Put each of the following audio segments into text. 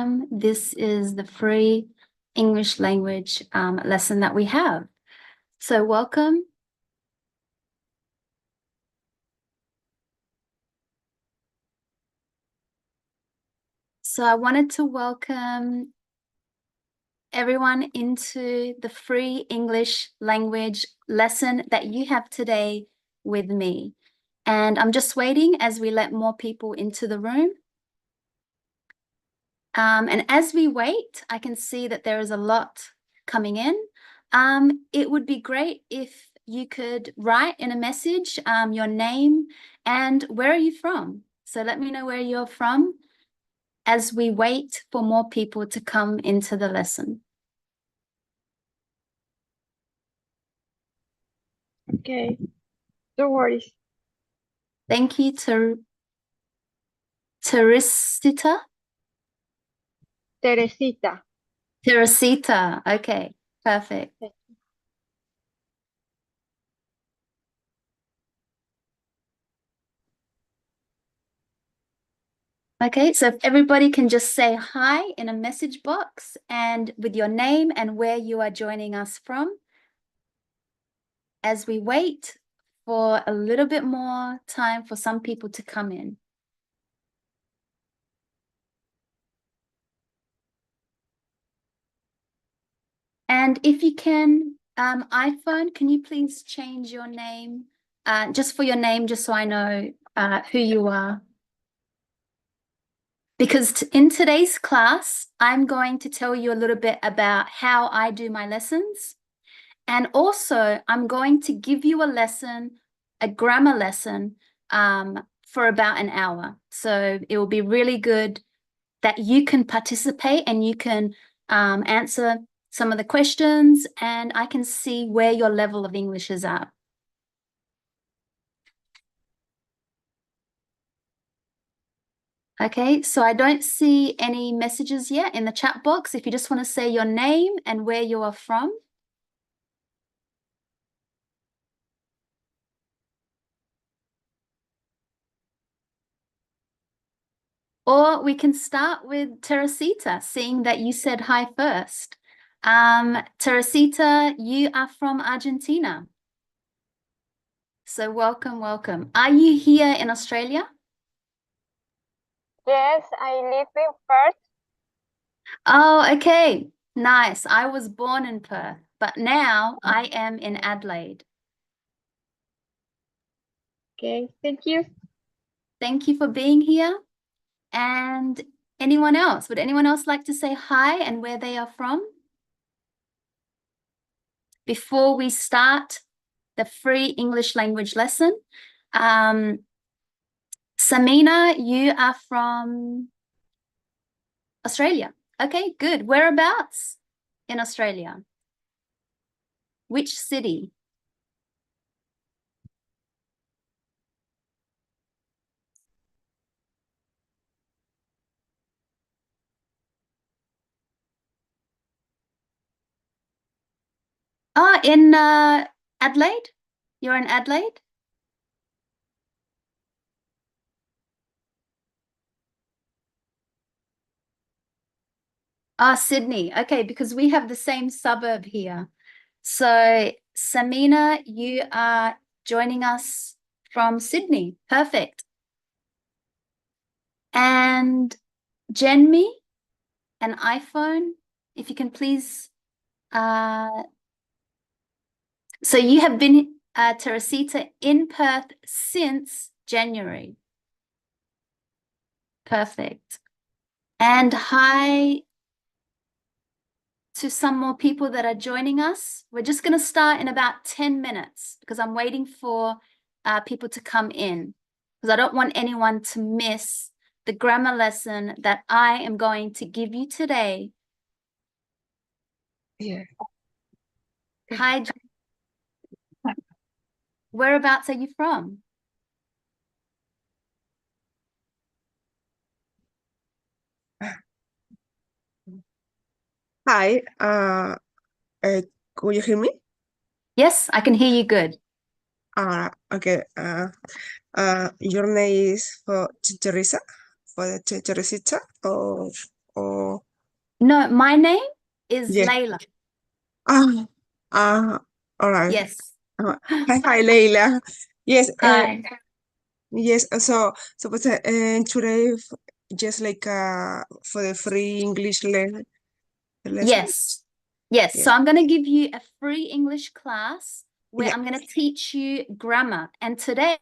welcome. This is the free English language lesson that we have. So welcome. So I wanted to welcome everyone into the free English language lesson that you have today with me. And I'm just waiting as we let more people into the room. And as we wait, I can see that there is a lot coming in. It would be great if you could write in a message your name and where are you from? So let me know where you're from as we wait for more people to come into the lesson. Okay, no worries. Thank you, Teresita. Teresita. Teresita. Okay, perfect. Okay, so if everybody can just say hi in a message box and with your name and where you are joining us from as we wait for a little bit more time for some people to come in. And if you can, iPhone, can you please change your name, just for your name, just so I know who you are? Because in today's class, I'm going to tell you a little bit about how I do my lessons. And also, I'm going to give you a lesson, a grammar lesson, for about an hour. So it will be really good that you can participate and you can answer some of the questions, and I can see where your level of English is at. Okay, so I don't see any messages yet in the chat box. If you just want to say your name and where you are from. Or we can start with Teresita, seeing that you said hi first. Teresita, you are from Argentina. So welcome, welcome. Are you here in Australia? Yes, I live in Perth. Oh, okay. Nice. I was born in Perth, but now I am in Adelaide. Okay, thank you. Thank you for being here. And anyone else? Would anyone else like to say hi and where they are from? Before we start the free English language lesson, Samina, you are from Australia. Okay, good. Whereabouts in Australia? Which city? Oh, in Adelaide? You're in Adelaide? Ah, Sydney. Okay, because we have the same suburb here. So, Samina, you are joining us from Sydney. Perfect. And Jenmi, an iPhone, if you can please. So you have been, Teresita, in Perth since January. Perfect. And hi to some more people that are joining us. We're just going to start in about 10 minutes because I'm waiting for people to come in because I don't want anyone to miss the grammar lesson that I am going to give you today. Yeah. Hi. Whereabouts are you from? Hi, could you hear me? Yes, I can hear you good. Okay. Your name is for Teresa, for Teresita, or or No, my name is yeah. Layla. Ah, all right. Yes. Hi, Leila. Yes, Hi. yes. So, but today, just like for the free English lesson. Yes. Yes. Yes. So I'm going to give you a free English class where Yeah. I'm going to teach you grammar. And today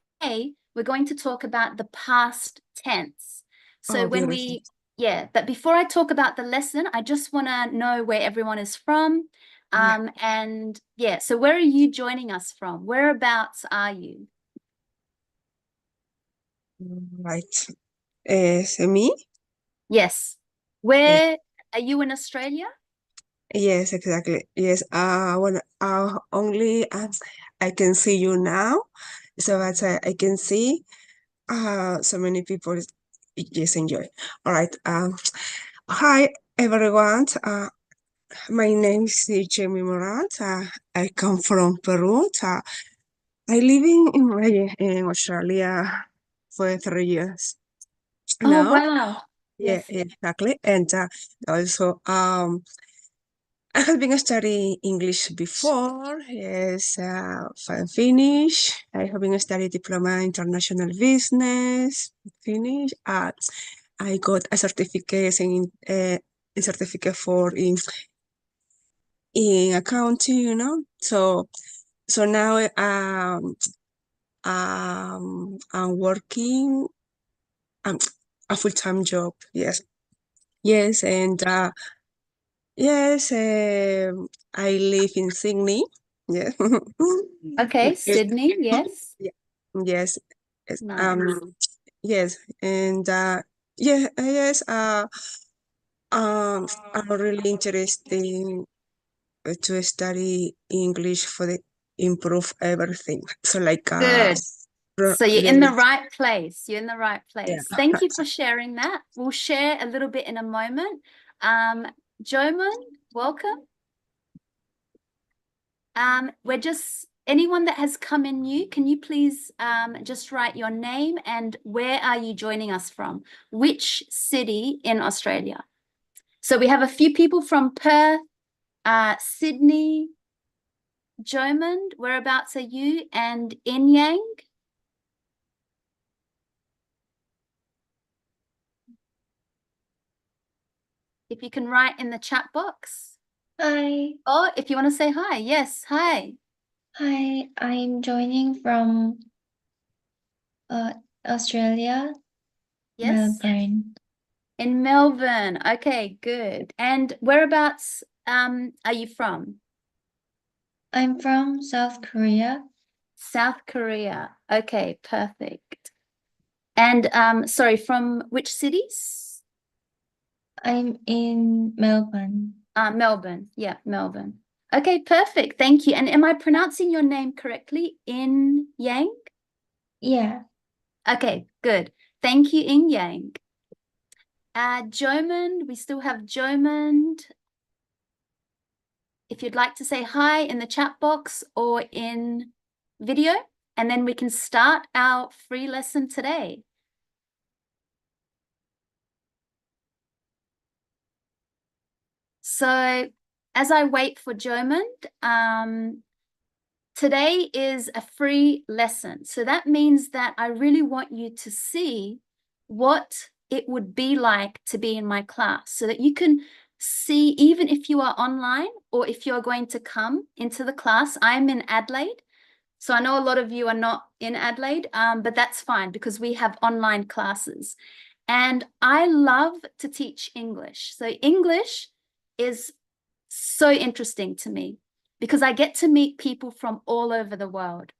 we're going to talk about the past tense. So Oh, when beautiful. but before I talk about the lesson, I just want to know where everyone is from. Yeah. And yeah, so where are you joining us from? Whereabouts are you? Right. Me? Yes. Yeah. Where are you in Australia? Yes, exactly. Yes. When only I can see you now, so that I can see so many people just enjoy. All right. Hi everyone. My name is Jamie Morant. I come from Peru. I live in Australia for 3 years Oh, now. wow. Yeah, Yes. exactly. And also, I have been studying English before. Yes, finish. I have been studying diploma in international business. Finish. I got a certificate a certificate for in accounting. So now I'm working um, a full-time job. Yes, yes, and yes, I live in Sydney. Yeah. Okay, Yes, Sydney, yes. yeah, yes, yes, Nice. yes, and yes, I'm really interested to study English for the improve everything. So like Good. So you're in the yes, right place. You're in the right yeah. place. Thank you for sharing that. We'll share a little bit in a moment. Joman, welcome. We're just anyone that has come in new, can you please just write your name and where are you joining us from? Which city in Australia? So we have a few people from Perth, Sydney, Jomond, whereabouts are you? And Inyang? If you can write in the chat box. Hi, Or if you want to say hi, yes, hi. hi, I'm joining from Australia, Yes, Melbourne. in Melbourne. Okay, good. And whereabouts are you from? I'm from South Korea. South Korea. Okay, perfect. And sorry, from which cities? I'm in Melbourne. Melbourne. Yeah, Melbourne. Okay, perfect. Thank you. And am I pronouncing your name correctly? In Yang? Yeah, Okay, good. Thank you, In Yang. Jomond, we still have Jomond. If you'd like to say hi in the chat box or in video, and then we can start our free lesson today. So as I wait for Jomond, today is a free lesson. So that means that I really want you to see what it would be like to be in my class so that you can see, even if you are online or if you're going to come into the class. I'm in Adelaide. So I know a lot of you are not in Adelaide, but that's fine because we have online classes. And I love to teach English. So English is so interesting to me because I get to meet people from all over the world.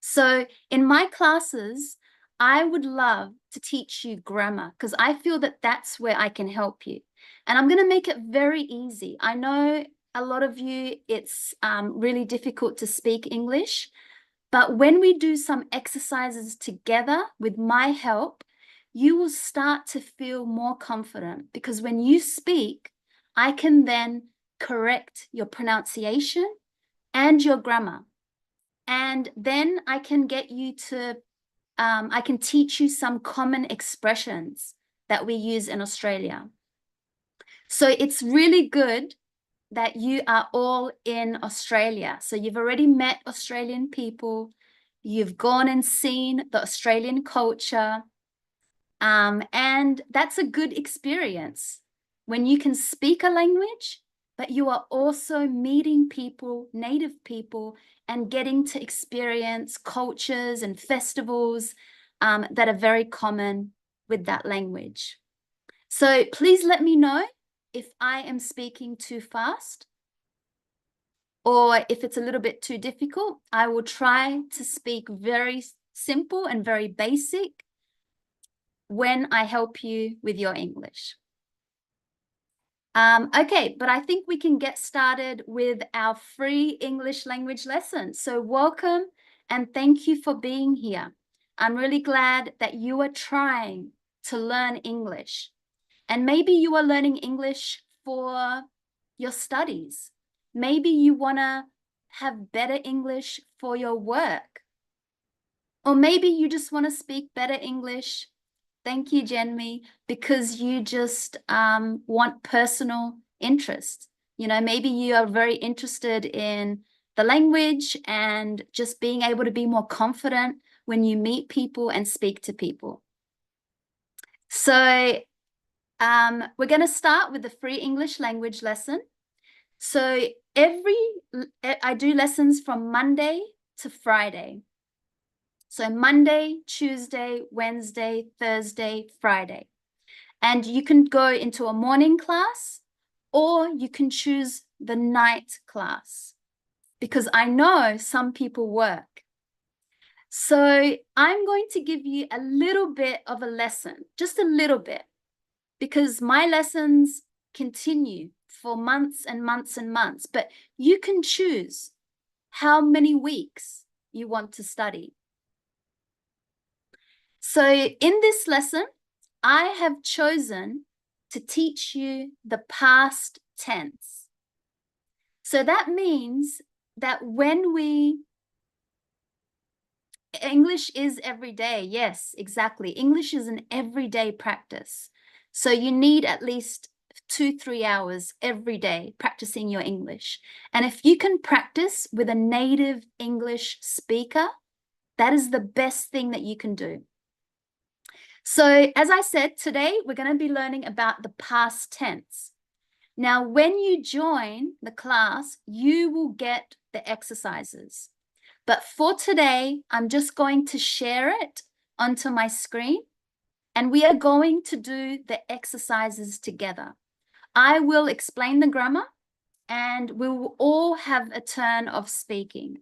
So in my classes, I would love to teach you grammar because I feel that that's where I can help you. And I'm going to make it very easy. I know a lot of you, it's really difficult to speak English, but when we do some exercises together with my help, you will start to feel more confident because when you speak, I can then correct your pronunciation and your grammar. And then I can get you to, I can teach you some common expressions that we use in Australia. So it's really good that you are all in Australia. So you've already met Australian people. You've gone and seen the Australian culture. And that's a good experience when you can speak a language, but you are also meeting people, native people, and getting to experience cultures and festivals that are very common with that language. So please let me know if I am speaking too fast or if it's a little bit too difficult. I will try to speak very simple and very basic when I help you with your English. Okay, but I think we can get started with our free English language lesson. So welcome and thank you for being here. I'm really glad that you are trying to learn English. And maybe you are learning English for your studies. Maybe you want to have better English for your work. Or maybe you just want to speak better English. Thank you, Jenmi, because you just want personal interest. You know, maybe you are very interested in the language and just being able to be more confident when you meet people and speak to people. So we're going to start with the free English language lesson. So I do lessons from Monday to Friday. So Monday, Tuesday, Wednesday, Thursday, Friday. And you can go into a morning class or you can choose the night class because I know some people work. So I'm going to give you a little bit of a lesson, just a little bit, because my lessons continue for months and months and months, but you can choose how many weeks you want to study. So in this lesson, I have chosen to teach you the past tense. So that means that English is every day. Yes, exactly. English is an everyday practice. So you need at least 2-3 hours every day practicing your English. And if you can practice with a native English speaker, that is the best thing that you can do. So as I said, today we're going to be learning about the past tense. Now, when you join the class, you will get the exercises. But for today, I'm just going to share it onto my screen and we are going to do the exercises together. I will explain the grammar and we will all have a turn of speaking.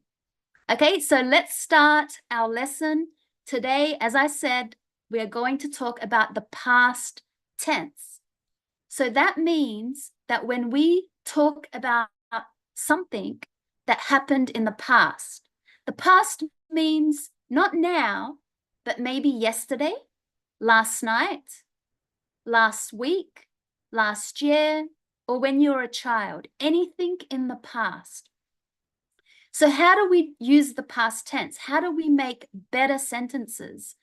Okay, so let's start our lesson. Today, as I said, we are going to talk about the past tense. So that means that when we talk about something that happened in the past means not now, but maybe yesterday, last night, last week, last year, or when you were a child, anything in the past. So how do we use the past tense? How do we make better sentences?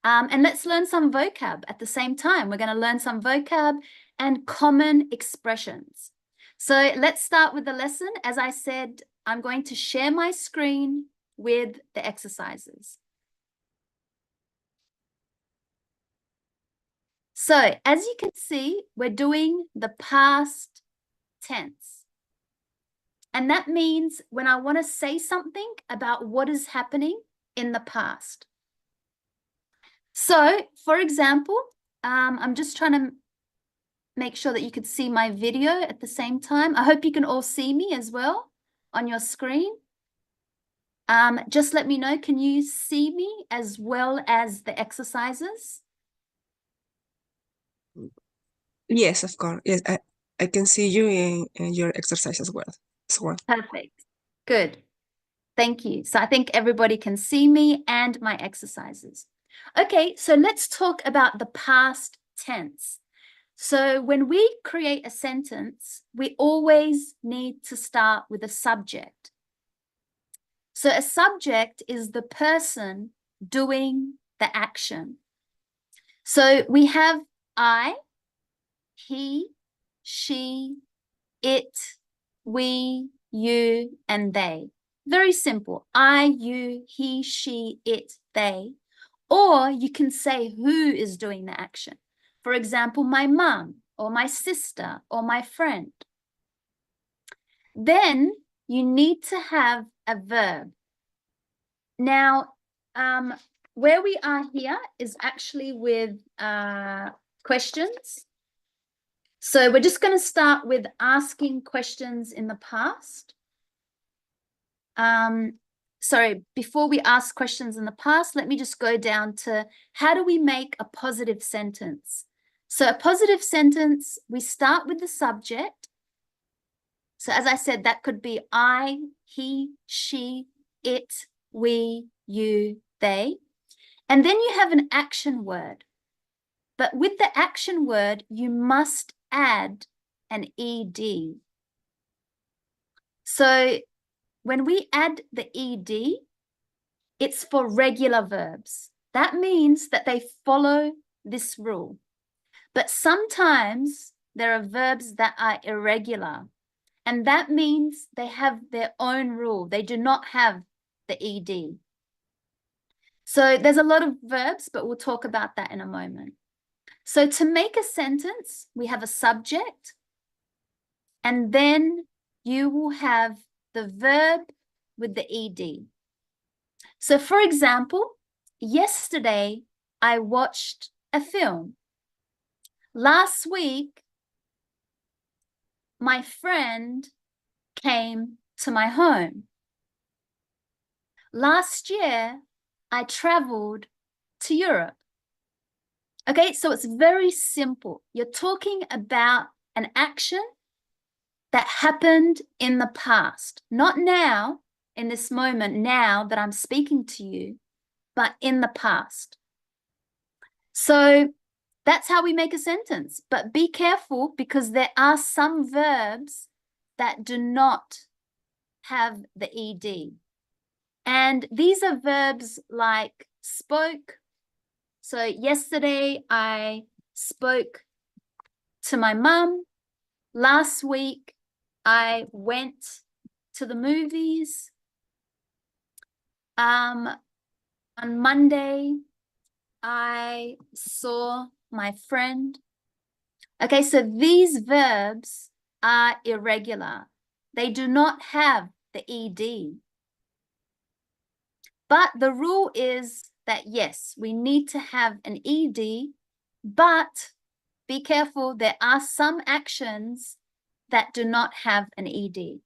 And let's learn some vocab at the same time. We're going to learn some vocab and common expressions. So let's start with the lesson. As I said, I'm going to share my screen with the exercises. So as you can see, we're doing the past tense. And that means when I want to say something about what is happening in the past. So, for example, I'm just trying to make sure that you could see my video at the same time. I hope you can all see me as well on your screen. Just let me know, can you see me as well as the exercises? Yes, of course. Yes, I can see you in your exercise as well. Perfect. Good. Thank you. So I think everybody can see me and my exercises. Okay, so let's talk about the past tense. So when we create a sentence, we always need to start with a subject. So a subject is the person doing the action. So we have I, he, she, it, we, you, and they. Very simple. I, you, he, she, it, they. Or you can say who is doing the action. For example, my mum, or my sister, or my friend. Then you need to have a verb. Now, where we are here is actually with questions. So we're just going to start with asking questions in the past. Sorry, before we ask questions in the past, let me just go down to how do we make a positive sentence? So a positive sentence, we start with the subject. So as I said, that could be I, he, she, it, we, you, they. And then you have an action word. But with the action word, you must add an ed. So when we add the ed, it's for regular verbs. That means that they follow this rule. But sometimes there are verbs that are irregular. And that means they have their own rule. They do not have the ed. So there's a lot of verbs, but we'll talk about that in a moment. So to make a sentence, we have a subject, and then you will have the verb with the ed. So for example, yesterday I watched a film. Last week, my friend came to my home. Last year, I traveled to Europe. Okay, so it's very simple. You're talking about an action that happened in the past, not now, in this moment now that I'm speaking to you, but in the past. So that's how we make a sentence. But be careful because there are some verbs that do not have the ed. And these are verbs like spoke. So yesterday I spoke to my mum. Last week I went to the movies. On Monday I saw my friend. Okay, so these verbs are irregular. They do not have the ed. But the rule is that, yes, we need to have an ed, but be careful, there are some actions that do not have an ed.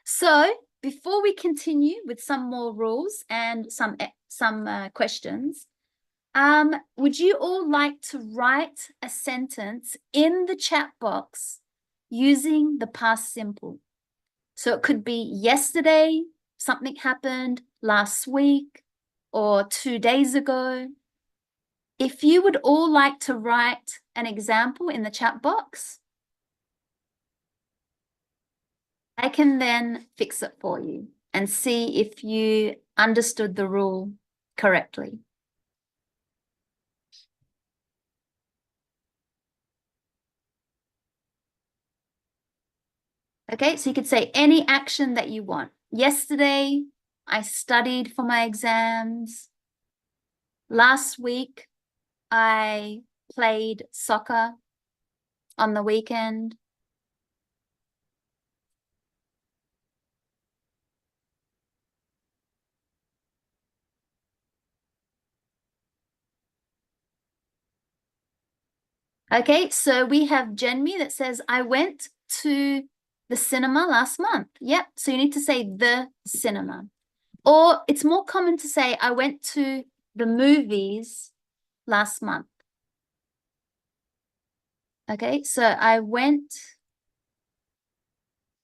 So before we continue with some more rules and some questions, would you all like to write a sentence in the chat box using the past simple? So it could be yesterday, something happened, last week, or 2 days ago. If you would all like to write an example in the chat box, I can then fix it for you and see if you understood the rule correctly. Okay, so you could say any action that you want. Yesterday, I studied for my exams. Last week, I played soccer on the weekend. Okay, so we have Jenmi that says, I went to the cinema last month. Yep, so you need to say the cinema. Or it's more common to say, I went to the movies last month. Okay, so I went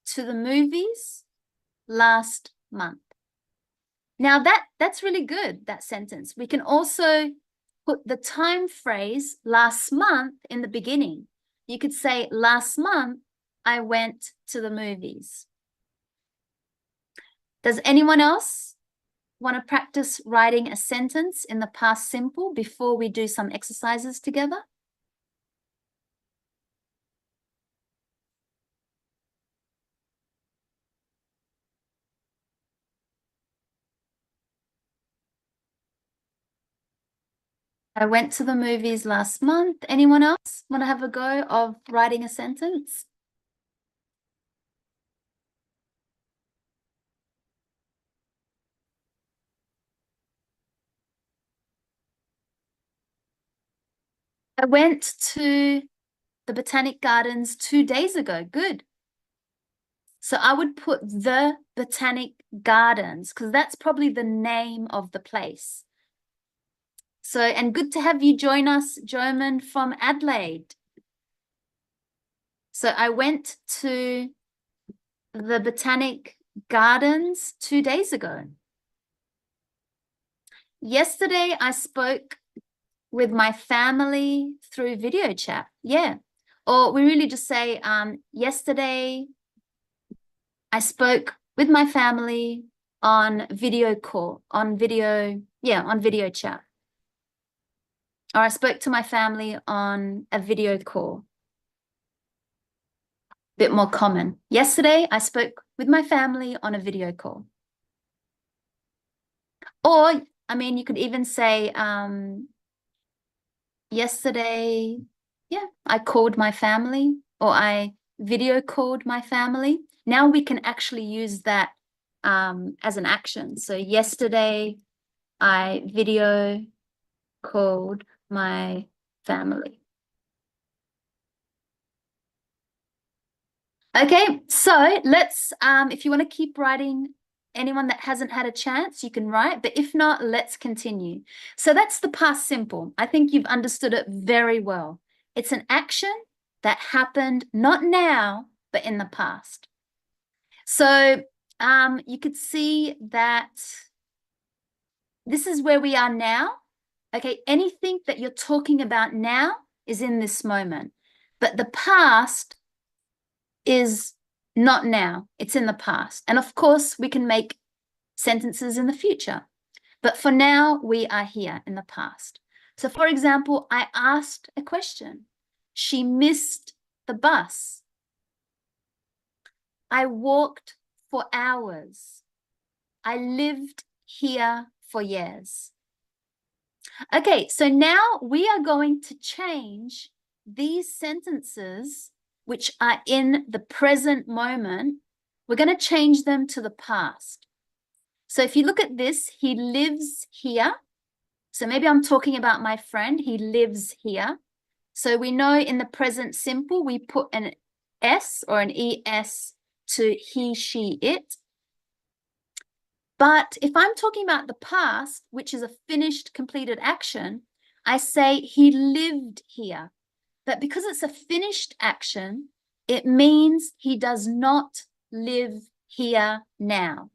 to the movies last month. Now that's really good, that sentence. We can also put the time phrase last month in the beginning. You could say, last month, I went to the movies. Does anyone else want to practice writing a sentence in the past simple before we do some exercises together? I went to the movies last month. Anyone else want to have a go of writing a sentence? I went to the Botanic Gardens 2 days ago. Good. So I would put the Botanic Gardens because that's probably the name of the place. So, and good to have you join us, Joman from Adelaide. So I went to the Botanic Gardens 2 days ago. Yesterday, I spoke with my family through video chat. Yeah. Or we really just say, yesterday, I spoke with my family on video call, on video chat. Or I spoke to my family on a video call. Bit more common. Yesterday, I spoke with my family on a video call. Or, I mean, you could even say, yesterday, I called my family or I video called my family. Now we can actually use that as an action. So yesterday, I video called my family. Okay, so let's, if you want to keep writing, anyone that hasn't had a chance, you can write, but if not, let's continue. So that's the past simple. I think you've understood it very well. It's an action that happened not now, but in the past. So you could see that this is where we are now. Okay, anything that you're talking about now is in this moment, but the past is not now, it's in the past. And of course, we can make sentences in the future. But for now, we are here in the past. So for example, I asked a question. She missed the bus. I walked for hours. I lived here for years. Okay, so now we are going to change these sentences which are in the present moment. We're going to change them to the past. So if you look at this, he lives here. So maybe I'm talking about my friend. He lives here. So we know in the present simple, we put an S or an ES to he, she, it. But if I'm talking about the past, which is a finished, completed action, I say he lived here. But because it's a finished action, it means he does not live here now.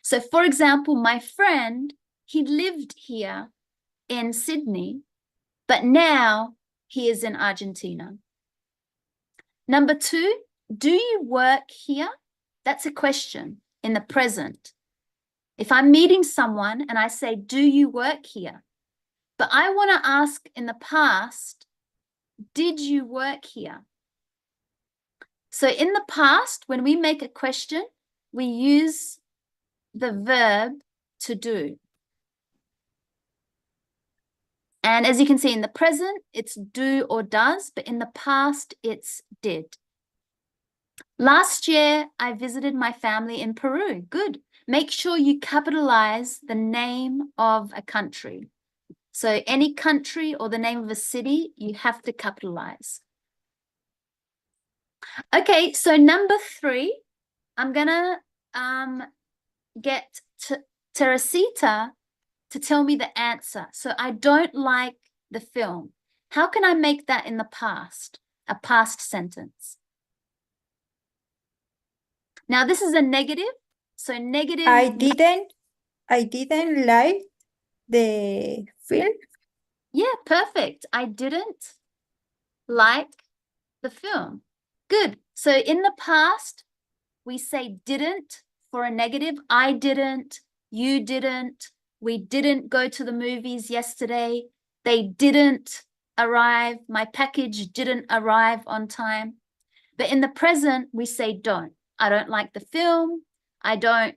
So for example, my friend, he lived here in Sydney, but now he is in Argentina. Number 2, do you work here? That's a question in the present. If I'm meeting someone and I say, do you work here? But I want to ask in the past, did you work here? So in the past, when we make a question, we use the verb to do. And as you can see in the present, it's do or does, but in the past, it's did. Last year, I visited my family in Peru. Good. Make sure you capitalize the name of a country. So any country or the name of a city, you have to capitalize. Okay, so number 3, I'm gonna get Teresita to tell me the answer. So I don't like the film. How can I make that in the past? A past sentence. Now this is a negative. So negative. I didn't like the film. Yeah, perfect. I didn't like the film. Good. So in the past, we say didn't for a negative. I didn't, you didn't, we didn't go to the movies yesterday. They didn't arrive. My package didn't arrive on time. But in the present, we say don't. I don't like the film. I don't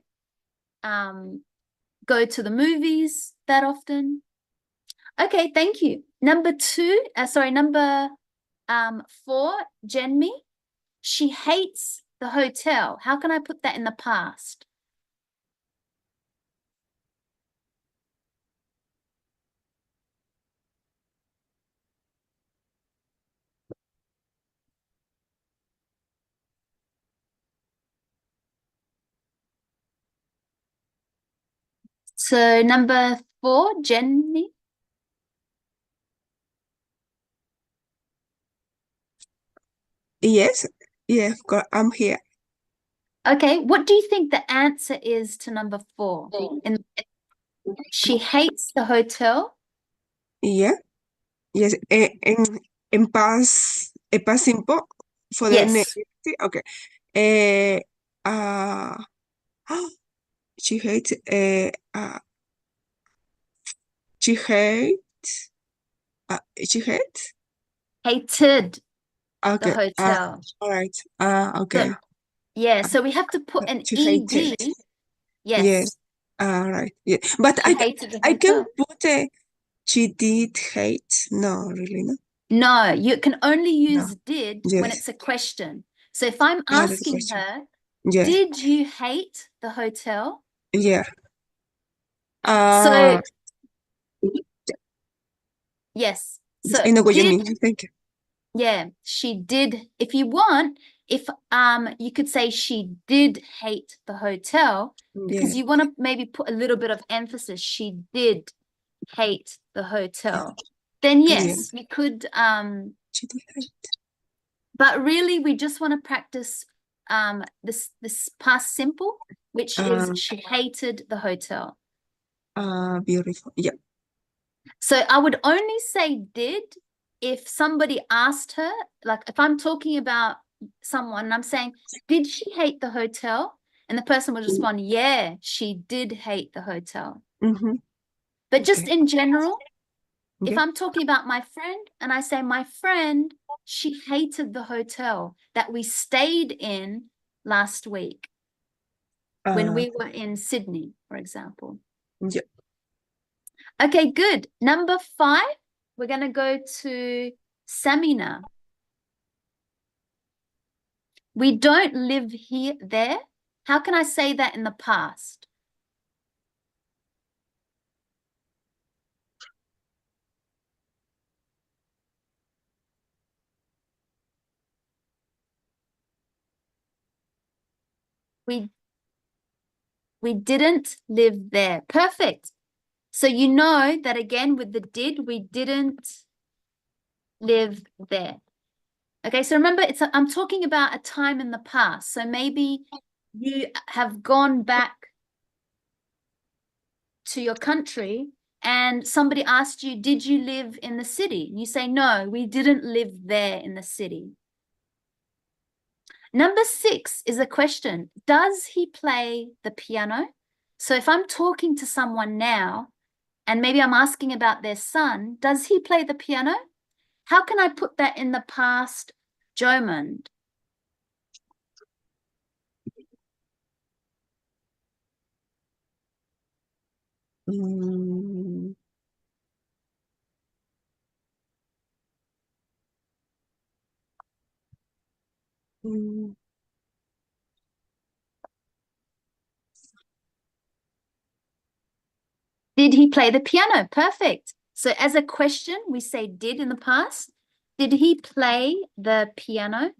go to the movies that often. Okay, thank you. Number 4, Jenmi. She hates the hotel. How can I put that in the past? So number 4, Jenny. Yes, yeah, of course, I'm here. Okay, what do you think the answer is to number 4? She hates the hotel. Yeah, yes, en past simple for the Yes. negative. Okay. Eh, uh, she hates. She hates. She hates. Hated the Okay. hotel. All right. So, Okay. yeah, so we have to put an She ED. hated. Yes. Yes. All right. Yeah, but She hated the I can hotel. put a. She did hate. No, really, no. No, you can only use No. did when Yes. it's a question. So if I'm That's the asking question. her, Yeah. did you hate the hotel? Yeah. So yes. So I know what you did, mean. Thank you. yeah, she did. If you want, if you could say she did hate the hotel because Yeah. you want to maybe put a little bit of emphasis. She did hate the hotel. Then Yeah. yes, we could She did hate. but really we just want to practice this past simple, which is she hated the hotel. Beautiful. Yeah. So I would only say did if somebody asked her, like if I'm talking about someone and I'm saying, did she hate the hotel? And the person would respond, yeah, she did hate the hotel. Mm-hmm. But just Okay. in general, if Yeah. I'm talking about my friend and I say, my friend, she hated the hotel that we stayed in last week when we were in Sydney, for example. Yeah. Okay, good. Number 5, we're going to go to Samina. We don't live there. How can I say that in the past? We didn't live there. Perfect. So you know that again with the did, we didn't live there. Okay, so remember, I'm talking about a time in the past. So maybe you have gone back to your country and somebody asked you, did you live in the city? And you say, no, we didn't live there in the city. Number 6 is a question. Does he play the piano? So if I'm talking to someone now, and maybe I'm asking about their son, does he play the piano? How can I put that in the past, Jomund? Mm. Mm. Did he play the piano? Perfect. So as a question, we say did in the past. Did he play the piano?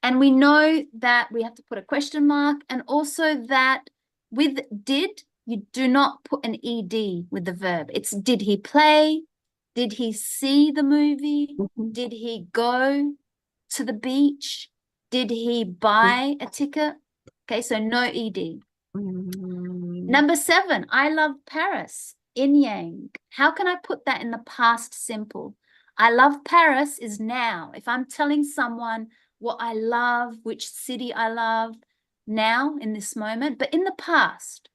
And we know that we have to put a question mark, and also that with did, you do not put an ed with the verb. It's did he play? Did he see the movie? Mm-hmm. Did he go to the beach? Did he buy a ticket? Okay, so no ed. Mm. Number 7, I love Paris. In Yang. How can I put that in the past simple? I love Paris is now. If I'm telling someone what I love, which city I love now in this moment, but in the past.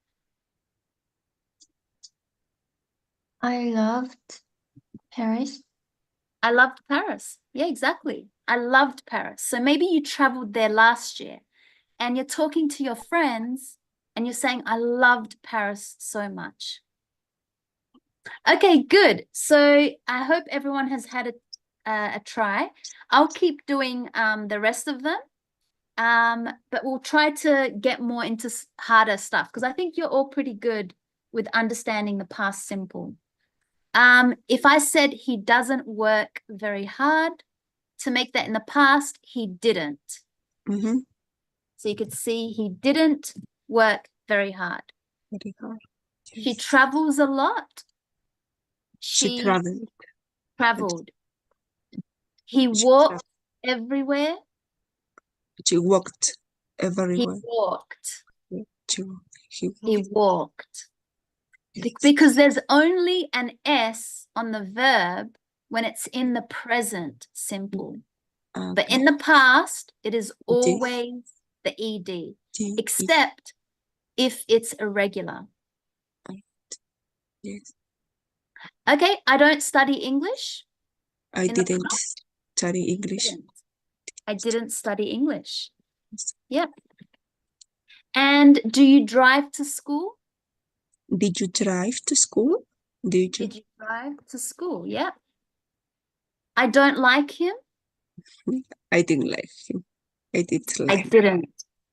I loved Paris. I loved Paris. Yeah, exactly. I loved Paris. So maybe you traveled there last year and you're talking to your friends and you're saying, I loved Paris so much. Okay, good. So I hope everyone has had a try. I'll keep doing the rest of them. But we'll try to get more into harder stuff because I think you're all pretty good with understanding the past simple. If I said he doesn't work very hard, to make that in the past, he didn't. Mm-hmm. So you could see he didn't work very hard. Very hard. She Yes. travels a lot. She She traveled. traveled. He She walked everywhere. She walked He everywhere. walked. She, he He walked. walked. Yes. Because there's only an S on the verb when it's in the present simple. But Okay. in the past, it is It is always the ED, T. except if it's irregular. Yes. Okay, I don't study English. I In the didn't past? study English. I didn't study English. Yes. Yep. And do you drive to school? Did you drive to school? Did you? Did you drive to school? Yep. I don't like him. I didn't like him. I did I like. didn't.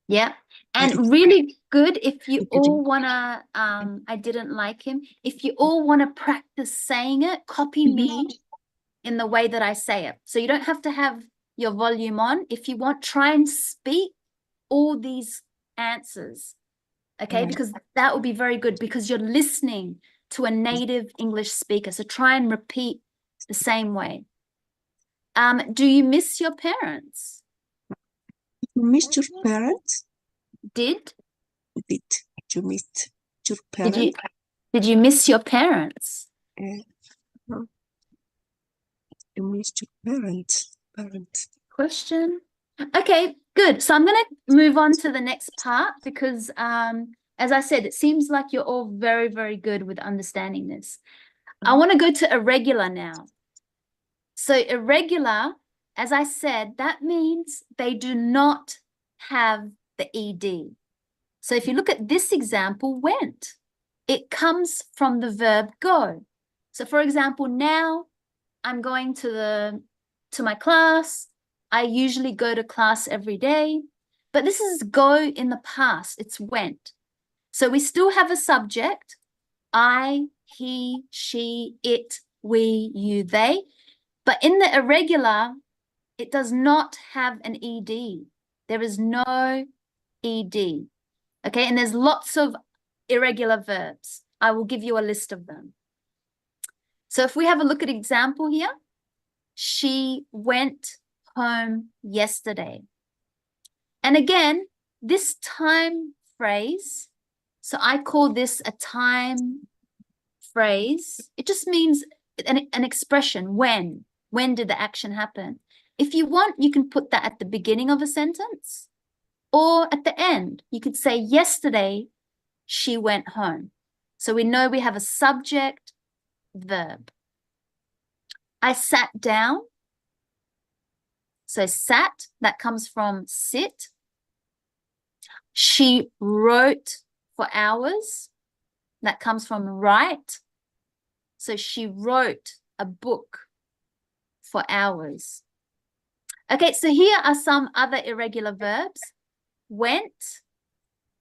Yeah. I And really good if you didn't. all wanna I didn't like him. If you all wanna practice saying it, copy me in the way that I say it. So you don't have to have your volume on. If you want, try and speak all these answers. Okay, Right. because that will be very good because you're listening to a native English speaker. So try and repeat the same way. Do you miss your parents? You missed your parents? Did Did you miss your Did parents? you did you miss your parents? No. You missed your parents. Parents. Question. Okay, good. So I'm going to move on to the next part because as I said, it seems like you're all very, very good with understanding this. I want to go to irregular now. So irregular, as I said, that means they do not have the ED. So if you look at this example, went, it comes from the verb go. So for example, now I'm going to my class. I usually go to class every day, but this is go in the past. It's went. So we still have a subject, I, he, she, it, we, you, they. But in the irregular, it does not have an ED. There is no ED. Okay, and there's lots of irregular verbs. I will give you a list of them. So if we have a look at example here, she went home yesterday. And again, this time phrase, so I call this a time phrase. It just means an expression, when. When did the action happen? If you want, you can put that at the beginning of a sentence or at the end. You could say, yesterday, she went home. So we know we have a subject, verb. I sat down. So sat, that comes from sit. She wrote for hours. That comes from write. So she wrote a book for hours. Okay, so here are some other irregular verbs. Went,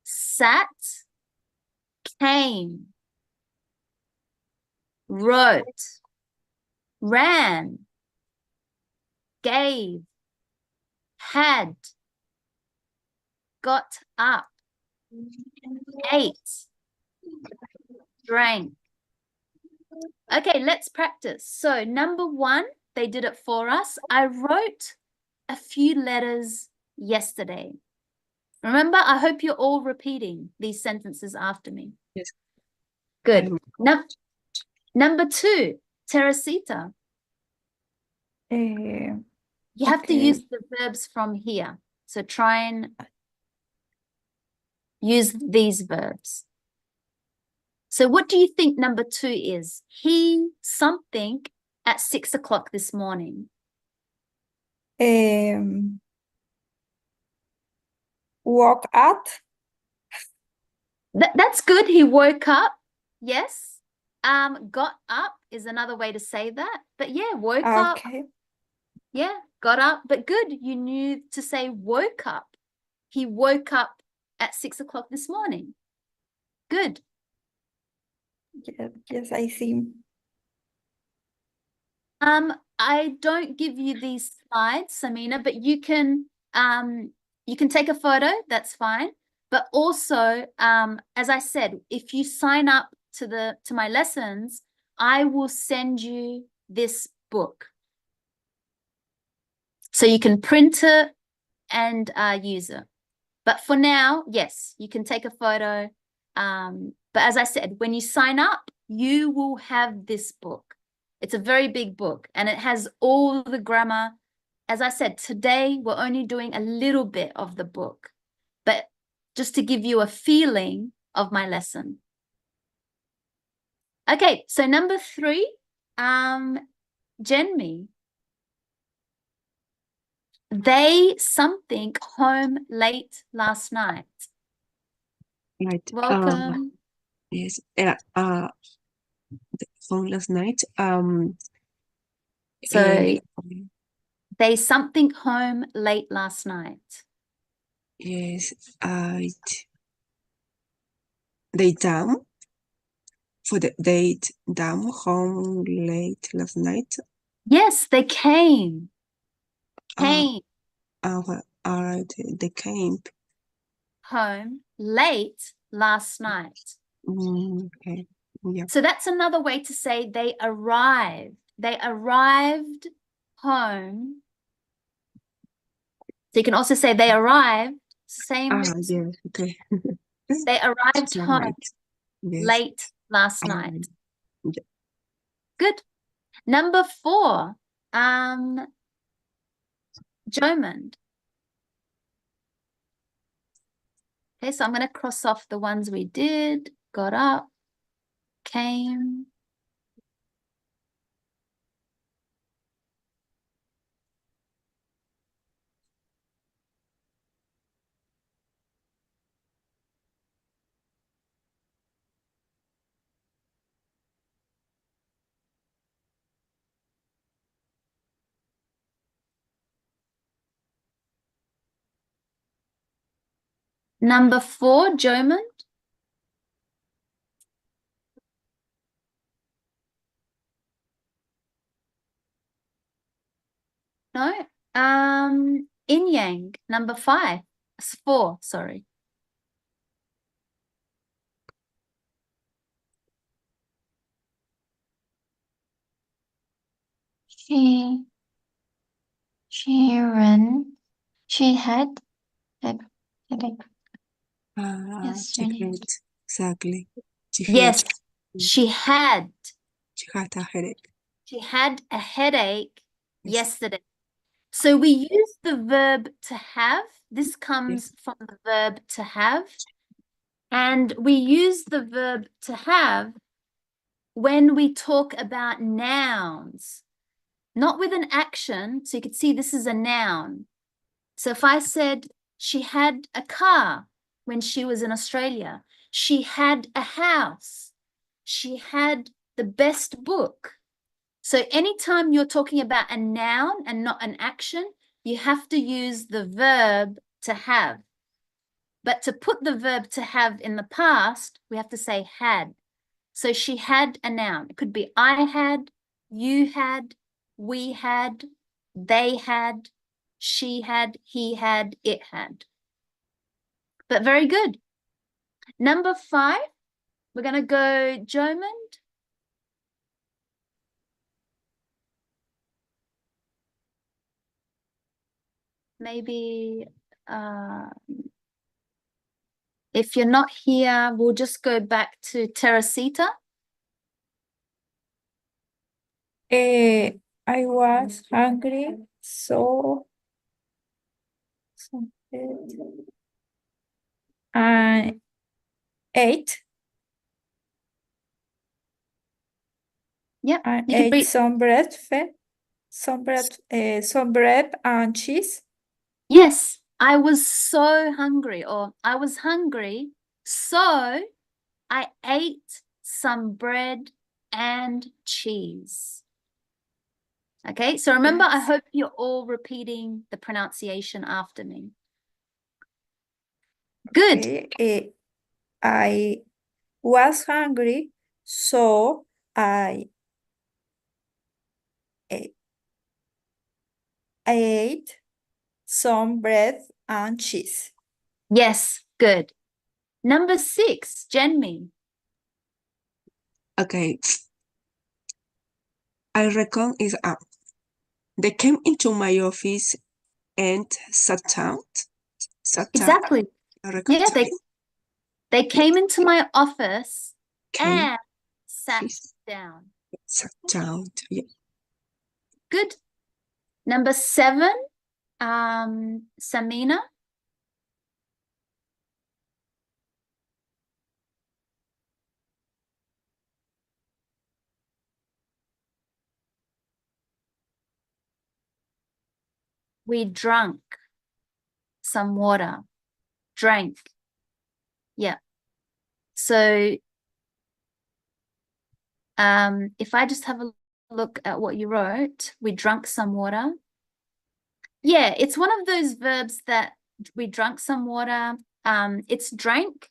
sat, came, wrote, ran, gave, had, got up, ate, drank. Okay, let's practice. So number one, they did it for us. I wrote a few letters yesterday. Remember, I hope you're all repeating these sentences after me. Yes. Good. Number two, Teresita. You have to Okay. use the verbs from here. So try and use these verbs. So what do you think number two is? He something at 6 o'clock this morning. Woke up. That's good. He woke up. Yes. got up is another way to say that. But yeah, woke up. Okay. Yeah, got up. But good, you knew to say woke up. He woke up at 6 o'clock this morning. Good. Yes, I see. I don't give you these slides, Samina, but you can take a photo, that's fine. But also, as I said, if you sign up to my lessons, I will send you this book. So you can print it and use it. But for now, yes, you can take a photo. But as I said, when you sign up, you will have this book. It's a very big book and it has all the grammar. As I said, today we're only doing a little bit of the book, but just to give you a feeling of my lesson. Okay, so number 3, Genmi. They something home late last night. Right. Welcome. Yes. From last night. So they something home late last night. yes. They down for the date down home late last night. Yes, they came. Came All right. They came. home late last night. Okay. Yeah. So that's another way to say they arrived. They arrived home. So you can also say they arrived. Same. Yes. Okay. They arrived home Right. Yes. late last night. Yeah. Good. Number 4, Jomond. Okay, so I'm going to cross off the ones we did. Got up, came. Number 4, Jomond. No. In Yang, number 5. 4, sorry. She had a headache. Yesterday. Exactly. Yes, she had. She had a headache. She had a headache Yes. yesterday. So we use the verb to have. This comes from the verb to have. And we use the verb to have when we talk about nouns, not with an action. So you could see this is a noun. So if I said she had a car when she was in Australia, she had a house, she had the best book. So anytime you're talking about a noun and not an action, you have to use the verb to have. But to put the verb to have in the past, we have to say had. So she had a noun. It could be I had, you had, we had, they had, she had, he had, it had. But very good. Number 5, we're going to go Jomond. Maybe if you're not here, we'll just go back to Teresita. I was hungry, so I ate. Yeah, I you can ate read. some bread and cheese. Yes, I was so hungry, or I was hungry, so I ate some bread and cheese. Okay, so remember, I Yes. hope you're all repeating the pronunciation after me. Good. Okay. I was hungry, so I ate some bread and cheese. Yes, good. Number 6, Jenmi. Okay. I reckon is they came into my office and sat down. Exactly. I reckon Yeah, they came into my office came, and sat Yes. down. sat down. Yeah. Good. Number 7, Samina. We drank some water. Drank. Yeah. So if I just have a look at what you wrote, we drank some water. Yeah, it's one of those verbs that we drank some water. It's drank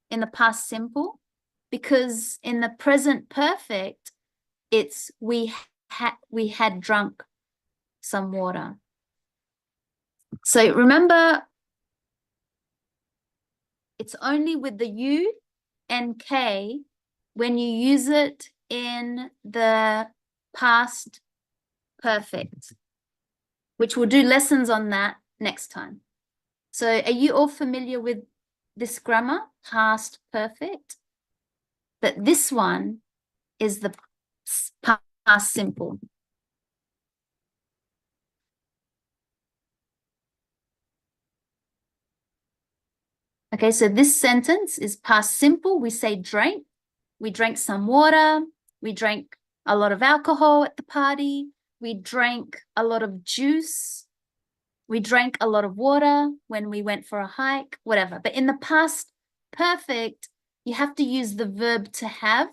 in the past simple, because in the present perfect, it's we had drunk some water. So remember, it's only with the U and K when you use it in the past perfect, which we'll do lessons on that next time. So are you all familiar with this grammar, past perfect? But this one is the past simple. Okay, so this sentence is past simple. We say drank. We drank some water. We drank a lot of alcohol at the party. We drank a lot of juice. We drank a lot of water when we went for a hike, whatever. But in the past perfect, you have to use the verb to have.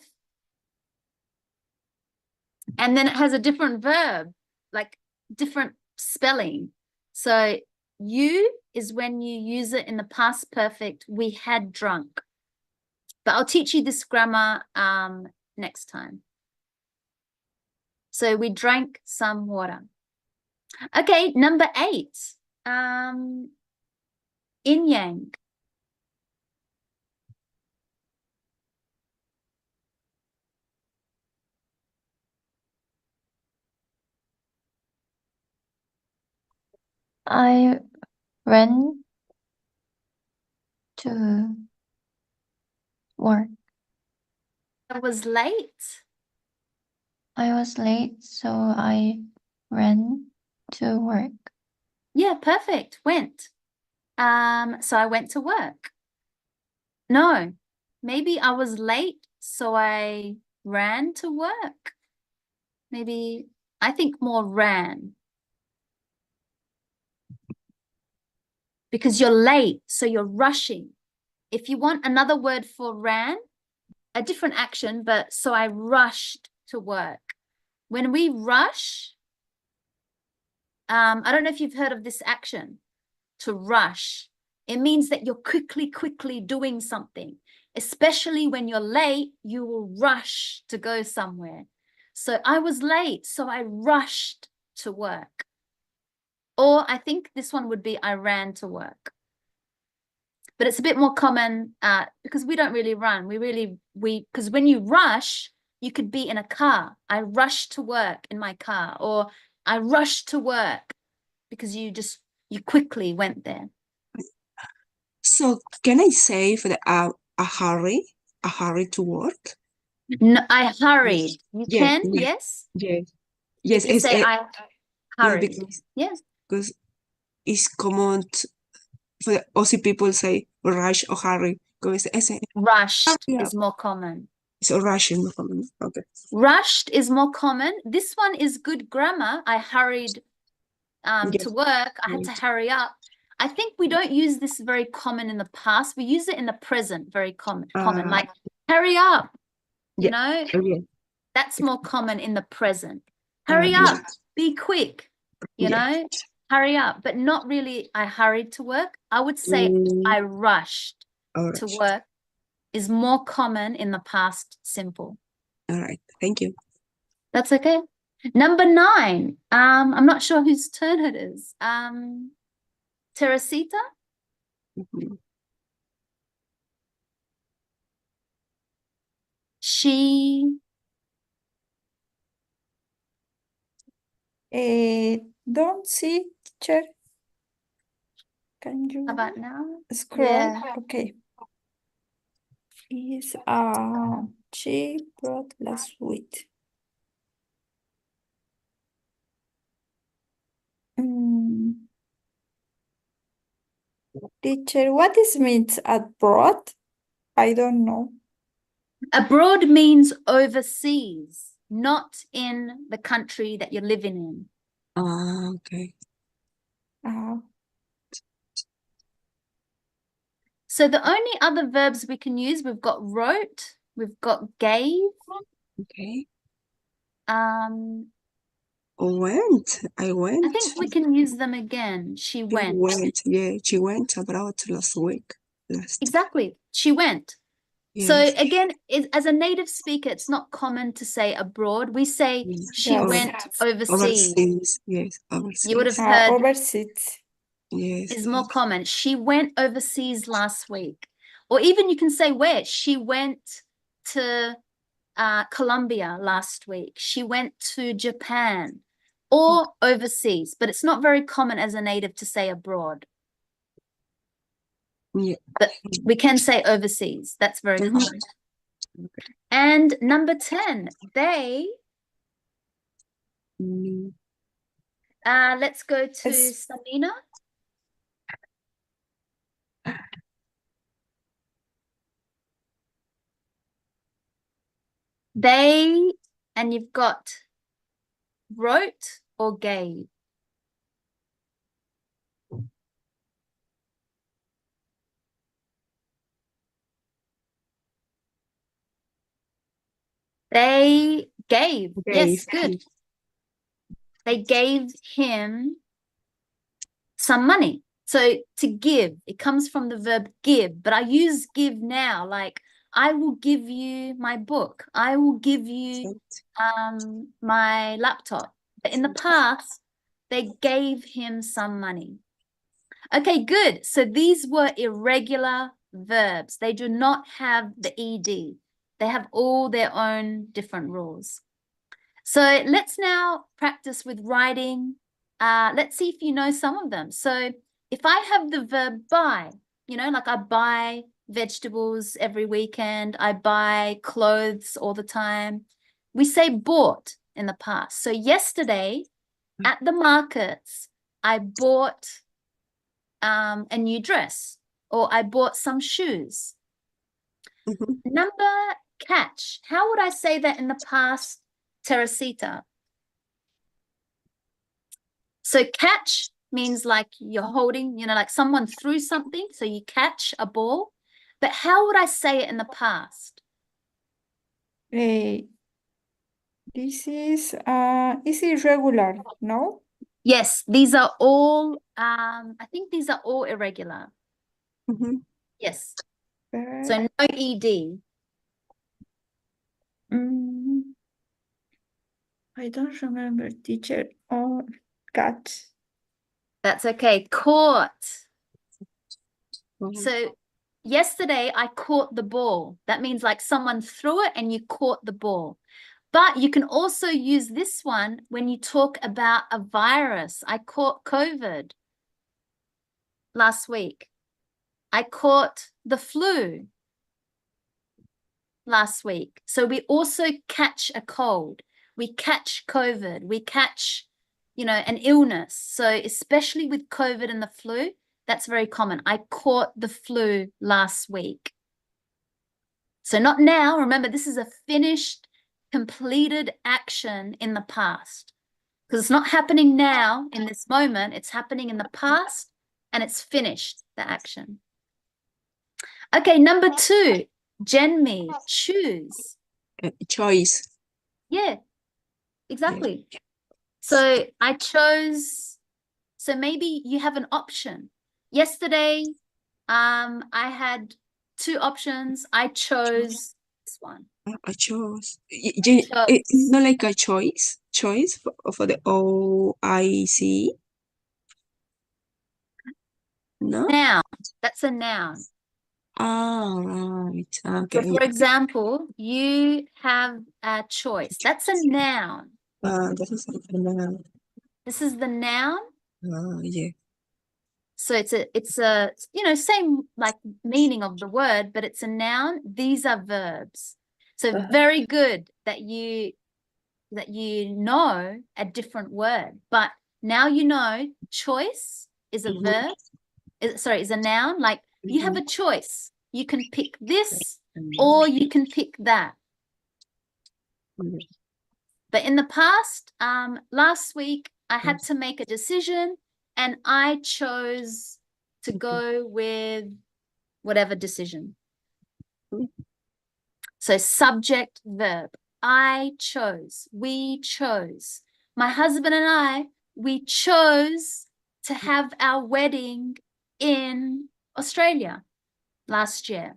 And then it has a different verb, like different spelling. So you is when you use it in the past perfect, we had drunk. But I'll teach you this grammar next time. So we drank some water. Okay, number 8. Yin yang. I ran to work. I was late. I was late, so I ran to work. Yeah, perfect. Went. So I went to work. No, maybe I was late, so I ran to work. Maybe I think more ran. Because you're late, so you're rushing. If you want another word for ran, a different action, but so I rushed to work. When we rush, I don't know if you've heard of this action, to rush. It means that you're quickly doing something. Especially when you're late, you will rush to go somewhere. So I was late, so I rushed to work. Or I think this one would be I ran to work. But it's a bit more common because we don't really run. Because when you rush, you could be in a car. I rushed to work in my car, or I rushed to work because you quickly went there. So can I say for the a hurry to work? No, I hurried. You Yeah, can, yeah, yes? yes, You yes. can say I Yeah, hurried. Yes. because it's common for the Aussie people say rush or hurry. Because Rushed yeah. is more common. So rushing. Okay. Rushed is more common. This one is good grammar. I hurried to Yes. work. I had to Right. hurry up. I think we don't use this very common in the past. We use it in the present very common, like hurry up, you know? Yeah. That's more common in the present. Hurry yeah. up, be quick, you Yeah. know, hurry up, but not really I hurried to work. I would say Mm, I rushed all to right. work is more common in the past simple. All right. Thank you. That's okay. Number 9. I'm not sure whose turn it is. Teresita? Mhm. She, Don't see, teacher. Can you how about now? scroll? Yeah. Okay. Is she brought last week. Teacher, what is means abroad? I don't know. Abroad means overseas, not in the country that you're living in. Okay. So the only other verbs we can use, we've got wrote, we've got gave, Okay. um, Went. I went. I think we can use them again. She She went. went. Yeah, she went abroad last week. Exactly. She went. So Yes. again, as a native speaker, it's not common to say abroad. We say Yes. she Yes. went overseas. Overseas. Yes. Overseas. You would have heard Overseas. Yes. is more common. She went overseas last week. Or even you can say where. She went to Colombia last week. She went to Japan or overseas. But it's not very common as a native to say abroad. Yeah. But we can say overseas. That's very Mhm. common. And number 10, they, Mm, let's go to Yes. Samina. They, and you've got wrote or gave. They gave. Yes, Gave. good. They gave him some money. So to give, it comes from the verb give, but I use give now, like I will give you my book. I will give you my laptop. But in the past, they gave him some money. Okay, good. So these were irregular verbs. They do not have the ed. They have all their own different rules. So let's now practice with writing. Let's see if you know some of them. So if I have the verb buy, you know, like I buy vegetables every weekend, I buy clothes all the time. We say bought in the past. So yesterday at the markets, I bought a new dress, or I bought some shoes. Mhm. Number catch. How would I say that in the past, Teresita? So catch means like you're holding, you know, like someone threw something, so you catch a ball. But how would I say it in the past? This is irregular, no? Yes, these are all, I think these are all irregular. Mhm. Yes. Verb. So no ed. I don't remember, teacher. Oh, catch. That's okay. Caught. Mhm. So yesterday I caught the ball. That means like someone threw it and you caught the ball. But you can also use this one when you talk about a virus. I caught COVID last week. I caught the flu last week. So we also catch a cold. We catch COVID. We catch, you know, an illness. So especially with COVID and the flu, that's very common. I caught the flu last week. So not now. Remember, this is a finished, completed action in the past. Because it's not happening now in this moment. It's happening in the past and it's finished, the action. Okay, number 2, Genmi, choose. Choice. Yeah, exactly. So I chose, so maybe you have an option. Yesterday, I had 2 options. I chose this one. I chose. Chose. It's not like a choice for the OIC. No? Noun. That's a noun. Ah, right. So Okay. for example, you have a choice. That's a noun. This is a noun. This is the noun. Yeah. So it's a same like meaning of the word, but it's a noun. These are verbs. So very good that you know a different word, but now you know choice is a verb. Is a noun. Like you have a choice. You can pick this or you can pick that. But in the past, last week, I had to make a decision and I chose to go with whatever decision. So subject, verb. I chose. We chose. My husband and I, we chose to have our wedding in Australia last year.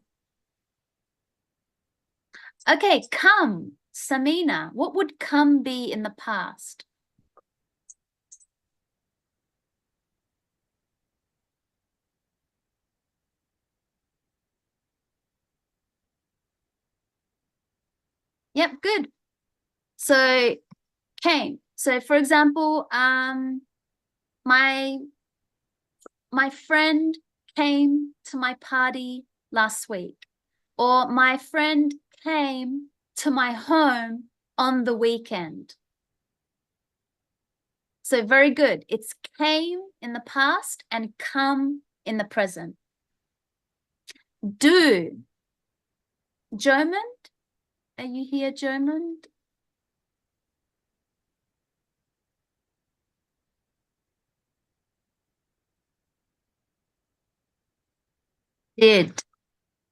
Okay, come, Samina. What would come be in the past? Yep, good. So came. So for example, my friend came to my party last week, or my friend came to my home on the weekend. So very good. It's came in the past and come in the present. Do. Jomond? Are you here, Jomond? Did.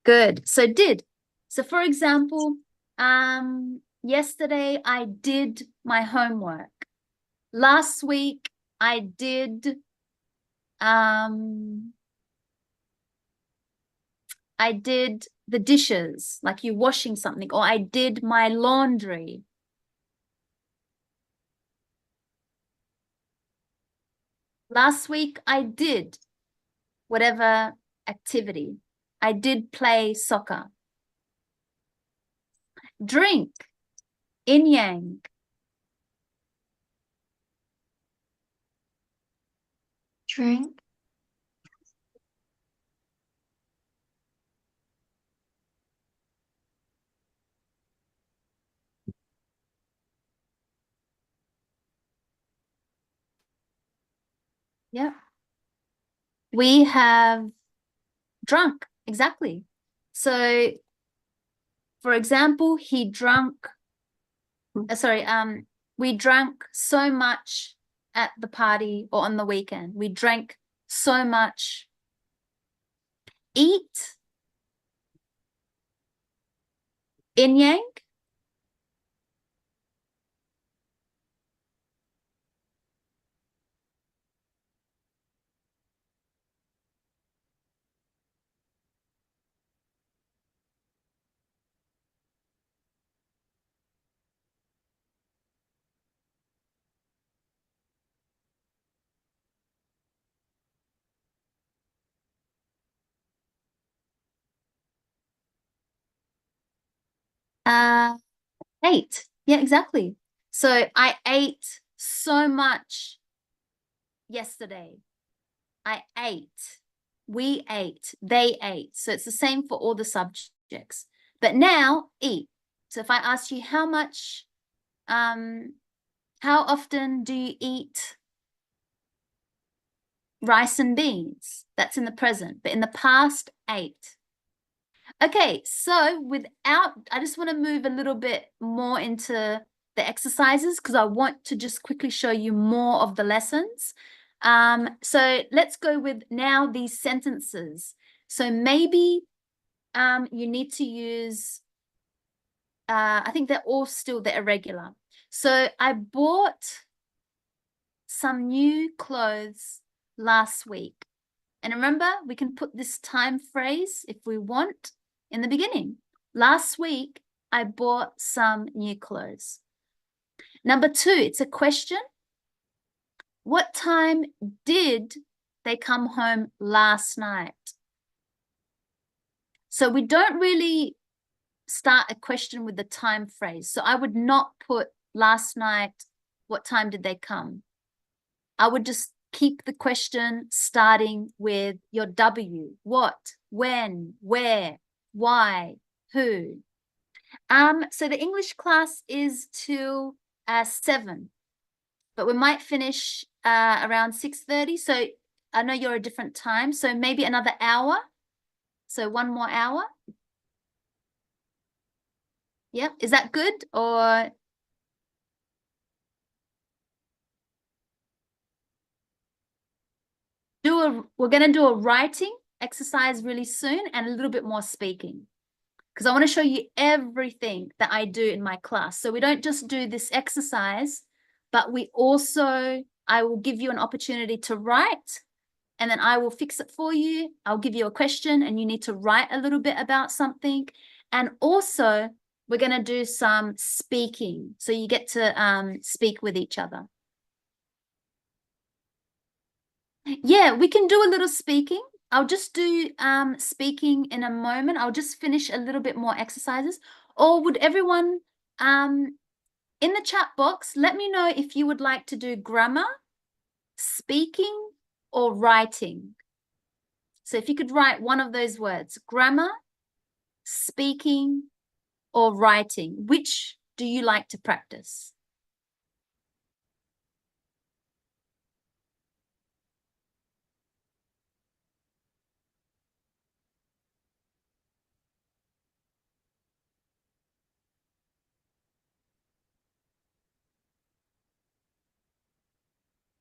Good. So did. So for example, yesterday I did my homework. Last week I did the dishes, like you washing something, or I did my laundry. Last week I did whatever activity. I did play soccer. Drink. Yin yang. Drink. Yeah. We have drunk. Exactly. So, for example, he drunk. We drank so much at the party or on the weekend. We drank so much. Eat. Yin yang. Ate. Yeah, exactly. So I ate so much yesterday. I ate. We ate. They ate. So it's the same for all the subjects. But now eat. So if I ask you how often do you eat rice and beans? That's in the present. But in the past, ate. Okay, so I just want to move a little bit more into the exercises because I want to just quickly show you more of the lessons. So let's go with now these sentences. So maybe you need to use I think they're all still the irregular. So I bought some new clothes last week. And remember, we can put this time phrase if we want in the beginning. Last week, I bought some new clothes. Number 2, it's a question. What time did they come home last night? So we don't really start a question with the time phrase. So I would not put last night, what time did they come? I would just keep the question starting with your W. What, when, where, why, who. So the English class is till 7, but we might finish around 6:30. So I know you're a different time, so maybe another hour. So 1 more hour. Yeah, is that good? Or we're going to do a writing exercise really soon and a little bit more speaking, because I want to show you everything that I do in my class. So we don't just do this exercise, but I will give you an opportunity to write, and then I will fix it for you. I'll give you a question and you need to write a little bit about something. And also we're going to do some speaking. So you get to speak with each other. Yeah, we can do a little speaking. I'll just do speaking in a moment. I'll just finish a little bit more exercises. Or would everyone in the chat box, let me know if you would like to do grammar, speaking, or writing. So if you could write one of those words, grammar, speaking, or writing, which do you like to practice?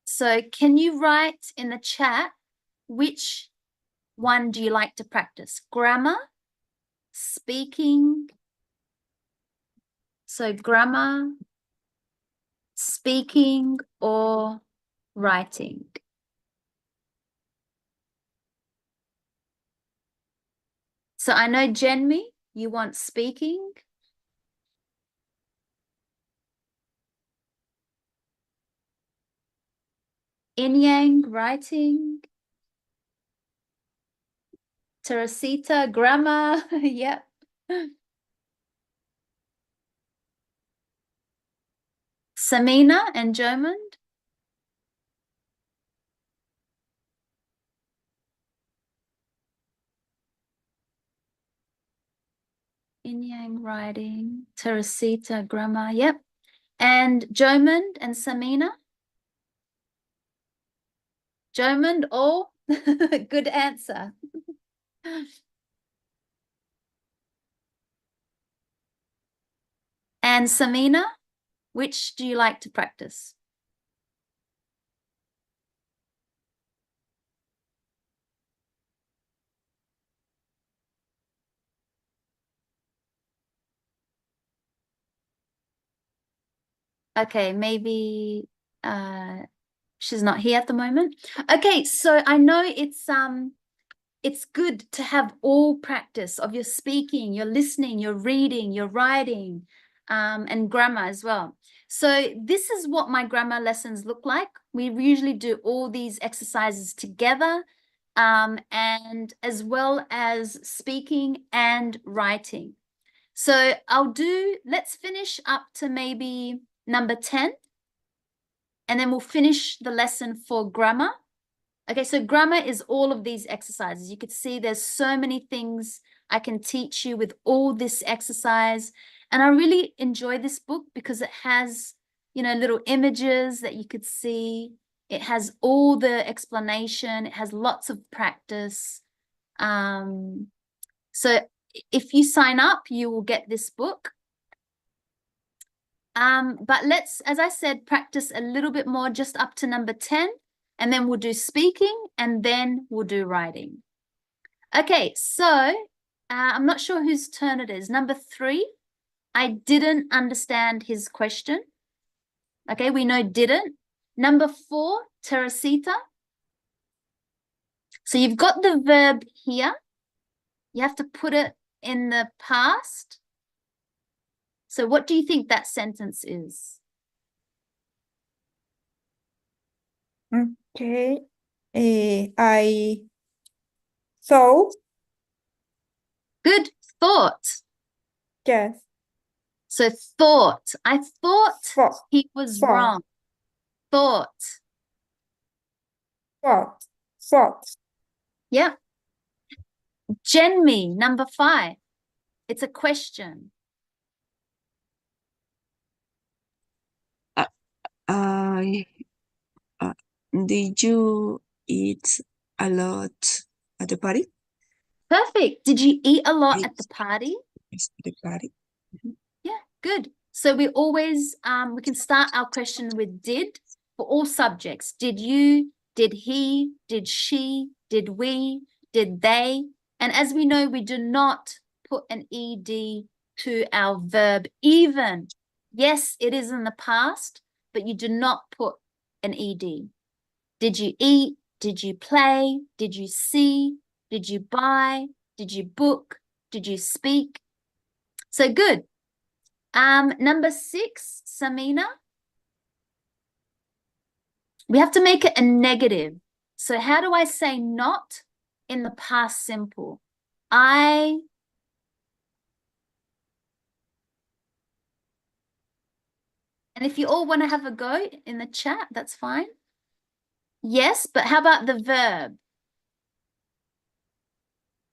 So can you write in the chat, which one do you like to practice? Grammar, speaking. So grammar, speaking, or writing. So I know, Jenmi, you want speaking. Inyang, writing. Teresita, grammar. Yep. Samina and Jomund. Inyang, writing. Teresita, grammar. Yep. And Jomund and Samina. Jomund, all. Good answer. And Samina, which do you like to practice? Okay, maybe she's not here at the moment. Okay, so I know it's good to have all practice of your speaking, your listening, your reading, your writing, and grammar as well. So this is what my grammar lessons look like. We usually do all these exercises together, and as well as speaking and writing. So let's finish up to maybe number 10, and then we'll finish the lesson for grammar. Okay, so grammar is all of these exercises. You could see there's so many things I can teach you with all this exercise. And I really enjoy this book because it has, little images that you could see. It has all the explanation. It has lots of practice. So if you sign up, you will get this book. But let's, as I said, practice a little bit more just up to number 10. And then we'll do speaking, and then we'll do writing. Okay, so I'm not sure whose turn it is. Number 3. I didn't understand his question. Okay, we know didn't. Number 4, Teresita. So you've got the verb here. You have to put it in the past. So what do you think that sentence is? Okay. I saw. Good, thought. Yes. So thought. I thought Thought. he was Thought. wrong. Thought. Thought. Thought. Yeah. Genmi, number 5. It's a question. I did you eat a lot at the party? Perfect. Did you eat a lot at the Yes. party? Yes, at the party. Yeah, good. So we always, we can start our question with did for all subjects. Did you, did he, did she, did we, did they? And as we know, we do not put an ED to our verb even. Yes, it is in the past, but you do not put an ED. Did you eat? Did you play? Did you see? Did you buy? Did you book? Did you speak? So good. Number 6, Samina. We have to make it a negative. So how do I say not in the past simple? And if you all want to have a go in the chat, that's fine. Yes, but how about the verb?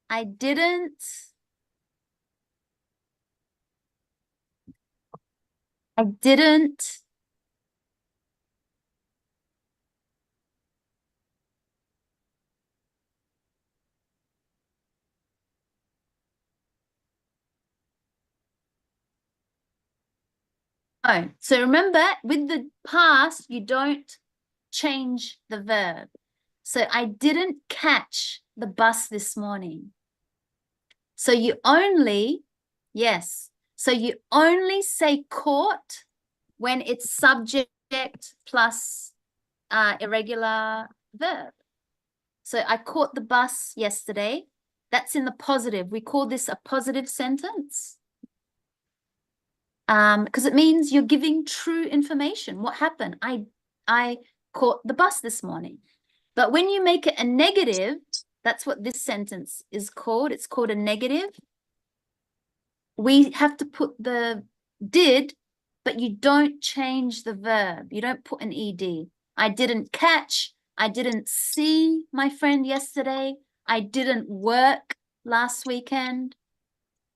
I didn't. I didn't. Oh, so remember with the past, you don't change the verb. So I didn't catch the bus this morning. So you only, yes. So you only say caught when it's subject plus irregular verb. So I caught the bus yesterday. That's in the positive. We call this a positive sentence. Because it means you're giving true information. What happened? I caught the bus this morning. But when you make it a negative, that's what this sentence is called. It's called a negative. We have to put the did, but you don't change the verb. You don't put an ED. I didn't catch. I didn't see my friend yesterday. I didn't work last weekend.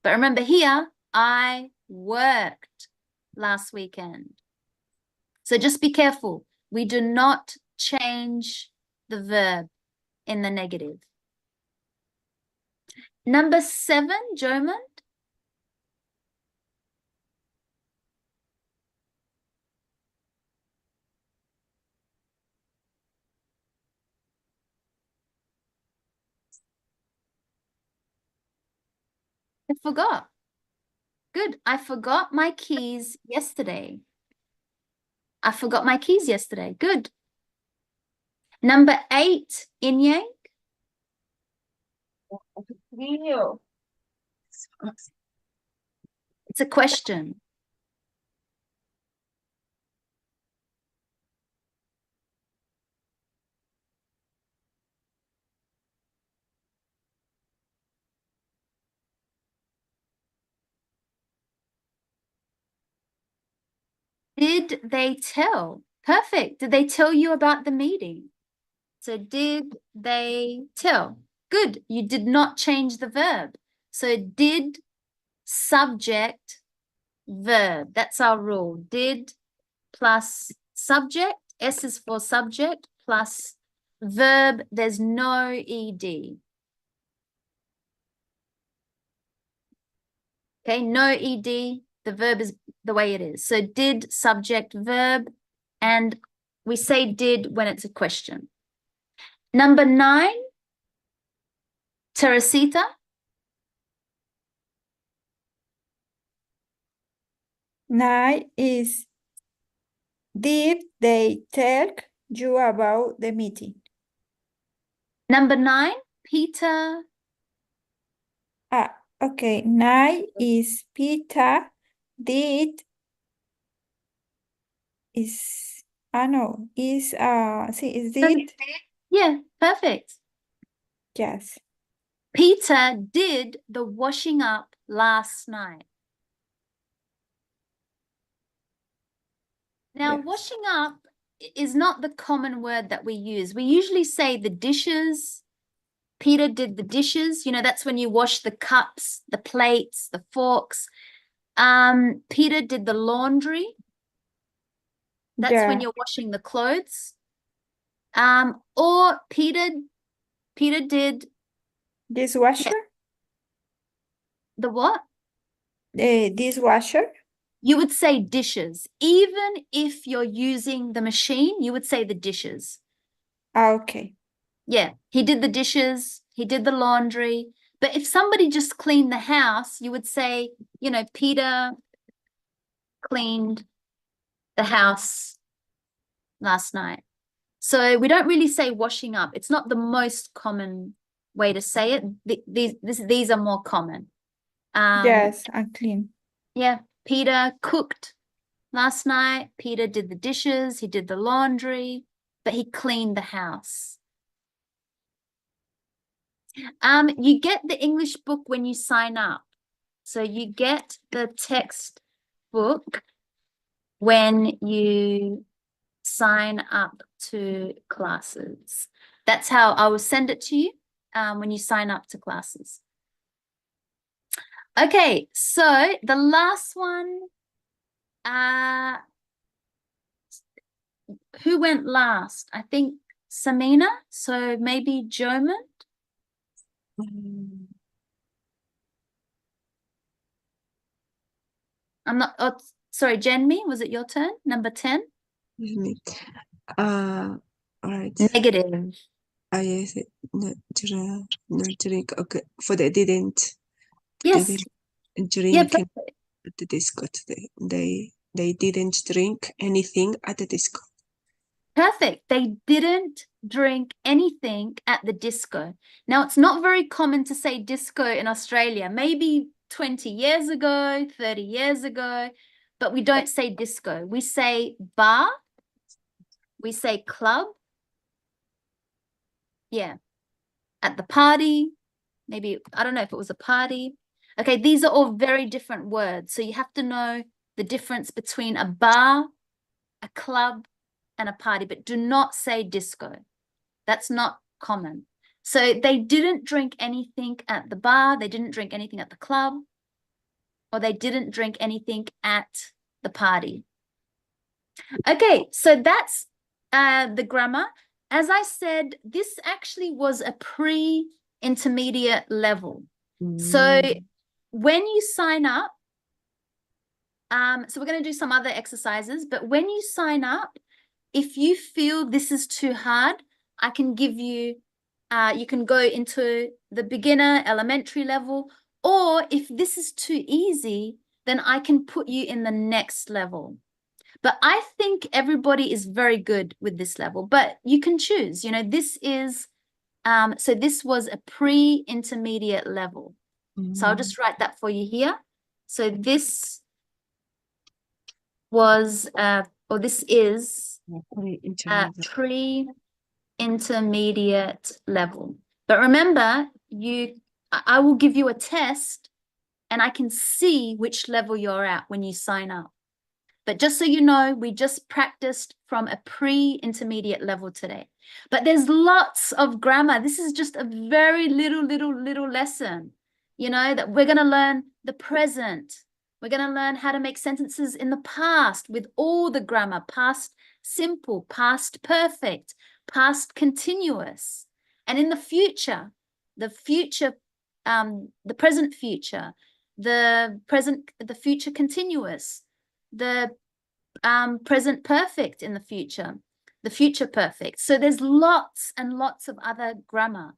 But remember here, I worked last weekend. So just be careful. We do not change the verb in the negative. Number 7, Jomond. I forgot. Good. I forgot my keys yesterday. I forgot my keys yesterday. Good. Number 8, Inyang. It's a question. Did they tell? Perfect. Did they tell you about the meeting? So did they tell? Good. You did not change the verb. So did subject verb. That's our rule. Did plus subject. S is for subject plus verb. There's no ED. Okay, no ED. The verb is the way it is. So did, subject, verb, and we say did when it's a question. Number 9, Teresita. 9 is, did they tell you about the meeting? Number 9, Peter. Ah, okay. 9 is Peter did is no is see is did Yeah, perfect. yes. Peter did the washing up last night. Now, Yes. washing up is not the common word that we use. We usually say the dishes. Peter did the dishes. You know, that's when you wash the cups, the plates, the forks. Peter did the laundry. That's when Yeah. you're washing the clothes. Or Peter did Dishwasher? the what? Dishwasher? You would say dishes. Even if you're using the machine, you would say the dishes. Ah, okay. Yeah, he did the dishes, he did the laundry. But if somebody just cleaned the house, you would say, you know, Peter cleaned the house last night. So we don't really say washing up. It's not the most common way to say it. These are more common. Yes, and clean. Yeah, Peter cooked last night. Peter did the dishes, he did the laundry, but he cleaned the house. You get the English book when you sign up. So you get the text book when you sign up to classes. That's how I will send it to you when you sign up to classes. Okay, so the last one, who went last? I think Samina, so maybe German. Mm, I'm not, oh, sorry, Jenmi, was it your turn? Number 10? excuse me. All right. Negative. Yes, not drink. Okay, for the didn't Yes. Yeah, drink at the disco today. They didn't drink anything at the disco. perfect. They didn't drink anything at the disco. Now, it's not very common to say disco in Australia. Maybe 20 years ago, 30 years ago, but we don't say disco. We say bar. We say club. Yeah. At the party. Maybe, I don't know if it was a party. Okay, these are all very different words. So you have to know the difference between a bar, a club, and a party, but do not say disco. That's not common. So they didn't drink anything at the bar, they didn't drink anything at the club, or they didn't drink anything at the party. Okay, so that's the grammar. As I said, this actually was a pre-intermediate level. So when you sign up, so we're going to do some other exercises, but when you sign up, if you feel this is too hard, I can give you, you can go into the beginner elementary level, or if this is too easy, then I can put you in the next level. But I think everybody is very good with this level, but you can choose, you know, this is, so this was a pre-intermediate level. So I'll just write that for you here. So this was, or this is pre-intermediate level. But remember, I will give you a test and I can see which level you're at when you sign up. But just so you know, we just practiced from a pre-intermediate level today. But there's lots of grammar. This is just a very little lesson, you know, that we're going to learn the present. We're going to learn how to make sentences in the past with all the grammar: past simple, past perfect, past continuous. And in the future, the present future, the future continuous, the present perfect in the future perfect. So there's lots and lots of other grammar.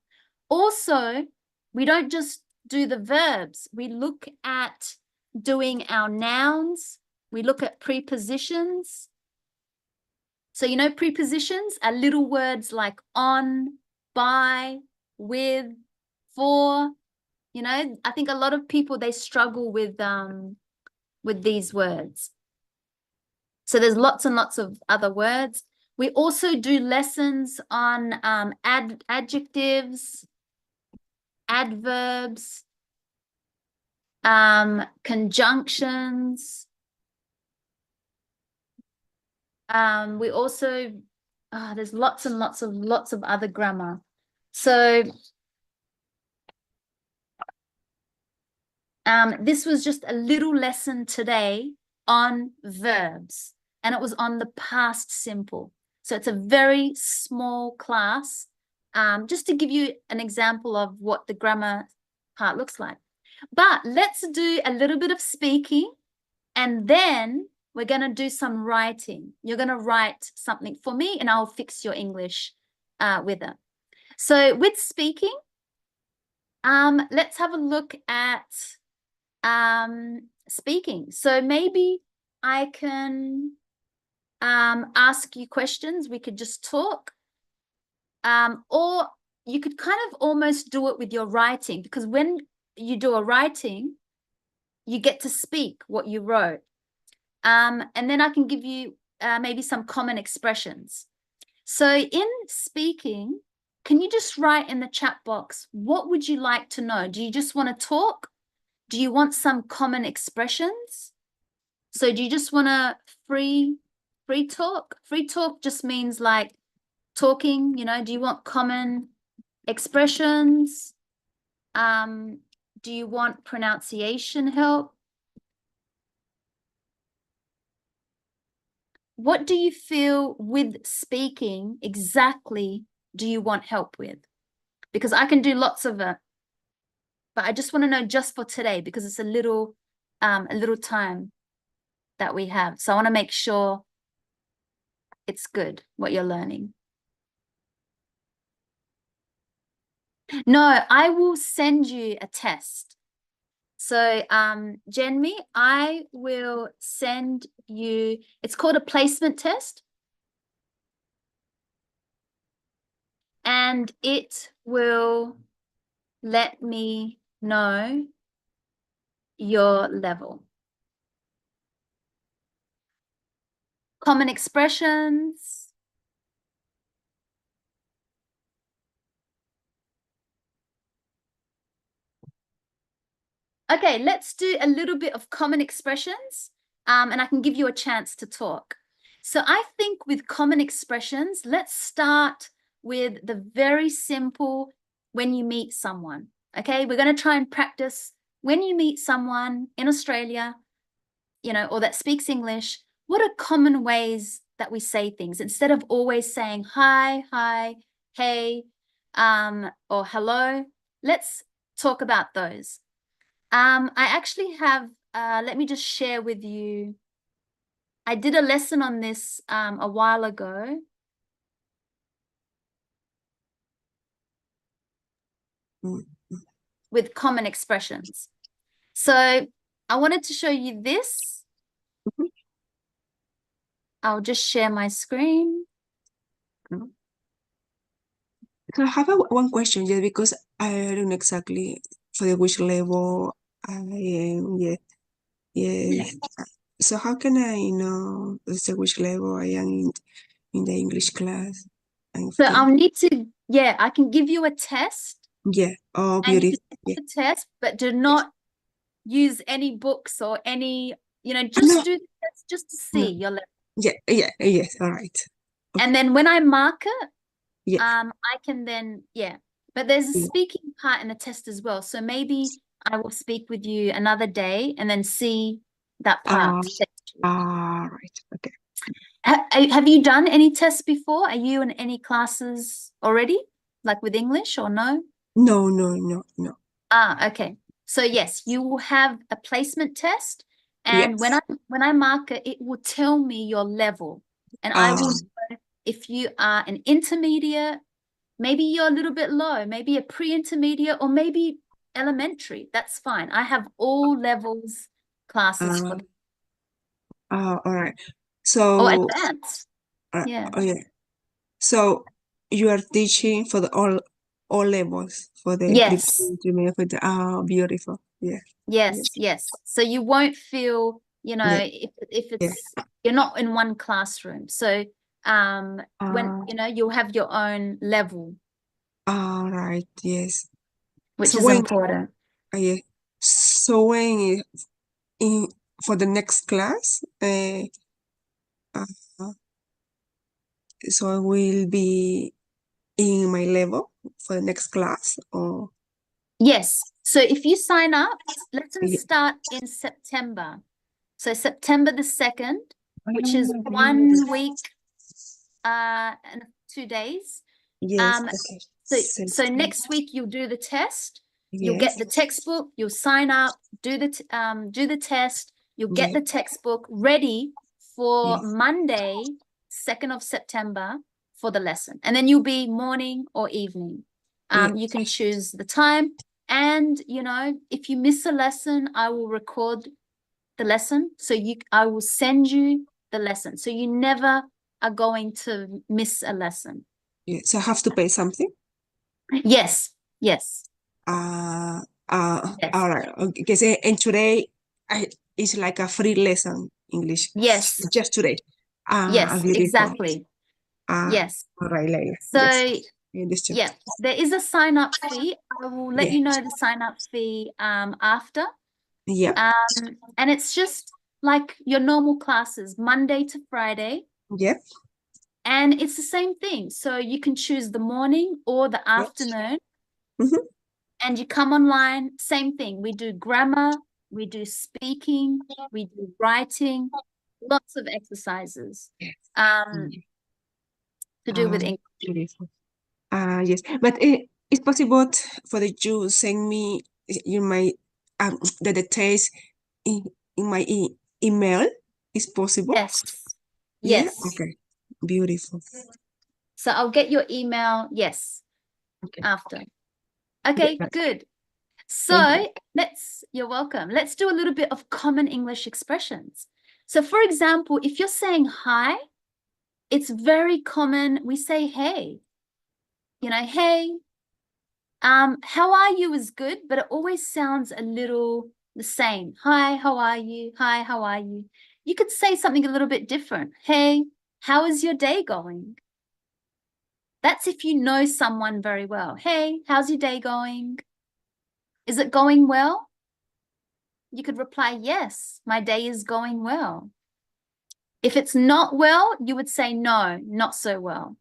Also, we don't just do the verbs. We look at doing our nouns. we look at prepositions. So, you know, prepositions are little words like on, by, with, for. You know, I think a lot of people, they struggle with these words. So there's lots and lots of other words. We also do lessons on adjectives, adverbs, conjunctions. We also, there's lots and lots of other grammar. So this was just a little lesson today on verbs, and it was on the past simple. So it's a very small class, just to give you an example of what the grammar part looks like. But let's do a little bit of speaking, and then we're going to do some writing. You're going to write something for me, and I'll fix your English with it. So with speaking, let's have a look at speaking. So maybe I can ask you questions. We could just talk, or you could kind of almost do it with your writing, because when you do a writing, you get to speak what you wrote. And then I can give you maybe some common expressions. So in speaking, can you just write in the chat box, what would you like to know? Do you just want to talk? Do you want some common expressions? So do you just want to free talk? Free talk just means like talking, you know. Do you want common expressions? Do you want pronunciation help? What do you feel with speaking exactly do you want help with? Because I can do lots of it, but I just want to know just for today, because it's a little time that we have. So I want to make sure it's good what you're learning. No, I will send you a test. So Jenmi, I will send you, it's called a placement test. And it will let me know your level. Common expressions. Okay, let's do a little bit of common expressions, and I can give you a chance to talk. So I think with common expressions, let's start with the very simple when you meet someone. Okay, we're going to try and practice when you meet someone in Australia, you know, or that speaks English. What are common ways that we say things instead of always saying hi, hey, or hello? Let's talk about those. I actually have, let me just share with you. I did a lesson on this a while ago. With common expressions. So I wanted to show you this. I'll just share my screen. So I have one question, just because I don't know exactly for which level I am yet. Yes. So how can I know which level I am in the English class? So I'll need to, yeah, I can give you a test. Yeah. Oh, And you beautiful. can take the test, but do not use any books or any, you know, just No. do the test just to see your level. Yes. All right. Okay. And then when I mark it, Yes. I can then, but there's a speaking part in the test as well. So maybe I will speak with you another day and then see that part. All right. Okay. Have you done any tests before? Are you in any classes already, like with English, or no? No. Okay. So yes, you will have a placement test, and Yes. when I mark it, it will tell me your level, and I will know if you are an intermediate, maybe you're a little bit low, maybe a pre-intermediate, or maybe elementary. That's fine. I have all levels classes for them. All right. or So, advanced. Yeah. oh yeah. So you are teaching for the all levels for the Yes. intermediate, for the beautiful. Yeah. Yes, yes. So you won't feel, you know, Yeah. if it's you're not in one classroom. So when you know you'll have your own level, All right. Yes. which So is when important. yeah. So when in for the next class, uh, so I will be in my level for the next class, or Yes. So if you sign up, lessons yeah. start in September. So September the 2nd, which is Ah, 1 week and 2 days. yes. Okay. So next week you'll do the test. You'll Yes. get the textbook. You'll sign up. Do the test. You'll get Yeah. the textbook ready for Yes. Monday, 2nd of September for the lesson, and then you'll be morning or evening. Yeah. You can choose the time, and you know if you miss a lesson, I will record the lesson. So I will send you the lesson, so you never are going to miss a lesson. Yeah. So I have to pay something. Yes, yes, All yes, right. Okay. Because and today it's like a free lesson English. yes, Just today. yes, Beautiful. exactly. Yes. All right, Leila. So, Yes. I understood. yeah, there is a sign up fee. I will let Yeah. you know the sign up fee after. Yeah. And it's just like your normal classes, Monday to Friday. Yep. And it's the same thing. So you can choose the morning or the afternoon. Mhm. And you come online, same thing. We do grammar, we do speaking, we do writing, lots of exercises to do with English. Beautiful. Yes. But it's possible for the you send me my the details in my email. Is possible? Yes. Yeah. Yes. Okay. Beautiful. So I'll get your email, yes, Okay. after. Okay, Yeah. good. Thank So you're welcome. Let's do a little bit of common English expressions. So for example, if you're saying hi, it's very common. We say, hey, you know, hey, how are you is good, but it always sounds a little the same. Hi, how are you? Hi, how are you? You could say something a little bit different. Hey, how is your day going? That's if you know someone very well. Hey, how's your day going? Is it going well? You could reply, yes, my day is going well. If it's not well, you would say, no, not so well.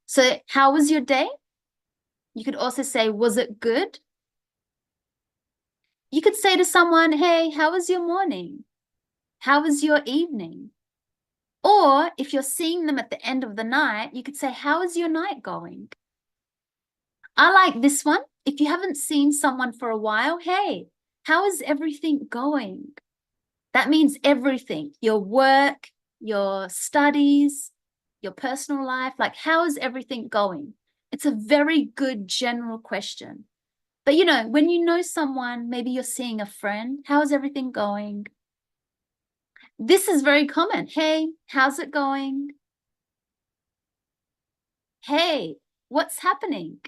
So how was your day? You could also say, was it good? You could say to someone, hey, how was your morning? How was your evening? Or if you're seeing them at the end of the night, you could say, how is your night going? I like this one. If you haven't seen someone for a while, hey, how is everything going? That means everything, your work, your studies, your personal life, like how is everything going? It's a very good general question. But you know, when you know someone, maybe you're seeing a friend, how's everything going? This is very common. Hey, how's it going? Hey, what's happening?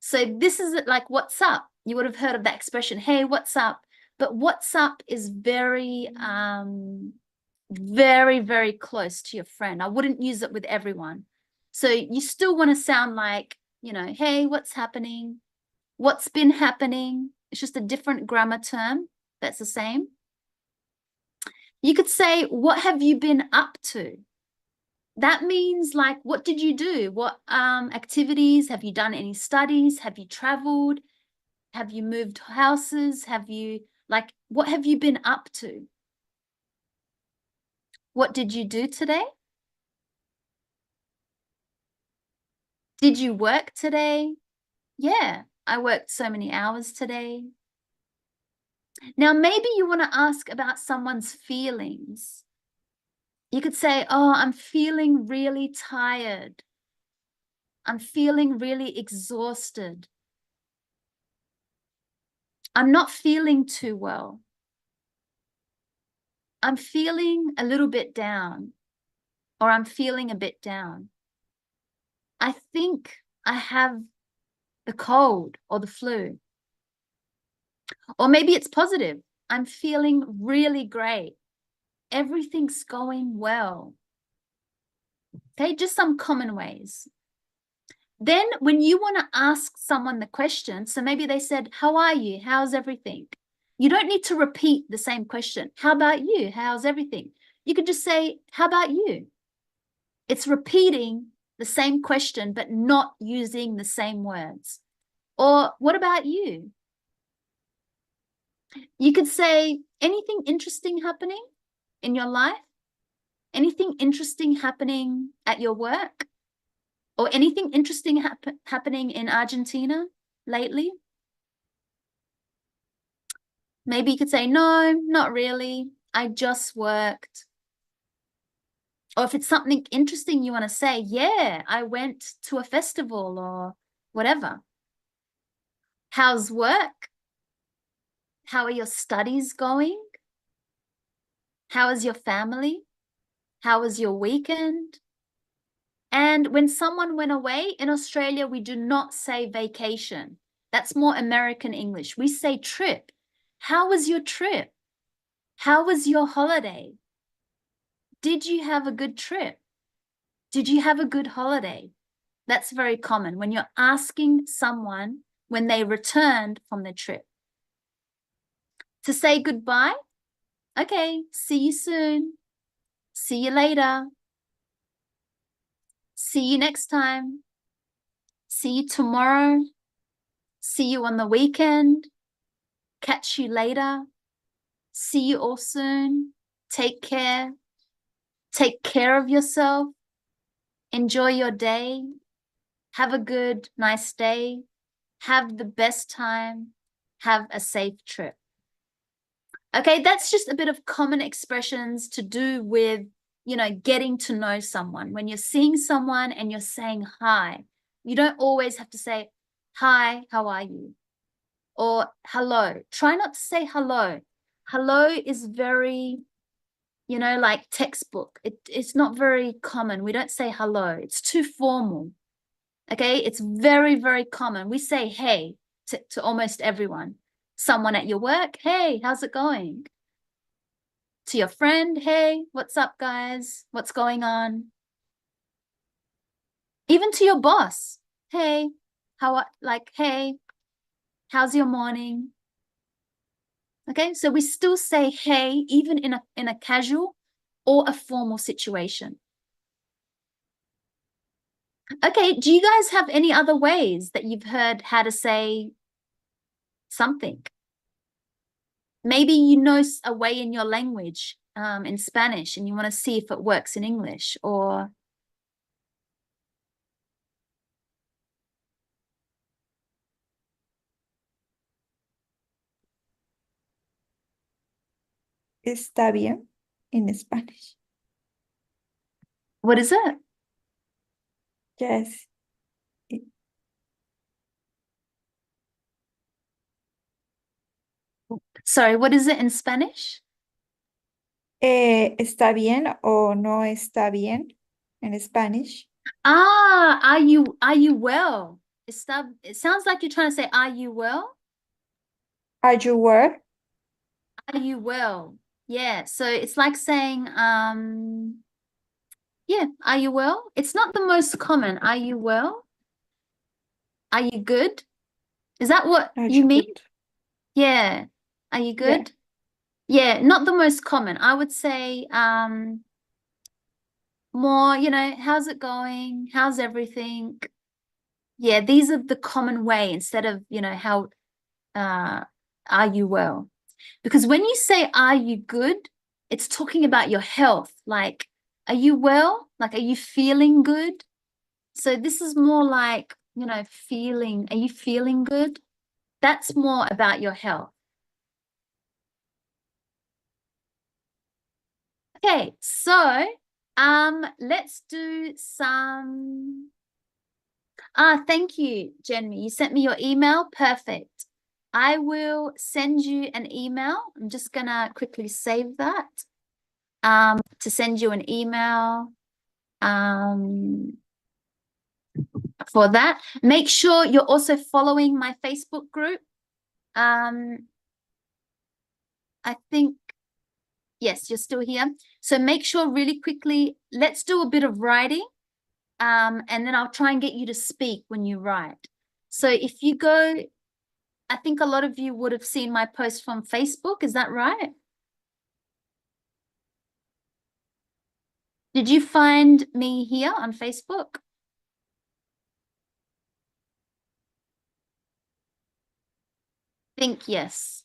So this is like, what's up? You would have heard of that expression, hey, what's up? But what's up is very, very close to your friend. I wouldn't use it with everyone. So you still want to sound like, you know, hey, what's happening? What's been happening? It's just a different grammar term. That's the same. You could say, what have you been up to? That means like, what did you do? What activities? Have you done any studies? Have you traveled? Have you moved houses? Have you, like, what have you been up to? What did you do today? Did you work today? Yeah, I worked so many hours today. Now, maybe you want to ask about someone's feelings. You could say, oh, I'm feeling really tired. I'm feeling really exhausted. I'm not feeling too well. I'm feeling a little bit down, or I'm feeling a bit down. I think I have the cold or the flu. Or maybe it's positive. I'm feeling really great. Everything's going well. Okay, just some common ways. Then when you want to ask someone the question, so maybe they said, how are you? How's everything? You don't need to repeat the same question. How about you? How's everything? You could just say, how about you? It's repeating the same question, but not using the same words. Or what about you? You could say, anything interesting happening in your life? Anything interesting happening at your work? Or anything interesting happening in Argentina lately? Maybe you could say, no, not really. I just worked. Or if it's something interesting you want to say, yeah, I went to a festival or whatever. How's work? How are your studies going? How is your family? How was your weekend? And when someone went away, in Australia, we do not say vacation. That's more American English. We say trip. How was your trip? How was your holiday? Did you have a good trip? Did you have a good holiday? That's very common when you're asking someone when they returned from the trip. To say goodbye, okay, see you soon. See you later. See you next time. See you tomorrow. See you on the weekend. Catch you later. See you all soon. Take care. Take care of yourself. Enjoy your day. Have a good, nice day. Have the best time. Have a safe trip. Okay, that's just a bit of common expressions to do with, you know, getting to know someone. When you're seeing someone and you're saying hi, you don't always have to say, hi, how are you? Or hello. Try not to say hello. Hello is very, you know, like textbook. It's not very common. We don't say hello. It's too formal. Okay, it's very, very common. We say hey to almost everyone. Someone at your work, hey, how's it going? To your friend, hey, what's up, guys? What's going on? Even to your boss, hey, hey, how's your morning? Okay, so we still say hey, even in a casual or a formal situation. Okay, do you guys have any other ways that you've heard how to say something? Maybe you know a way in your language, in Spanish, and you want to see if it works in English, or Está bien in Spanish. what is it? Yes. Sorry, what is it in Spanish? Está bien o no está bien in Spanish. Ah, are you well? It sounds like you're trying to say, are you well? Are you well? Are you well? Yeah, so it's like saying, yeah, are you well? It's not the most common. Are you well? Are you good? Is that what Are you you mean? good? Yeah. Are you Yeah. good? Yeah, not the most common. I would say more, you know, how's it going? How's everything? Yeah, these are the common way instead of, you know, how are you well? Because when you say are you good, it's talking about your health. Like, are you well? Like, are you feeling good? So this is more like, you know, feeling, are you feeling good? That's more about your health. Okay, so let's do some. Thank you, Jenny. You sent me your email. Perfect. I will send you an email. I'm just gonna quickly save that. to send you an email for that. Make sure you're also following my Facebook group. I think, yes, you're still here. So make sure really quickly, let's do a bit of writing. And then I'll try and get you to speak when you write. So if you go, I think a lot of you would have seen my post from Facebook. Is that right? Did you find me here on Facebook? Think yes.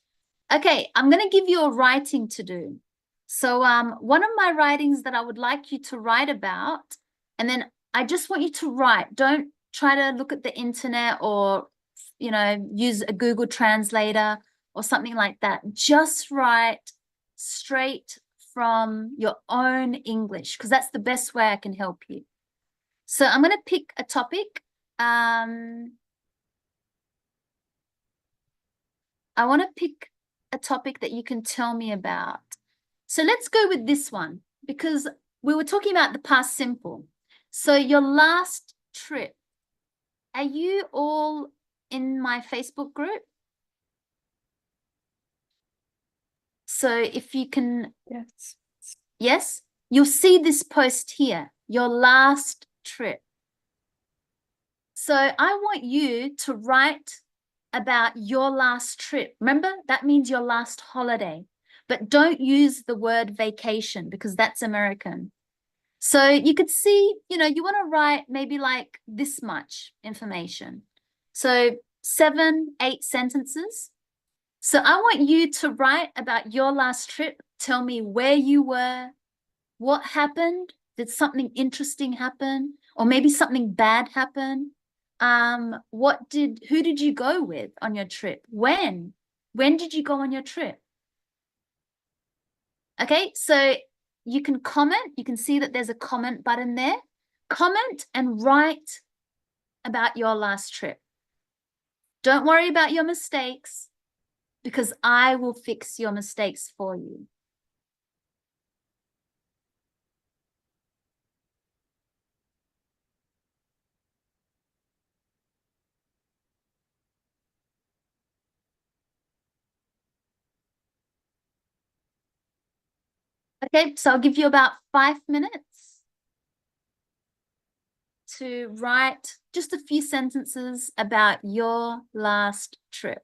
Okay, I'm going to give you a writing to do. So one of my writings that I would like you to write about, and then I just want you to write. Don't try to look at the internet or, you know, use a Google Translator or something like that. Just write straight from your own English, because that's the best way I can help you. So I'm going to pick a topic. I want to pick a topic that you can tell me about. So let's go with this one, because we were talking about the past simple. So your last trip, are you all in my Facebook group? So if you can, Yes. yes, you'll see this post here, your last trip. So I want you to write about your last trip. Remember, that means your last holiday, but don't use the word vacation because that's American. So you could see, you know, you want to write maybe like this much information. So 7, 8 sentences. So I want you to write about your last trip. Tell me where you were, what happened, did something interesting happen, or maybe something bad happen? Who did you go with on your trip? When did you go on your trip? Okay, so you can comment. You can see that there's a comment button there. Comment and write about your last trip. Don't worry about your mistakes because I will fix your mistakes for you. Okay, so I'll give you about 5 minutes to write just a few sentences about your last trip.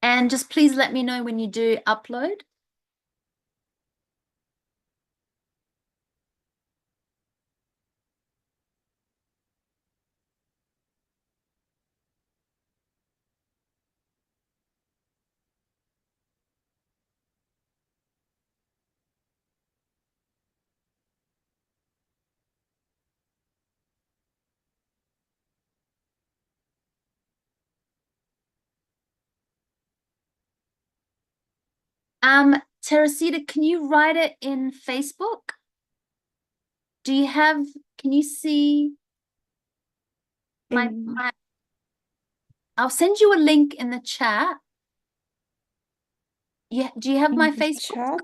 And just please let me know when you do upload. Teresita, can you write it in Facebook? Can you see In- my I'll send you a link in the chat. Yeah, do you have my in the Facebook? chat?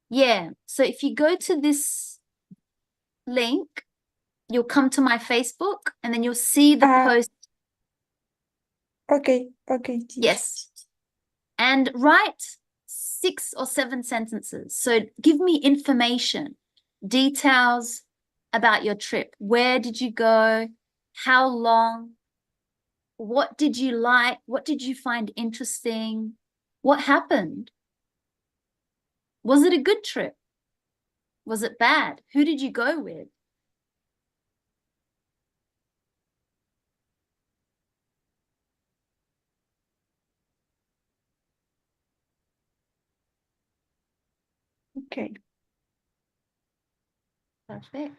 Yeah, so if you go to this link, you'll come to my Facebook and then you'll see the post. Okay, teacher. Yes. And write 6 or 7 sentences. So give me information, details about your trip. Where did you go? How long? What did you like? What did you find interesting? What happened? Was it a good trip? Was it bad? Who did you go with? Okay. Perfect.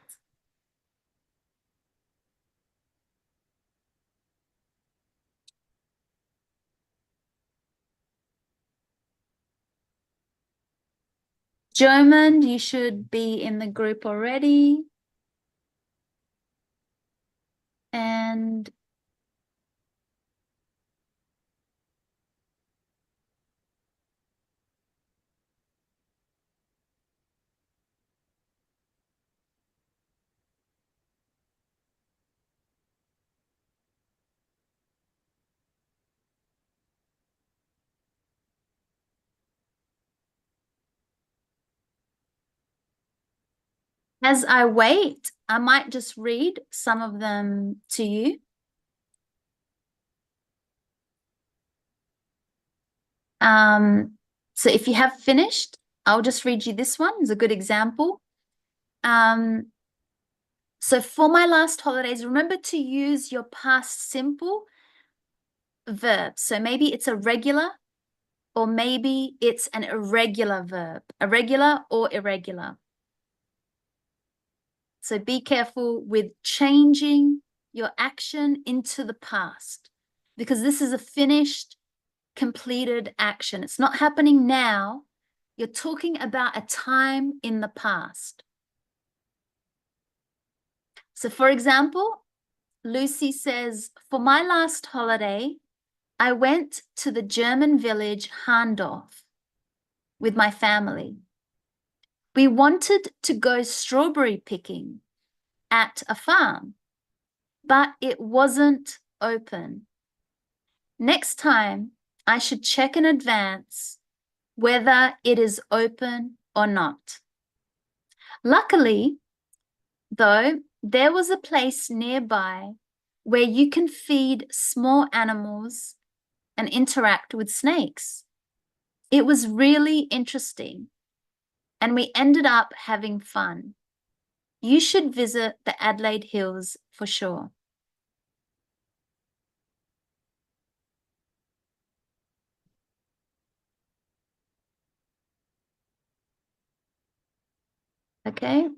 German, you should be in the group already. And as I wait, I might just read some of them to you. So if you have finished, I'll just read you this one. It's a good example. So for my last holidays, remember to use your past simple verb. So maybe it's a regular, or maybe it's an irregular verb, irregular or irregular. So be careful with changing your action into the past, because this is a finished, completed action. It's not happening now. You're talking about a time in the past. So for example, Lucy says, for my last holiday, I went to the German village Hahndorf with my family. We wanted to go strawberry picking at a farm, but it wasn't open. Next time, I should check in advance whether it is open or not. Luckily, though, there was a place nearby where you can feed small animals and interact with snakes. It was really interesting, and we ended up having fun. You should visit the Adelaide Hills for sure. Okay.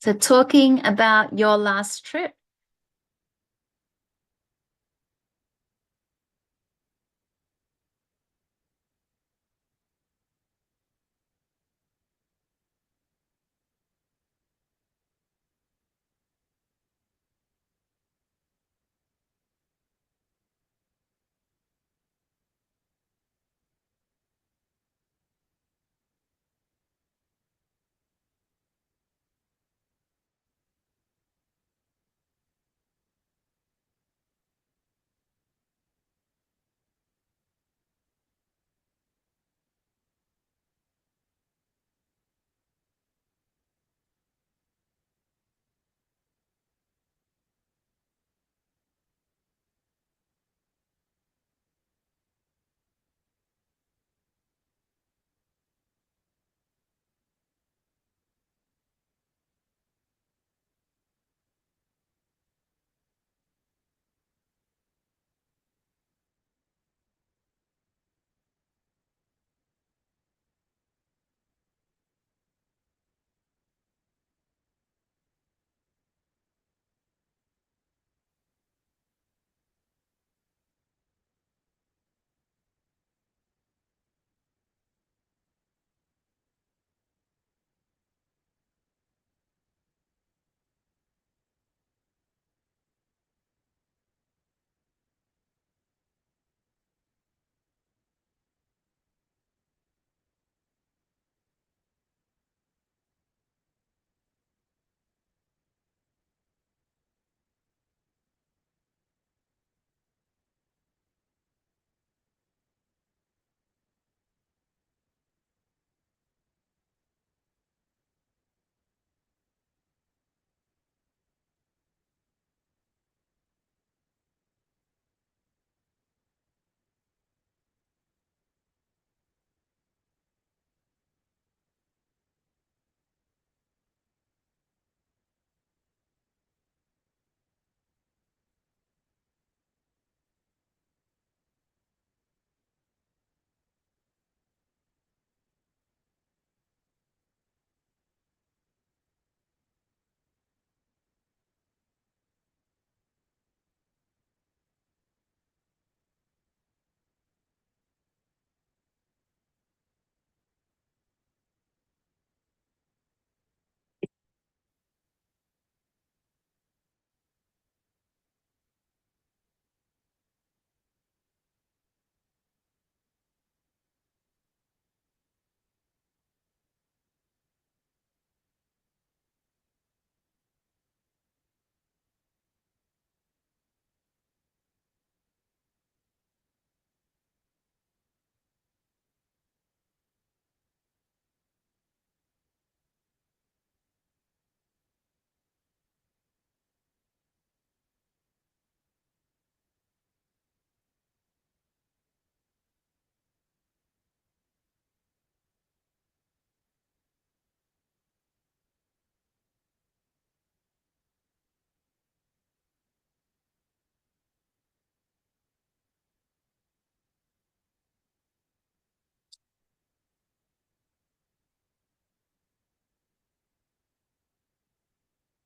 So talking about your last trip.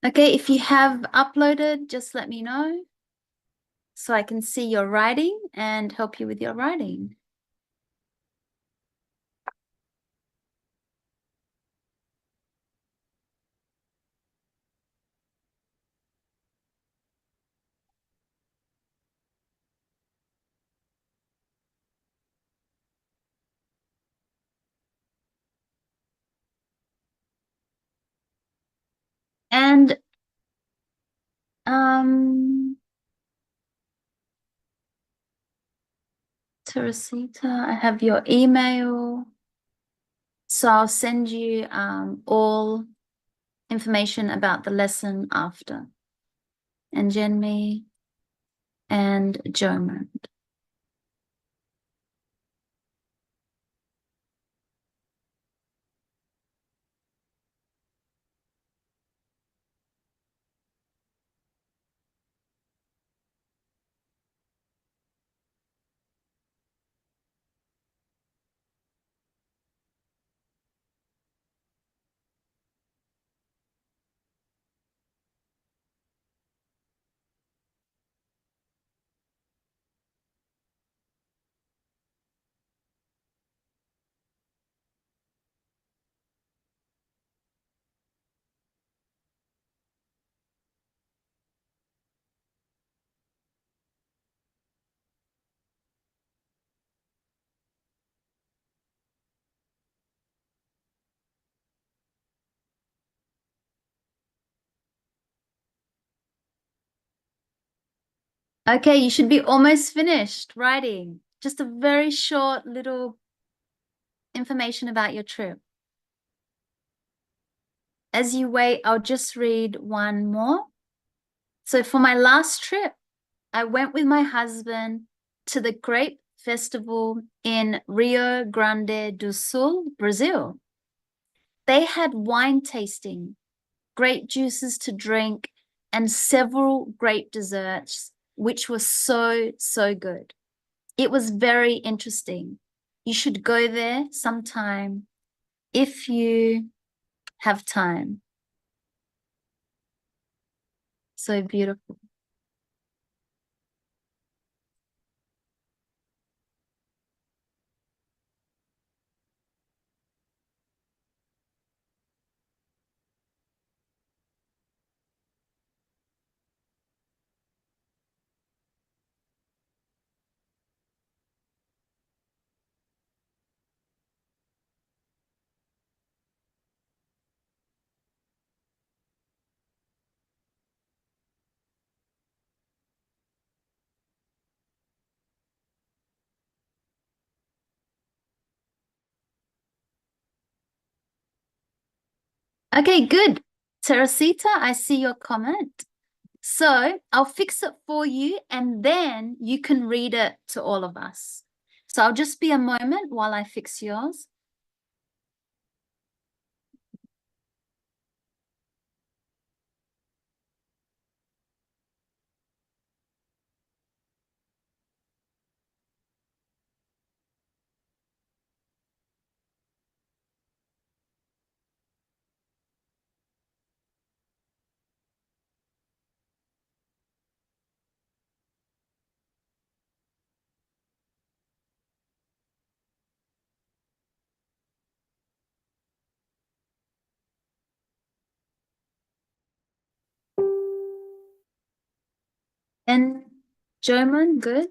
Okay, if you have uploaded, just let me know so I can see your writing and help you with your writing. And Teresita, I have your email. So I'll send you all information about the lesson after. And Jenmi and Joman. Okay, you should be almost finished writing. Just a very short little information about your trip. As you wait, I'll just read one more. So for my last trip, I went with my husband to the grape festival in Rio Grande do Sul, Brazil. They had wine tasting, grape juices to drink, and several grape desserts, which were so, so good. It was very interesting. You should go there sometime if you have time. So beautiful. Okay, good. Teresita, I see your comment. So I'll fix it for you and then you can read it to all of us. So I'll just be a moment while I fix yours. And German, good.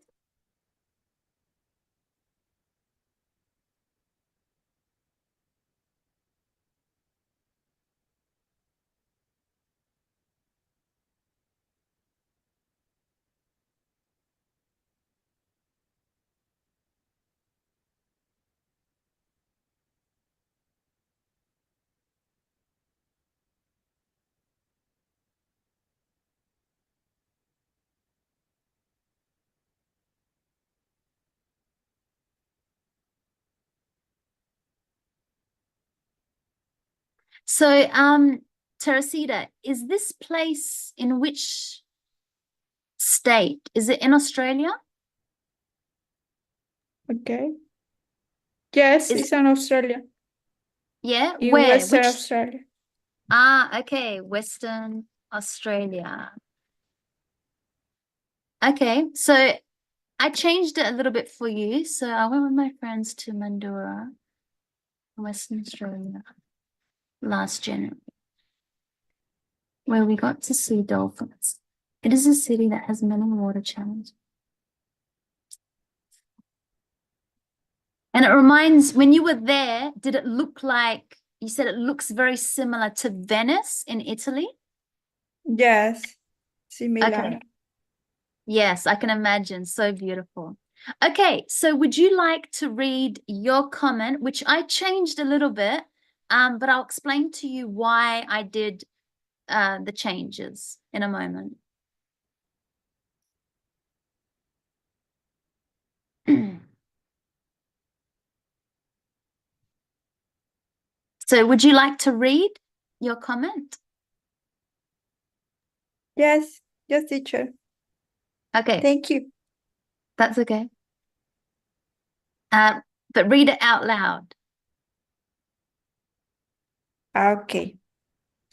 So, Teresita, is this place in which state? Is it in Australia? Okay. Yes, Is it's in Yeah, in where? Western Which? Australia. Ah, okay, Western Australia. Okay, so I changed it a little bit for you. So I went with my friends to Mandurah, Western Australia, last January, where we got to see dolphins. It is a city that has many water channels. And it reminds, when you were there, did it look like, you said it looks very similar to Venice in Italy? Yes, similar. Okay. Yes, I can imagine. So beautiful. Okay, so would you like to read your comment, which I changed a little bit, but I'll explain to you why I did the changes in a moment. So would you like to read your comment? Yes, yes, teacher. Okay, Thank you. that's okay. But read it out loud. Okay.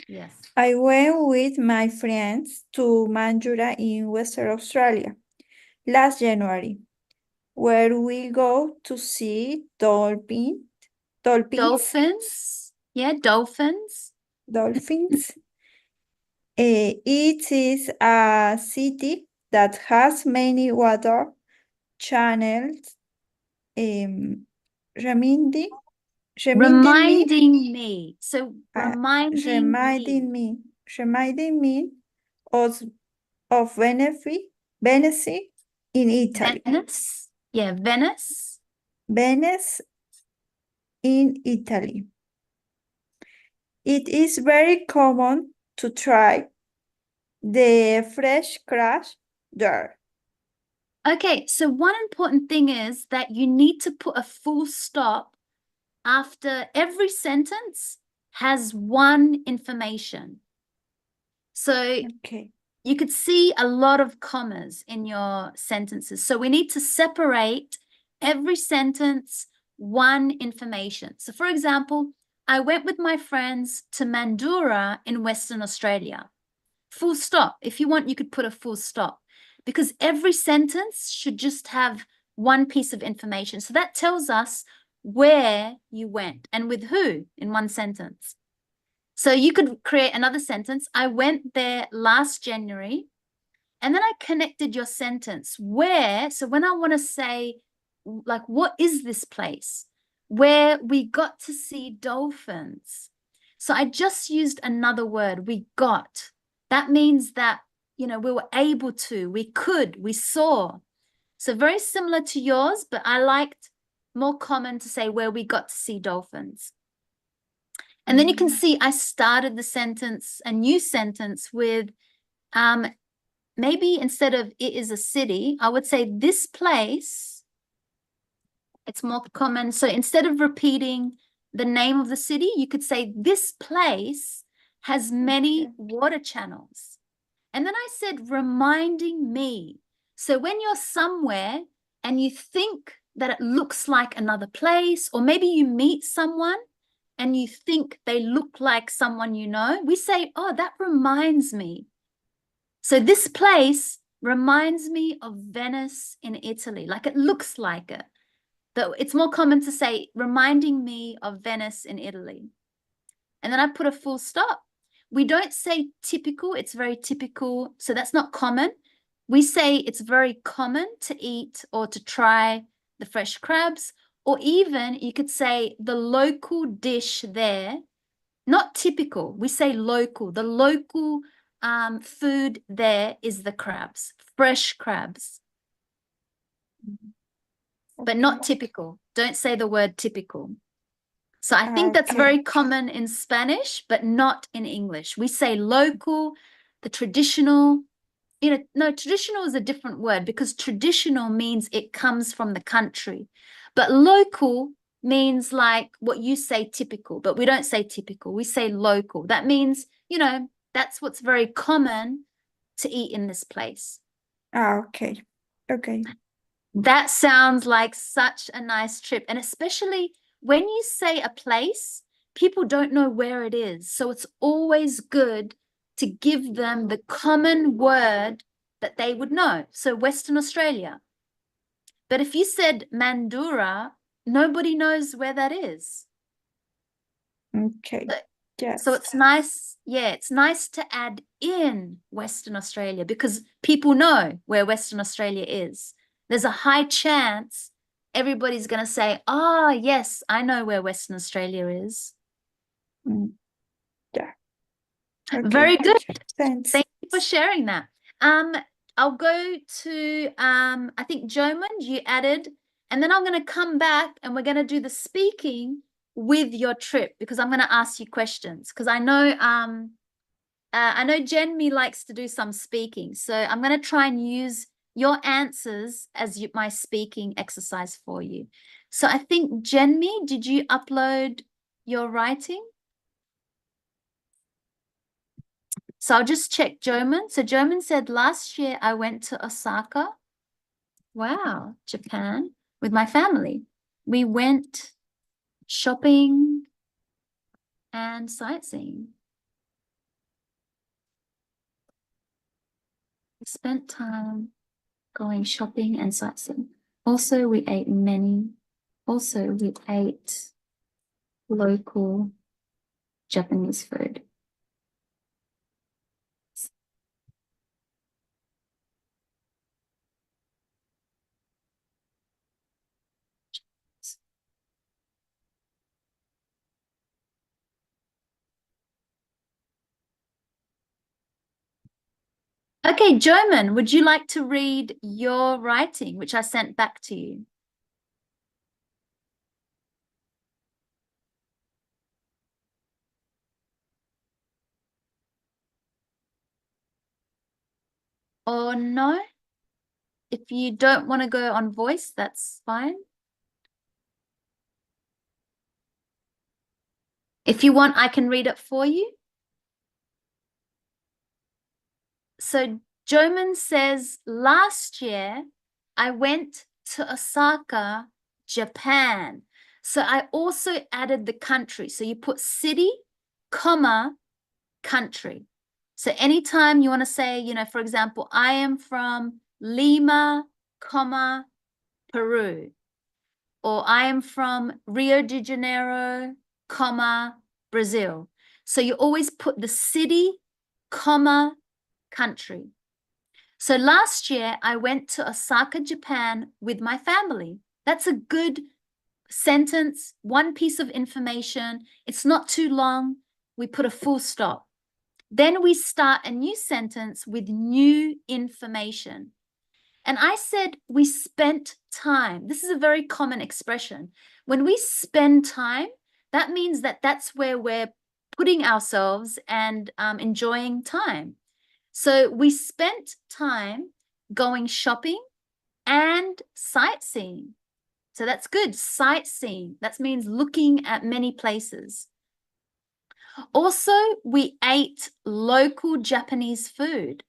Yes. I went with my friends to Mandurah in Western Australia last January, where we go to see dolphins. Dolphins. Yeah, dolphins. Dolphins. It is a city that has many water channels, reminding Reminding me. So reminding me. reminding me of Venice in Italy. Venice. Yeah, Venice. Venice in Italy. It is very common to try the fresh crab there. Okay, so one important thing is that you need to put a full stop after every sentence has one information. So Okay. you could see a lot of commas in your sentences. So we need to separate every sentence, one information. So for example, I went with my friends to Mandurah in Western Australia. Full stop. If you want, you could put a full stop because every sentence should just have one piece of information. So that tells us where you went and with who in one sentence. So you could create another sentence. I went there last January, and then I connected your sentence where. So when I want to say, like, what is this place where we got to see dolphins? So I just used another word, we got. That means that, you know, we were able to, we could, we saw. So very similar to yours, but I liked more common to say where we got to see dolphins. And then you can see I started the sentence, a new sentence with maybe instead of it is a city, I would say this place. It's more common. So instead of repeating the name of the city, you could say this place has many water channels. And then I said, reminding me. So when you're somewhere and you think that it looks like another place, or maybe you meet someone and you think they look like someone you know, we say, oh, that reminds me. So this place reminds me of Venice in Italy, like it looks like it. Though it's more common to say, reminding me of Venice in Italy. And then I put a full stop. We don't say typical, it's very typical. So that's not common. We say it's very common to eat or to try the fresh crabs, or even you could say the local dish there, not typical. We say local. The local food there is the crabs, fresh crabs, but not typical. Don't say the word typical. So I think that's Okay. very common in Spanish, but not in English. We say local, the traditional. You know, no, traditional is a different word because traditional means it comes from the country. But local means like what you say typical, but we don't say typical. We say local. That means, you know, that's what's very common to eat in this place. Okay. Okay. That sounds like such a nice trip. And especially when you say a place, people don't know where it is. So it's always good to give them the common word that they would know. So Western Australia. But if you said Mandurah, nobody knows where that is. Okay. So- Yes. So it's nice, yeah, it's nice to add in Western Australia because people know where Western Australia is. There's a high chance everybody's going to say, oh, yes, I know where Western Australia is. Yeah. Okay. Very good. Thanks. Thank you for sharing that. I'll go to, I think, Joman, you added, and then I'm going to come back and we're going to do the speaking with your trip because I'm going to ask you questions because I know Jenmi likes to do some speaking. So I'm going to try and use your answers as my speaking exercise for you. So I think, Jenmi, did you upload your writing? So I'll just check Joman. So Joman said, last year I went to Osaka. Wow, Japan, with my family. We went shopping and sightseeing. We spent time going shopping and sightseeing. Also, we ate local Japanese food. Okay, Joman, would you like to read your writing, which I sent back to you? Or no? If you don't want to go on voice, that's fine. If you want, I can read it for you. So Joman says, last year I went to Osaka, Japan. So I also added the country. So you put city, comma, country. So anytime you want to say, you know, for example, I am from Lima, comma, Peru. Or I am from Rio de Janeiro, comma, Brazil. So you always put the city, comma, country. So last year I went to Osaka, Japan with my family. That's a good sentence, one piece of information. It's not too long. We put a full stop. Then we start a new sentence with new information. And I said, we spent time. This is a very common expression. When we spend time, that means that that's where we're putting ourselves and enjoying time. So we spent time going shopping and sightseeing. So that's good. Sightseeing. That means looking at many places. Also, we ate local Japanese food.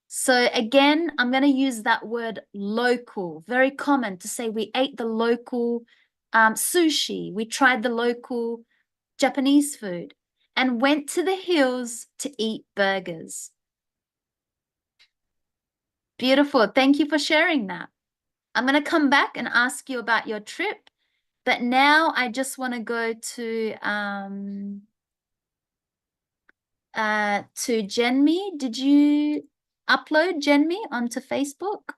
So again, I'm going to use that word local, very common to say we ate the local sushi, we tried the local Japanese food and went to the hills to eat burgers. Beautiful. Thank you for sharing that. I'm going to come back and ask you about your trip, but now I just want to go to Jenmi. Did you upload Jenmi onto Facebook?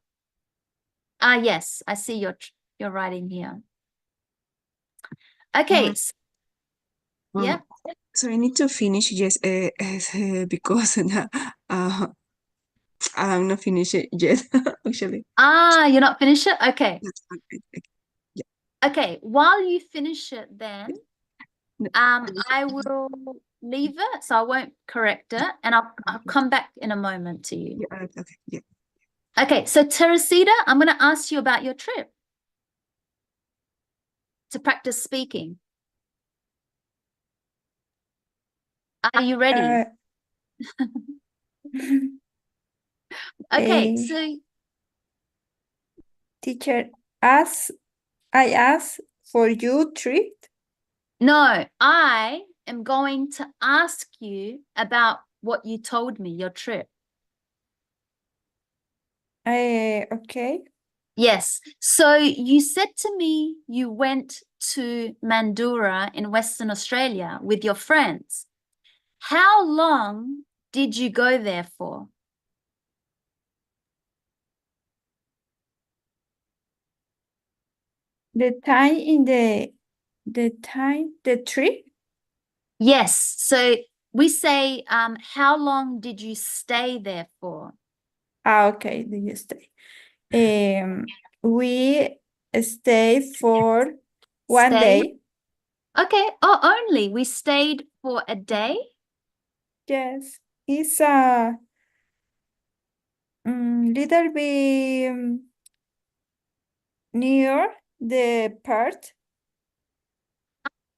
Yes, I see your writing here. Okay. Yeah. So I need to finish, yes, because I'm not finished yet, actually. You're not finished it? Okay. That's fine. Yeah. Okay, while you finish it then, No. I will leave it, so I won't correct it, and I'll come back in a moment to you. Yeah, okay, yeah. Okay, so Teresita, I'm going to ask you about your trip to practice speaking. Are you ready? Okay, so Teacher, I asked for you trip. no, I am going to ask you about what you told me, your trip. Okay. Yes. So you said to me you went to Mandurah in Western Australia with your friends. How long did you go there for? The trip? Yes. So we say, how long did you stay there for? Okay, did you stay? We stay for one Stay? day. Okay. Oh, only. We stayed for a day? Yes, it's a little bit near the Perth.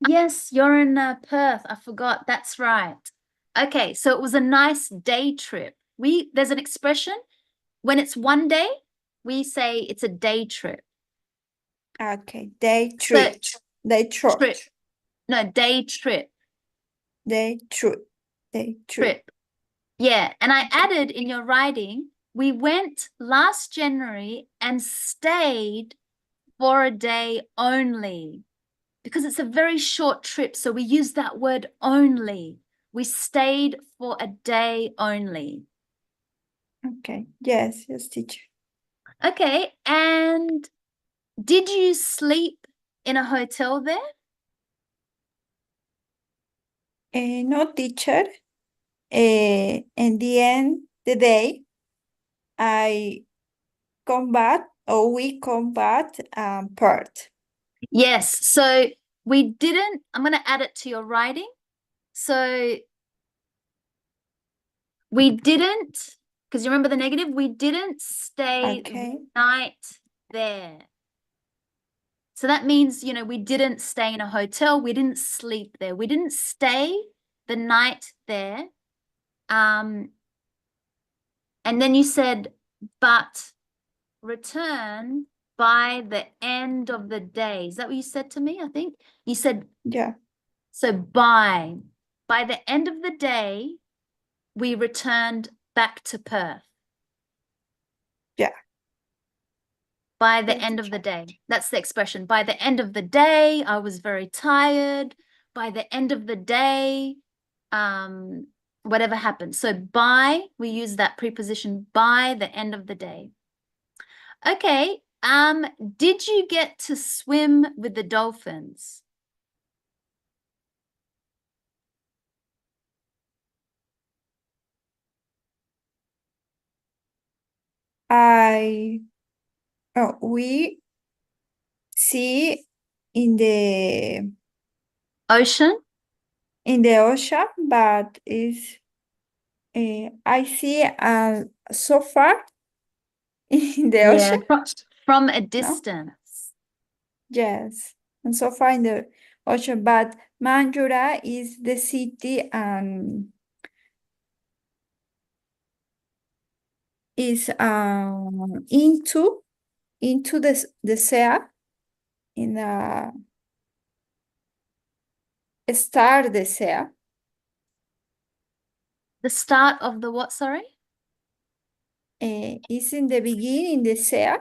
Yes, you're in Perth. I forgot. That's right. Okay, so it was a nice day trip. There's an expression when it's one day, we say it's a day trip. Okay, day So, trip. Day trip. trip. No, day trip. Day trip. Day trip. Trip. Yeah, and I added in your writing, we went last January and stayed for a day only because it's a very short trip. So we use that word only. We stayed for a day only. Okay. Yes, teacher. Okay, and did you sleep in a hotel there? No, teacher. In the end, the day, we come back, Perth. Yes, so we didn't, I'm going to add it to your writing. So we didn't, because you remember the negative, we didn't stay Okay. the night there. So that means, you know, we didn't stay in a hotel. We didn't sleep there. We didn't stay the night there. And then you said, but return by the end of the day. Is that what you said to me? I think you said, Yeah. so by the end of the day, we returned back to Perth. Yeah. By the Yes, end of the day. That's the expression. By the end of the day, I was very tired. By the end of the day, whatever happened. So by, we use that preposition by the end of the day. Okay. Did you get to swim with the dolphins? We see in the Ocean? ocean, but I see so far in the ocean. From a distance. Yes, and so far in the ocean, but Mandurah is the city and is into the sea in a start the sea. The start of the what, sorry? Is in the beginning the sea.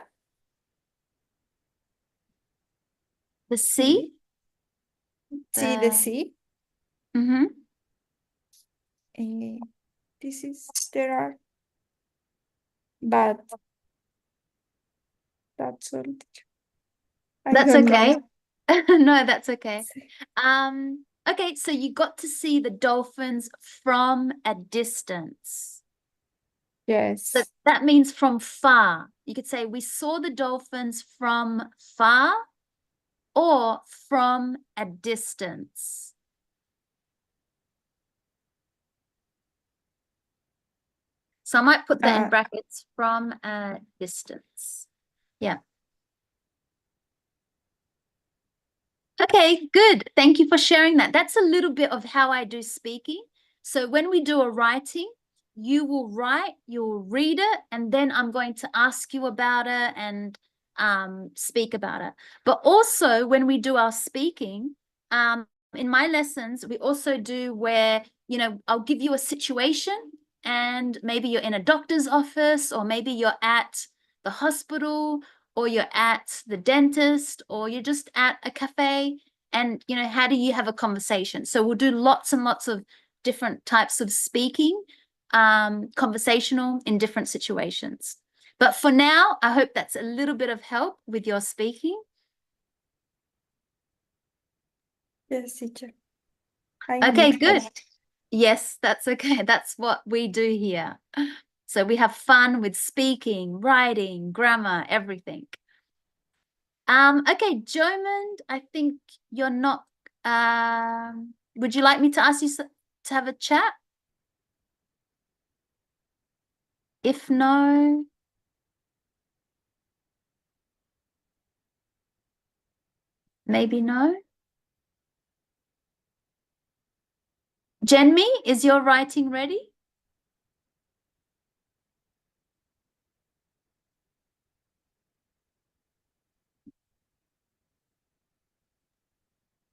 The sea? See the sea. Mm-hmm. There are, but that's all. That's don't okay. know. No, that's okay. Okay, so you got to see the dolphins from a distance. Yes. So that means from far. You could say we saw the dolphins from far or from a distance. So I might put that in brackets, from a distance. Yeah. Okay, good. Thank you for sharing that. That's a little bit of how I do speaking. So when we do a writing, you will write, you'll read it, and then I'm going to ask you about it and speak about it. But also when we do our speaking, in my lessons, we also do where I'll give you a situation, and maybe you're in a doctor's office, or maybe you're at the hospital, or you're at the dentist, or you're just at a cafe, and how do you have a conversation? So we'll do lots and lots of different types of speaking, conversational in different situations. But for now, I hope that's a little bit of help with your speaking. Yes, teacher. I Okay, need good. help. Yes, that's okay. That's what we do here. So we have fun with speaking, writing, grammar, everything. Okay, Jomond, I think you're not, would you like me to ask you to have a chat? If no, maybe no. Jenmi, is your writing ready?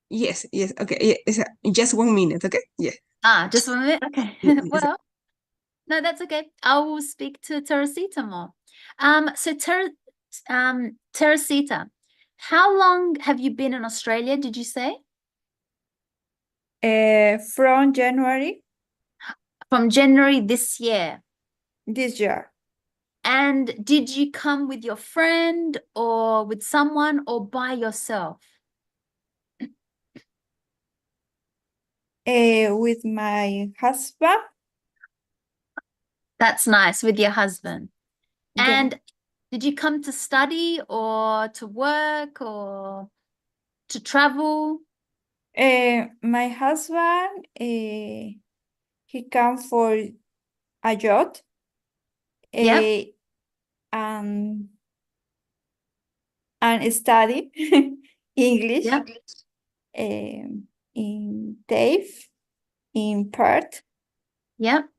Yes, yes. Okay, yes. Just 1 minute. Okay. Yeah. Just 1 minute. Okay. Yes. Well, no, that's okay. I will speak to Teresita more. So Teresita, how long have you been in Australia, did you say? From January From January this year. this year. And did you come with your friend or with someone or by yourself? With my husband. That's nice, with your husband. Yeah. And did you come to study or to work or to travel? My husband, he come for a job. Yep. And study English. Yep. In TAFE, in Perth. Yep.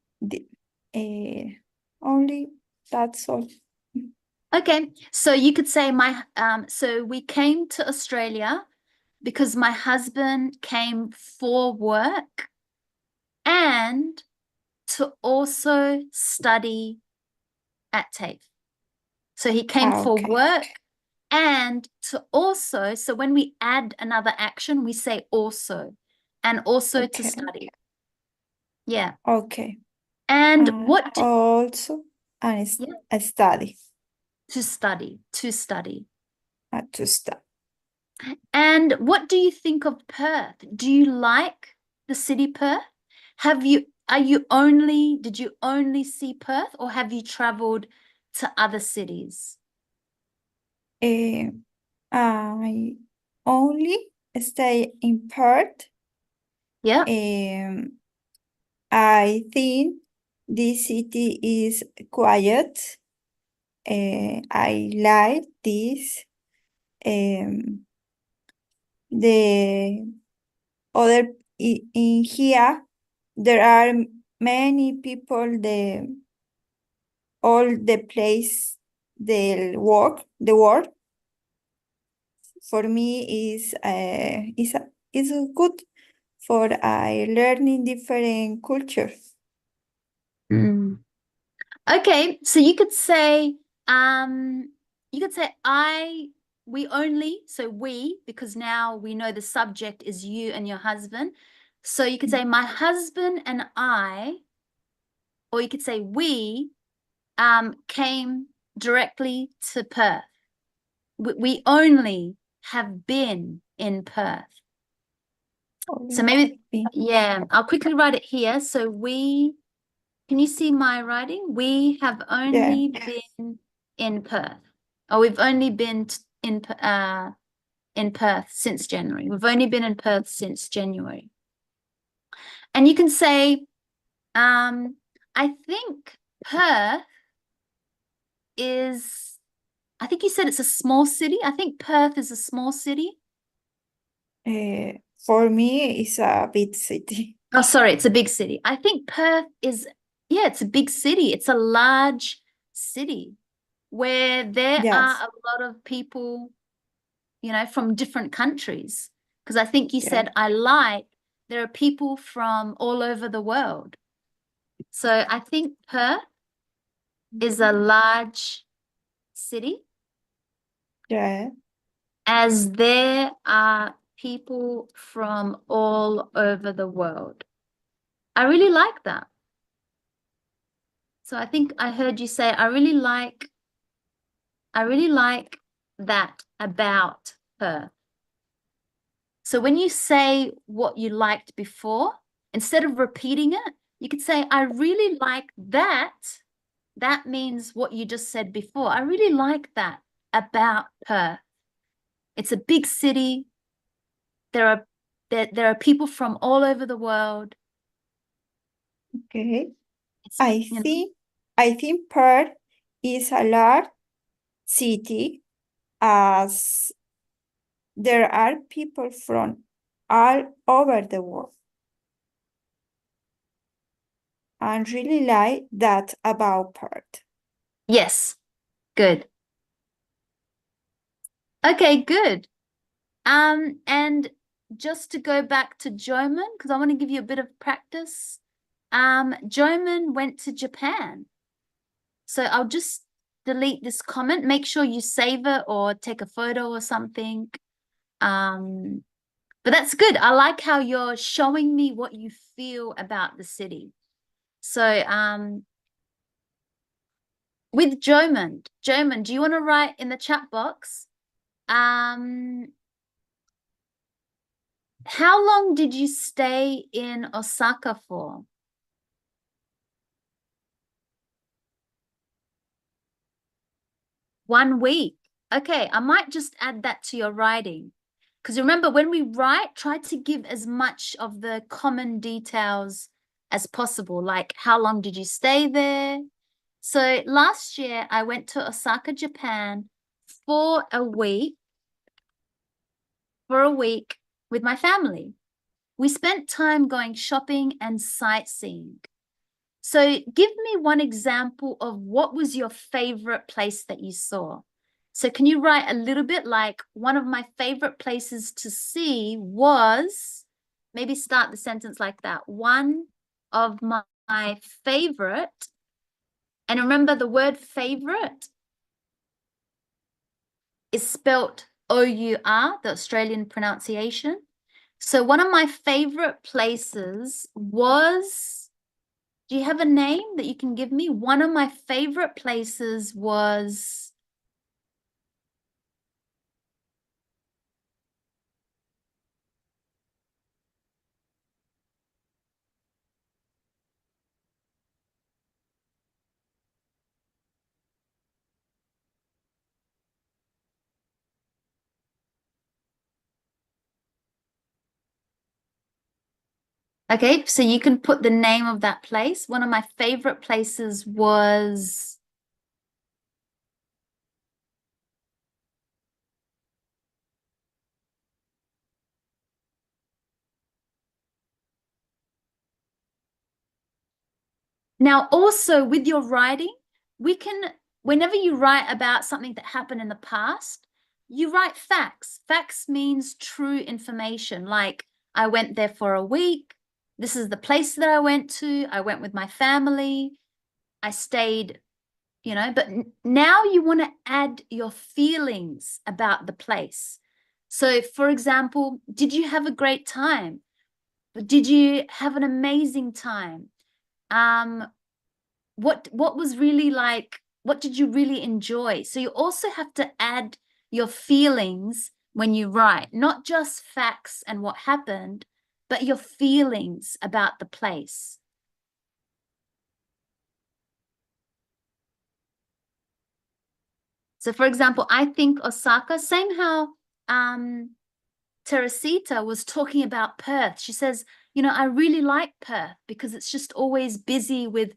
Only that's all. Okay, so you could say so we came to Australia because my husband came for work and to also study at TAFE. So he came for Okay. work and to also, so when we add another action, we say also, and also to Okay. study. Yeah. Okay. And what also and Yeah. I study. to study, to study. To study. And what do you think of Perth? Do you like the city Perth? Did you only see Perth, or have you traveled to other cities? I only stay in Perth. Yeah. I think this city is quiet. I like this. The other in here, there are many people. All the place, the work for me is good for learning different cultures. Okay, so you could say we, because now we know the subject is you and your husband. So you could say my husband and I, or you could say we came directly to Perth. We only have been in Perth. So maybe, yeah, I'll quickly write it here. So can you see my writing? We have only been in Perth. Oh, we've only been in Perth since January. We've only been in Perth since January. And you can say, I think Perth I think you said it's a small city. I think Perth is a small city. For me, it's a big city. Oh, sorry, it's a big city. I think Perth it's a big city. It's a large city where there are a lot of people, from different countries. Because I think you said, I like there are people from all over the world. So I think Perth is a large city, Yeah. as there are people from all over the world. I really like that. So I think I heard you say, I really like that about Perth. So when you say what you liked before, instead of repeating it, you could say, I really like that. That means what you just said before. I really like that about Perth. It's a big city. There are people from all over the world. Okay. It's, I you know, think Perth is a large city, as there are people from all over the world. I really like that about Perth. yes, good. Okay, good. And just to go back to Joman, because I want to give you a bit of practice. Joman went to Japan. So I'll just delete this comment. Make sure you save it or take a photo or something. But that's good. I like how you're showing me what you feel about the city. So with Joman, do you want to write in the chat box? How long did you stay in Osaka for? One week. Okay, I might just add that to your writing. Because remember, when we write, try to give as much of the common details as possible, like how long did you stay there? So last year, I went to Osaka, Japan for a week with my family. We spent time going shopping and sightseeing. So give me one example of what was your favorite place that you saw. So can you write a little bit like one of my favorite places to see was, maybe start the sentence like that. One of my favorite, and remember the word favorite is spelt O-U-R, the Australian pronunciation. So one of my favorite places was, do you have a name that you can give me? One of my favorite places was, okay, so you can put the name of that place. One of my favorite places was, now also with your writing, whenever you write about something that happened in the past, you write facts. Facts means true information, like I went there for a week. This is the place that I went to. I went with my family. I stayed, but now you want to add your feelings about the place. So for example, did you have a great time? Did you have an amazing time? What was really like, what did you really enjoy? So you also have to add your feelings when you write, not just facts and what happened, but your feelings about the place. So for example, I think Osaka, same how Teresita was talking about Perth. She says, I really like Perth because it's just always busy with,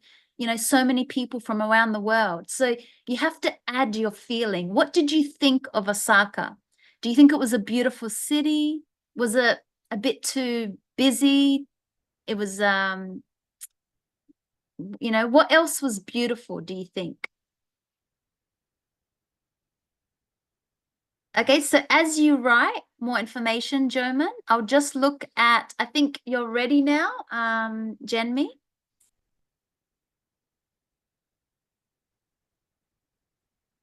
so many people from around the world. So you have to add your feeling. What did you think of Osaka? Do you think it was a beautiful city? Was it a bit too busy? It was, what else was beautiful, do you think? Okay, so as you write more information, German, I'll just look at, I think you're ready now, Jenmi.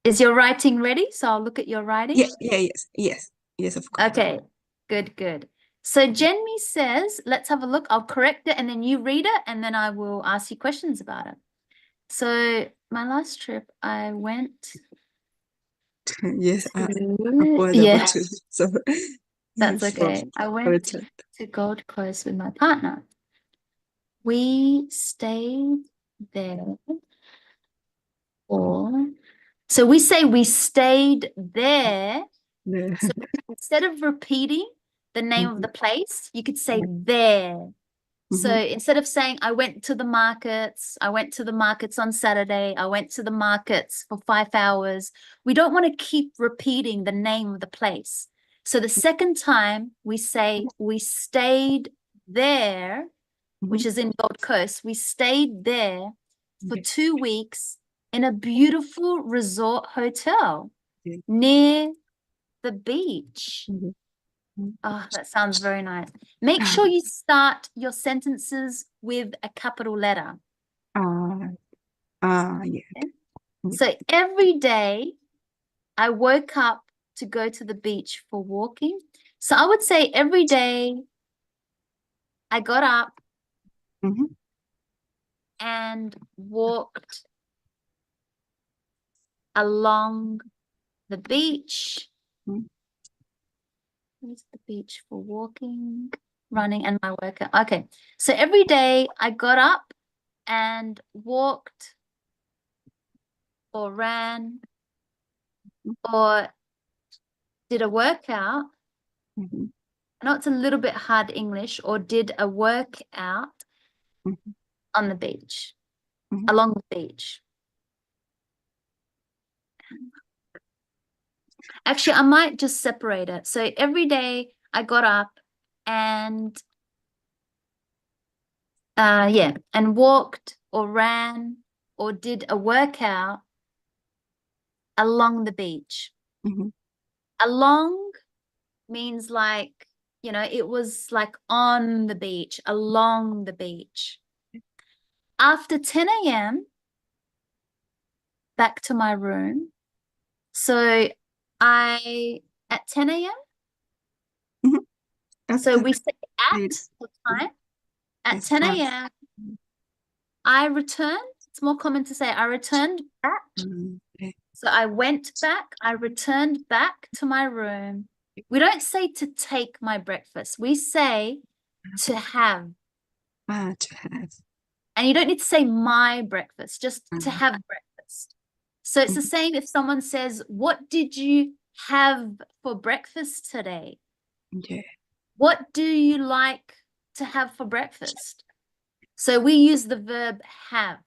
Is your writing ready? So I'll look at your writing. Yes, of course. Okay, good. So Jenmi says, let's have a look. I'll correct it and then you read it and then I will ask you questions about it. So my last trip, I went Yes, I to, was yeah, about to. So that's for okay. I went to Gold Coast with my partner. We stayed there for, so we say we stayed there. the So instead of repeating the name of the place, you could say there. So instead of saying I went to the markets on Saturday, I went to the markets for 5 hours, we don't want to keep repeating the name of the place. So the second time we say we stayed there, which is in Gold Coast, we stayed there for 2 weeks in a beautiful resort hotel Yeah. near the beach. Mhm. Oh, that sounds very nice. Make sure you start your sentences with a capital letter. Yeah. So every day I woke up to go to the beach for walking. So I would say every day I got up Mhm. and walked along the beach. Mhm. Where's the beach for walking, running, and my workout? Okay, so every day I got up and walked or ran or did a workout. Mhm. I know it's a little bit hard English, or did a workout Mhm. on the beach, Mhm. along the beach. Actually, I might just separate it. So every day I got up and and walked or ran or did a workout along the beach. Mhm. Along means like, you know, it was like on the beach, along the beach. After 10 a.m., back to my room. So at 10 a.m. So After we say at this, the time. At yes, 10 a.m., I returned. It's more common to say I returned back. okay. So I went back, I returned back to my room. We don't say to take my breakfast. We say to have. To have. And you don't need to say my breakfast, just to Mhm. have breakfast. So it's the same if someone says, what did you have for breakfast today? Yeah. What do you like to have for breakfast? So we use the verb have.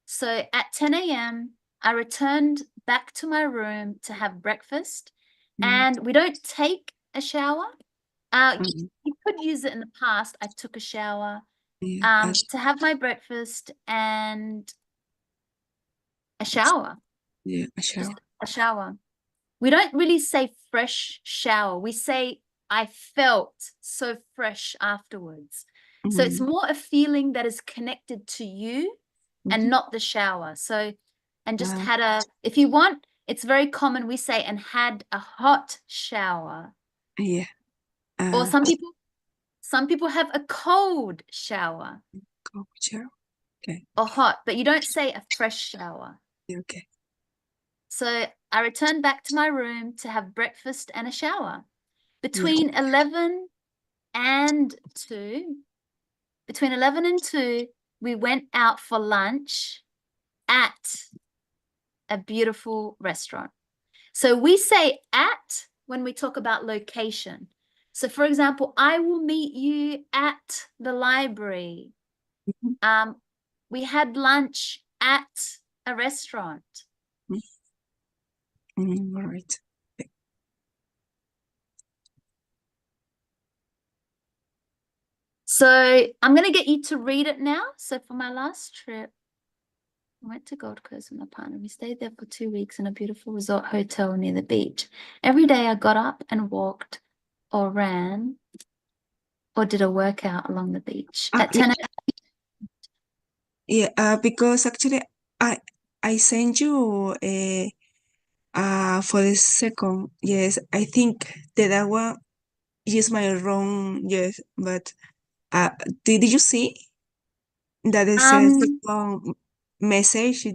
So at 10 a.m., I returned back to my room to have breakfast. And we don't take a shower. You could use it in the past. I took a shower Yeah. to have my breakfast and a shower. Yeah, a Just shower. a shower. We don't really say fresh shower. We say I felt so fresh afterwards. So it's more a feeling that is connected to you and not the shower. So, and just had if you want, it's very common we say and had a hot shower. Yeah. Or some people have a cold shower Cold shower. Okay. or hot, but you don't say a fresh shower. Okay. So I returned back to my room to have breakfast and a shower. Between 11 and 2, between 11 and 2, we went out for lunch at a beautiful restaurant. So we say at when we talk about location. So for example, I will meet you at the library. We had lunch at a restaurant. All right. So I'm going to get you to read it now. So for my last trip, I went to Gold Coast with my partner. We stayed there for 2 weeks in a beautiful resort hotel near the beach. Every day I got up and walked or ran or did a workout along the beach. At 10 Yeah, because actually I sent you for the second. Yes, I think that one is my wrong. Yes, but did you see that it says second message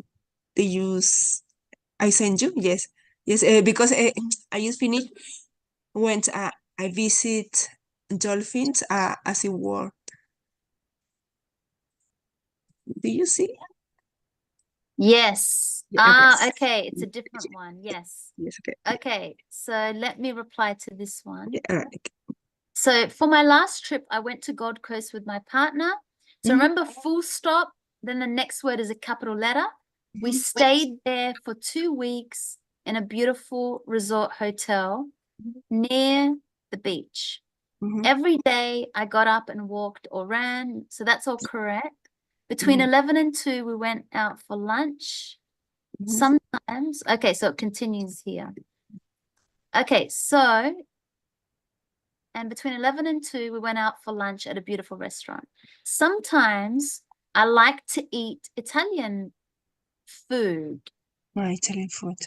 they use? I sent you. Yes, yes. Because I just finished. Went. I visit dolphins. As it were. Do you see? Yes. Yeah, okay. Okay. It's a different one. Yes. Yes. Okay. Okay. So let me reply to this one. Yeah, all right. So for my last trip, I went to Gold Coast with my partner. So Mhm. remember, full stop, then the next word is a capital letter. We Mhm. stayed there for 2 weeks in a beautiful resort hotel near the beach. Mhm. Every day I got up and walked or ran. So that's all correct. Between Mhm. 11 and 2, we went out for lunch. Mhm. Sometimes, okay, so it continues here. Okay, so, and between 11 and 2, we went out for lunch at a beautiful restaurant. Sometimes I like to eat Italian food. My Italian food.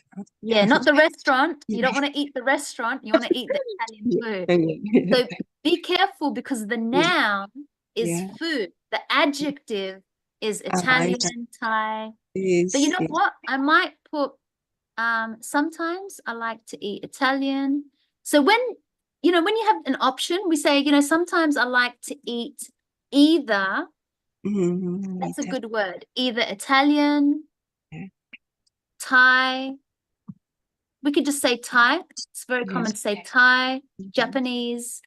Yeah, not the restaurant. You Yeah. don't want to eat the restaurant. You want to eat the Italian food. Okay. So be careful because the noun is Yeah. food. The adjective is Ita- Italian, Thai. Yes, But you know yes. what? I might put sometimes I like to eat Italian. So when you have an option, we say, sometimes I like to eat either, Mhm. that's a Ita- good word, either Italian, Yeah. Thai. We could just say Thai. It's very common Yes. to say Thai, Mhm. Japanese,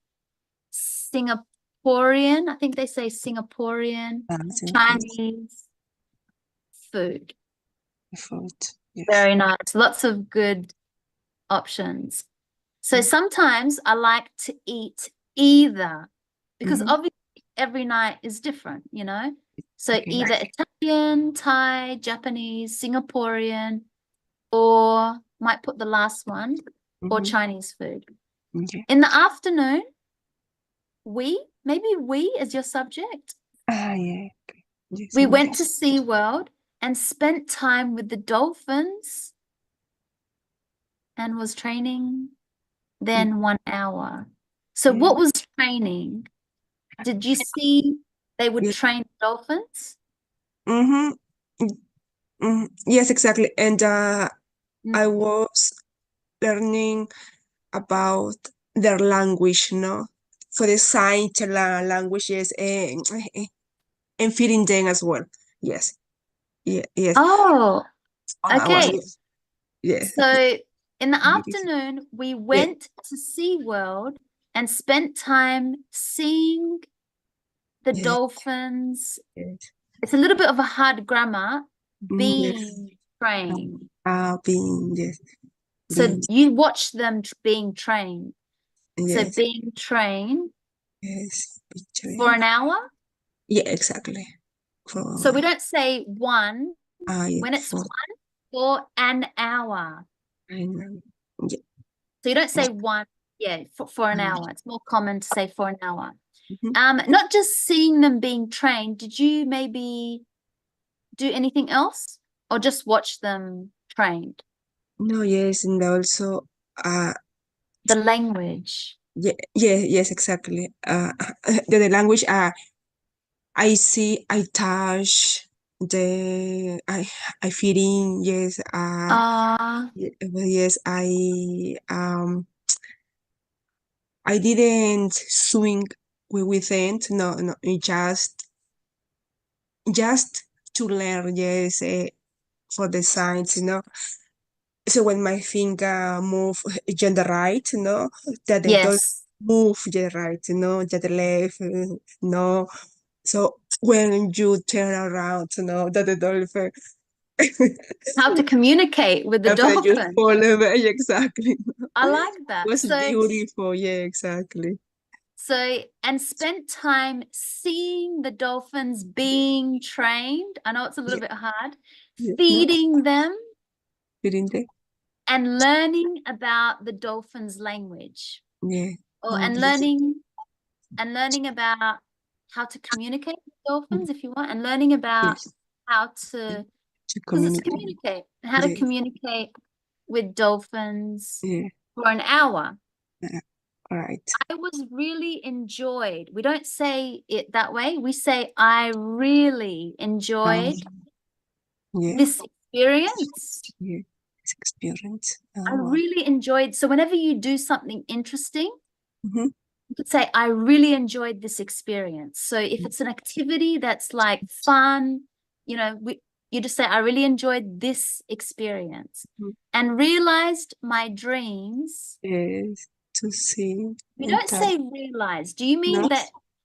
Singaporean. I think they say Singaporean, Chinese food. Food. Yes. Very nice. Lots of good options. So Mhm. sometimes I like to eat either because Mhm. obviously every night is different, So Okay. either Italian, Thai, Japanese, Singaporean, or might put the last one, or Mhm. Chinese food. Okay. In the afternoon, maybe we as your subject. Yeah. Okay. Yes. We went to SeaWorld and spent time with the dolphins and was training then 1 hour. So what was training? Did you see they would Yeah. train dolphins? Mm-hmm. Mm-hmm. Yes, exactly. And I was learning about their language, no? For the science languages and feeding them as well. Yes. Yeah, yes. Oh, On our okay. yes. Yes. So in the Beautiful. afternoon, we went to SeaWorld and spent time seeing the Yes. dolphins. Yes. It's a little bit of a hard grammar, Yes. being trained. Being, yes. So Being, you watch them being trained. So yes. being trained Yes. for an hour. Yeah, exactly. For, So we don't say one. yeah, When it's for, for an hour. I know. Yeah. So you don't say one, for an hour. It's more common to say for an hour. Mhm. Not just seeing them being trained, did you maybe do anything else or just watch them trained? No, yes, and also, The language. yeah, yes, exactly. The language, I see, I touch, I feeling, yes, yes, I didn't swing with it, no, no, it just to learn, yes, for the signs, So when my finger move on the right, that they don't Yes. move the right, to the left, no. So when you turn around, that the dolphin, How to communicate with the after you dolphin. follow, exactly. I like that. Was So beautiful, yeah, exactly. So, and spent time seeing the dolphins being trained. I know it's a little bit hard. Yeah. Feeding them Didn't they? and learning about the dolphins' language. Yeah. Or Oh, and yes. learning about how to communicate with dolphins if you want, and learning about Yes. how to To because it's communicate. communicate and how to Yes. communicate with dolphins Yeah. for an hour. All right. I was really enjoyed. We don't say it that way. We say I really enjoyed Yeah. this experience. Yeah. It's experience. I really enjoyed. So whenever you do something interesting, Mm-hmm. you could say, I really enjoyed this experience. So if it's an activity that's like fun, you know, you just say, I really enjoyed this experience Mhm. and realized my dreams. Yes. To see. You and don't touch. say realized. Do you mean No?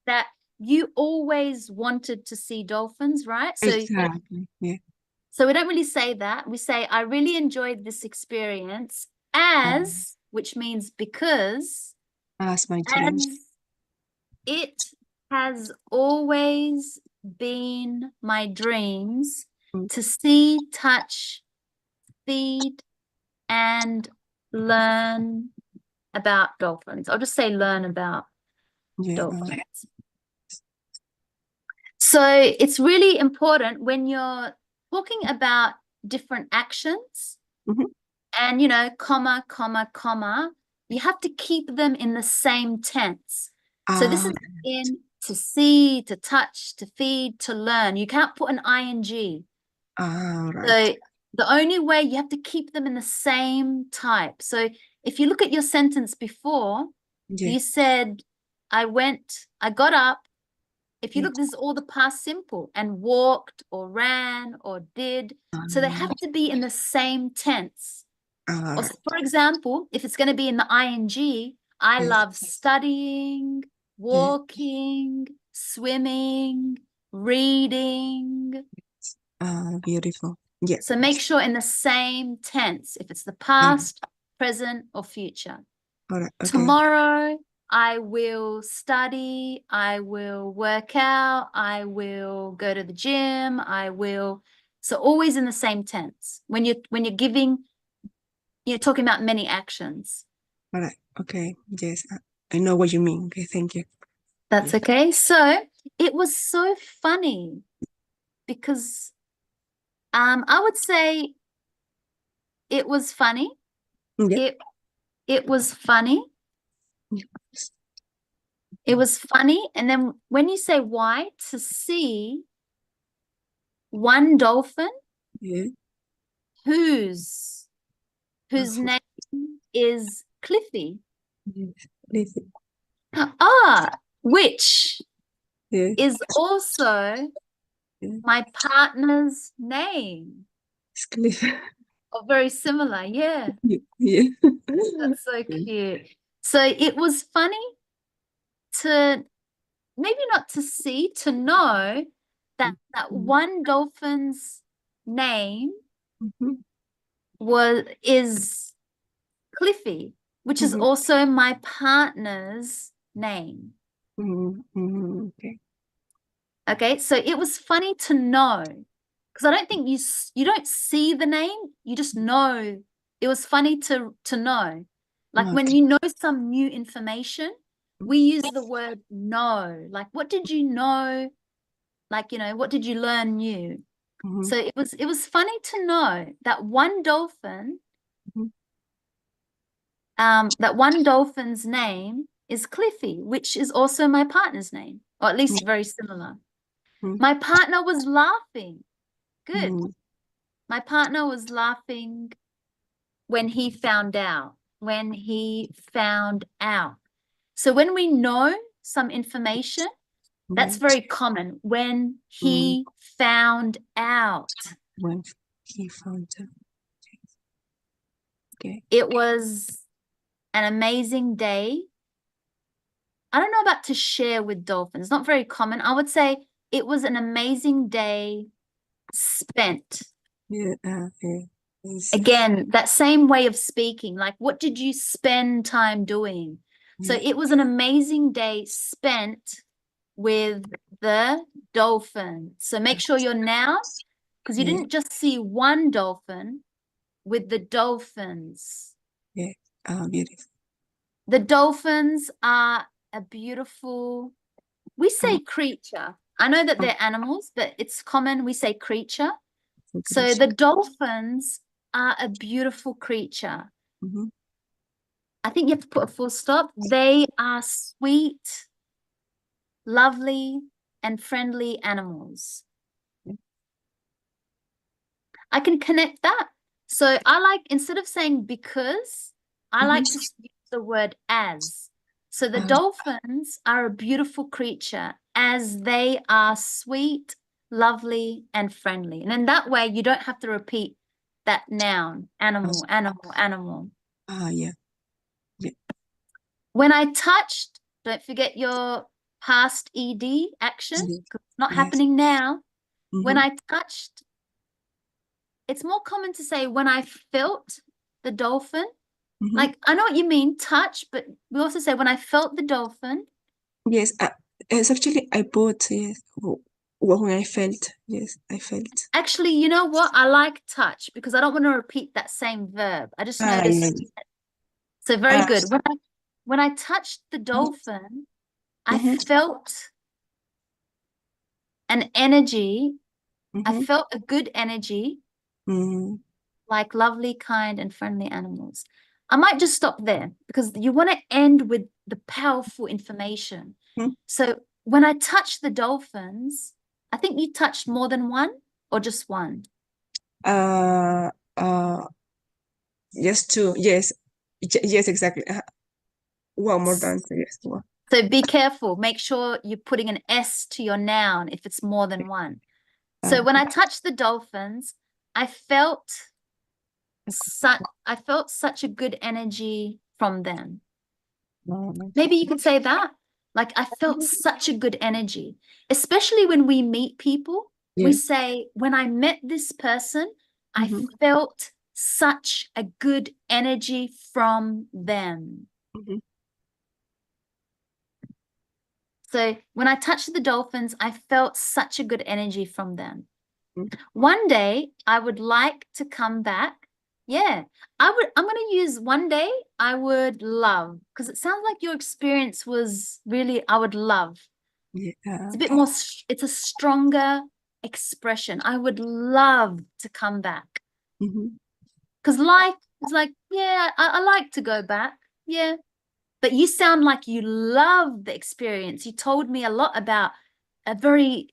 that you always wanted to see dolphins, right? So Exactly. Yeah. so we don't really say that. We say, I really enjoyed this experience as, which means because, As my dreams. as it has always been my dreams Mm. to see, touch, feed, and learn about dolphins. I'll just say learn about Yeah. dolphins. So it's really important when you're talking about different actions Mhm. and, you know, comma, comma, comma, you have to keep them in the same tense. So this is in to see, to touch, to feed, to learn. You can't put an ing. Right. So the only way you have to keep them in the same type. So if you look at your sentence before, Yeah. you said, I got up. If you Yeah. look, this is all the past simple, and walked or ran or did. So they have to be in the same tense. Or Right. for example, if it's going to be in the ing, I Yeah. love studying, walking, swimming, reading. Beautiful. Yeah. So make sure in the same tense, if it's the past, present, or future. All right. Okay. Tomorrow, I will study, I will work out, I will go to the gym, so always in the same tense. When you're giving, you're talking about many actions. All right. Okay. Yes. I know what you mean. Okay. Thank you. That's okay. So it was so funny because I would say it was funny. Yeah. It was funny. Yes. It was funny. And then when you say why, to see one dolphin Yeah. whose name is Cliffy. Yes. Listen. Which Yeah. is also Yeah. my partner's name. It's Cliff. Oh, very similar. Yeah, Yeah. that's so cute. So it was funny to maybe not to see, to know that one dolphin's name Mhm. is Cliffy, which is Mhm. also my partner's name. Mhm. Mhm. Okay. Okay, so it was funny to know because I don't think you don't see the name, you just know. It was funny to know. Like when Okay. you know some new information, we use the word know. Like what did you know? Like, you know, what did you learn new? Mhm. So it was funny to know that one dolphin, Mhm. that one dolphin's name is Cliffy, which is also my partner's name, or at least very similar. Mhm. My partner was laughing. Good. Mhm. My partner was laughing when he found out. So when we know some information, that's very common. When he found out. When he found out. Okay. It was an amazing day. I don't know about to share with dolphins. Not very common. I would say it was an amazing day spent. Yeah. Okay. Yes. Again, that same way of speaking. Like, what did you spend time doing? So Yeah. it was an amazing day spent with the dolphin. So make sure your noun, because you Yeah. didn't just see one dolphin, with the dolphins. Yeah. Beautiful. The dolphins are a beautiful, we say creature. I know that they're animals, but it's common we say creature. So the dolphins are a beautiful creature. Mhm. I think you have to put a full stop. They are sweet, lovely, and friendly animals. Yeah. I can connect that. So I like, instead of saying because, I like to use the word as. So the dolphins are a beautiful creature as they are sweet, lovely, and friendly. And in that way, you don't have to repeat that noun, animal, animal, animal. Yeah. When I touched, don't forget your past ED action, Yes. 'cause it's not Yes. happening now. When Mhm. I touched, it's more common to say when I felt the dolphin. Mhm. Like, I know what you mean, touch, but we also say when I felt the dolphin. Yes, it's actually I put yes when I felt. Yes, I felt. Actually, you know what? I like touch because I don't want to repeat that same verb. I just noticed. Yeah. So very Ah. good. When I touched the dolphin, I Mhm. felt an energy. I Mhm. felt a good energy, Mhm. like lovely, kind, and friendly animals. I might just stop there because you want to end with the powerful information. Mhm. So when I touched the dolphins, I think you touched more than one or just one. Uh. Yes, two. Yes. Yes, exactly. One more than two. Yes. One. So be careful. Make sure you're putting an S to your noun if it's more than one. So when I touched the dolphins, I felt such a good energy from them. Maybe you could say that. Like, I felt such a good energy, especially when we meet people. We Yes. say, when I met this person, I Mhm. felt such a good energy from them. Mhm. So when I touched the dolphins, I felt such a good energy from them. Mhm. One day I would like to come back. Yeah, I'm going to use one day I would love, because it sounds like your experience was really, I would love. Yeah. It's a bit more, it's a stronger expression. I would love to come back. Mhm. Because life is like, yeah, I like to go back. Yeah. But you sound like you love the experience. You told me a lot about a very,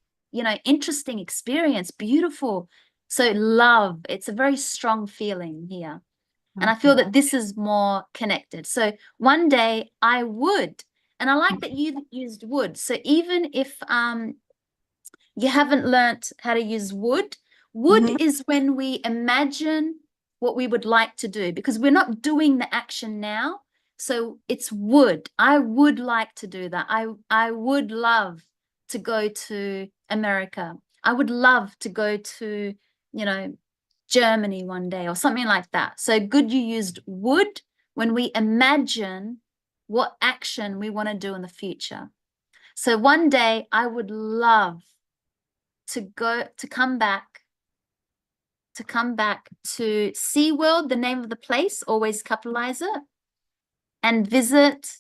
interesting experience, beautiful. So love, it's a very strong feeling here. And I feel that this is more connected. So one day I would, and I like that you used would. So even if you haven't learnt how to use would Mhm. is when we imagine what we would like to do, because we're not doing the action now. So it's would. I would like to do that. I would love to go to America. I would love to go to, Germany one day or something like that. So good you used would when we imagine what action we want to do in the future. So one day I would love to come back to SeaWorld, the name of the place, always capitalize it, and visit.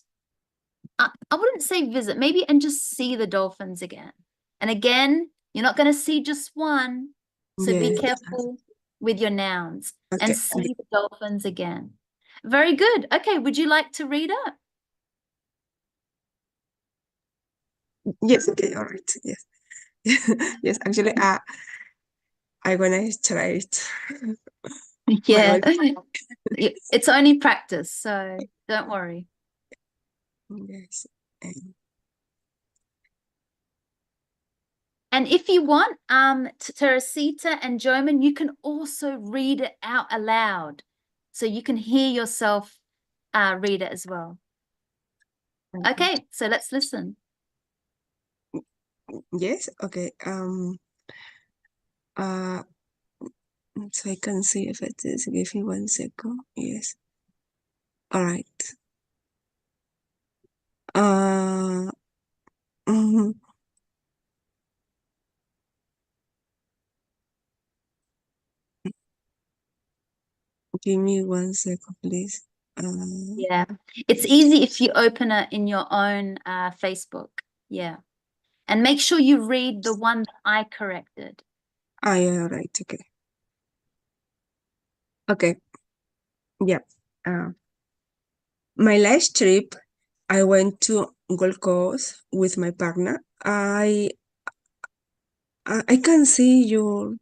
I wouldn't say visit, maybe, and just see the dolphins again. And again, you're not going to see just one. So be Yes. careful with your nouns and Okay. see the dolphins again. Very good. Okay, would you like to read it? Yes. Okay. All right. Yes. Yes. Actually, I wanna try it. Yeah. Well, It's only practice, so don't worry. yes. And if you want, Teresita and Joman, you can also read it out aloud. So you can hear yourself read it as well. Okay, so let's listen. Yes. Okay. So I can see if it is. Give me 1 second. Yes. All right. Uh, mhm. Give me 1 second, please. Yeah, it's easy if you open it in your own Facebook. Yeah, and make sure you read the one that I corrected. Yeah, right. Okay. Okay. Yeah. My last trip, I went to Gold Coast with my partner. I can see your,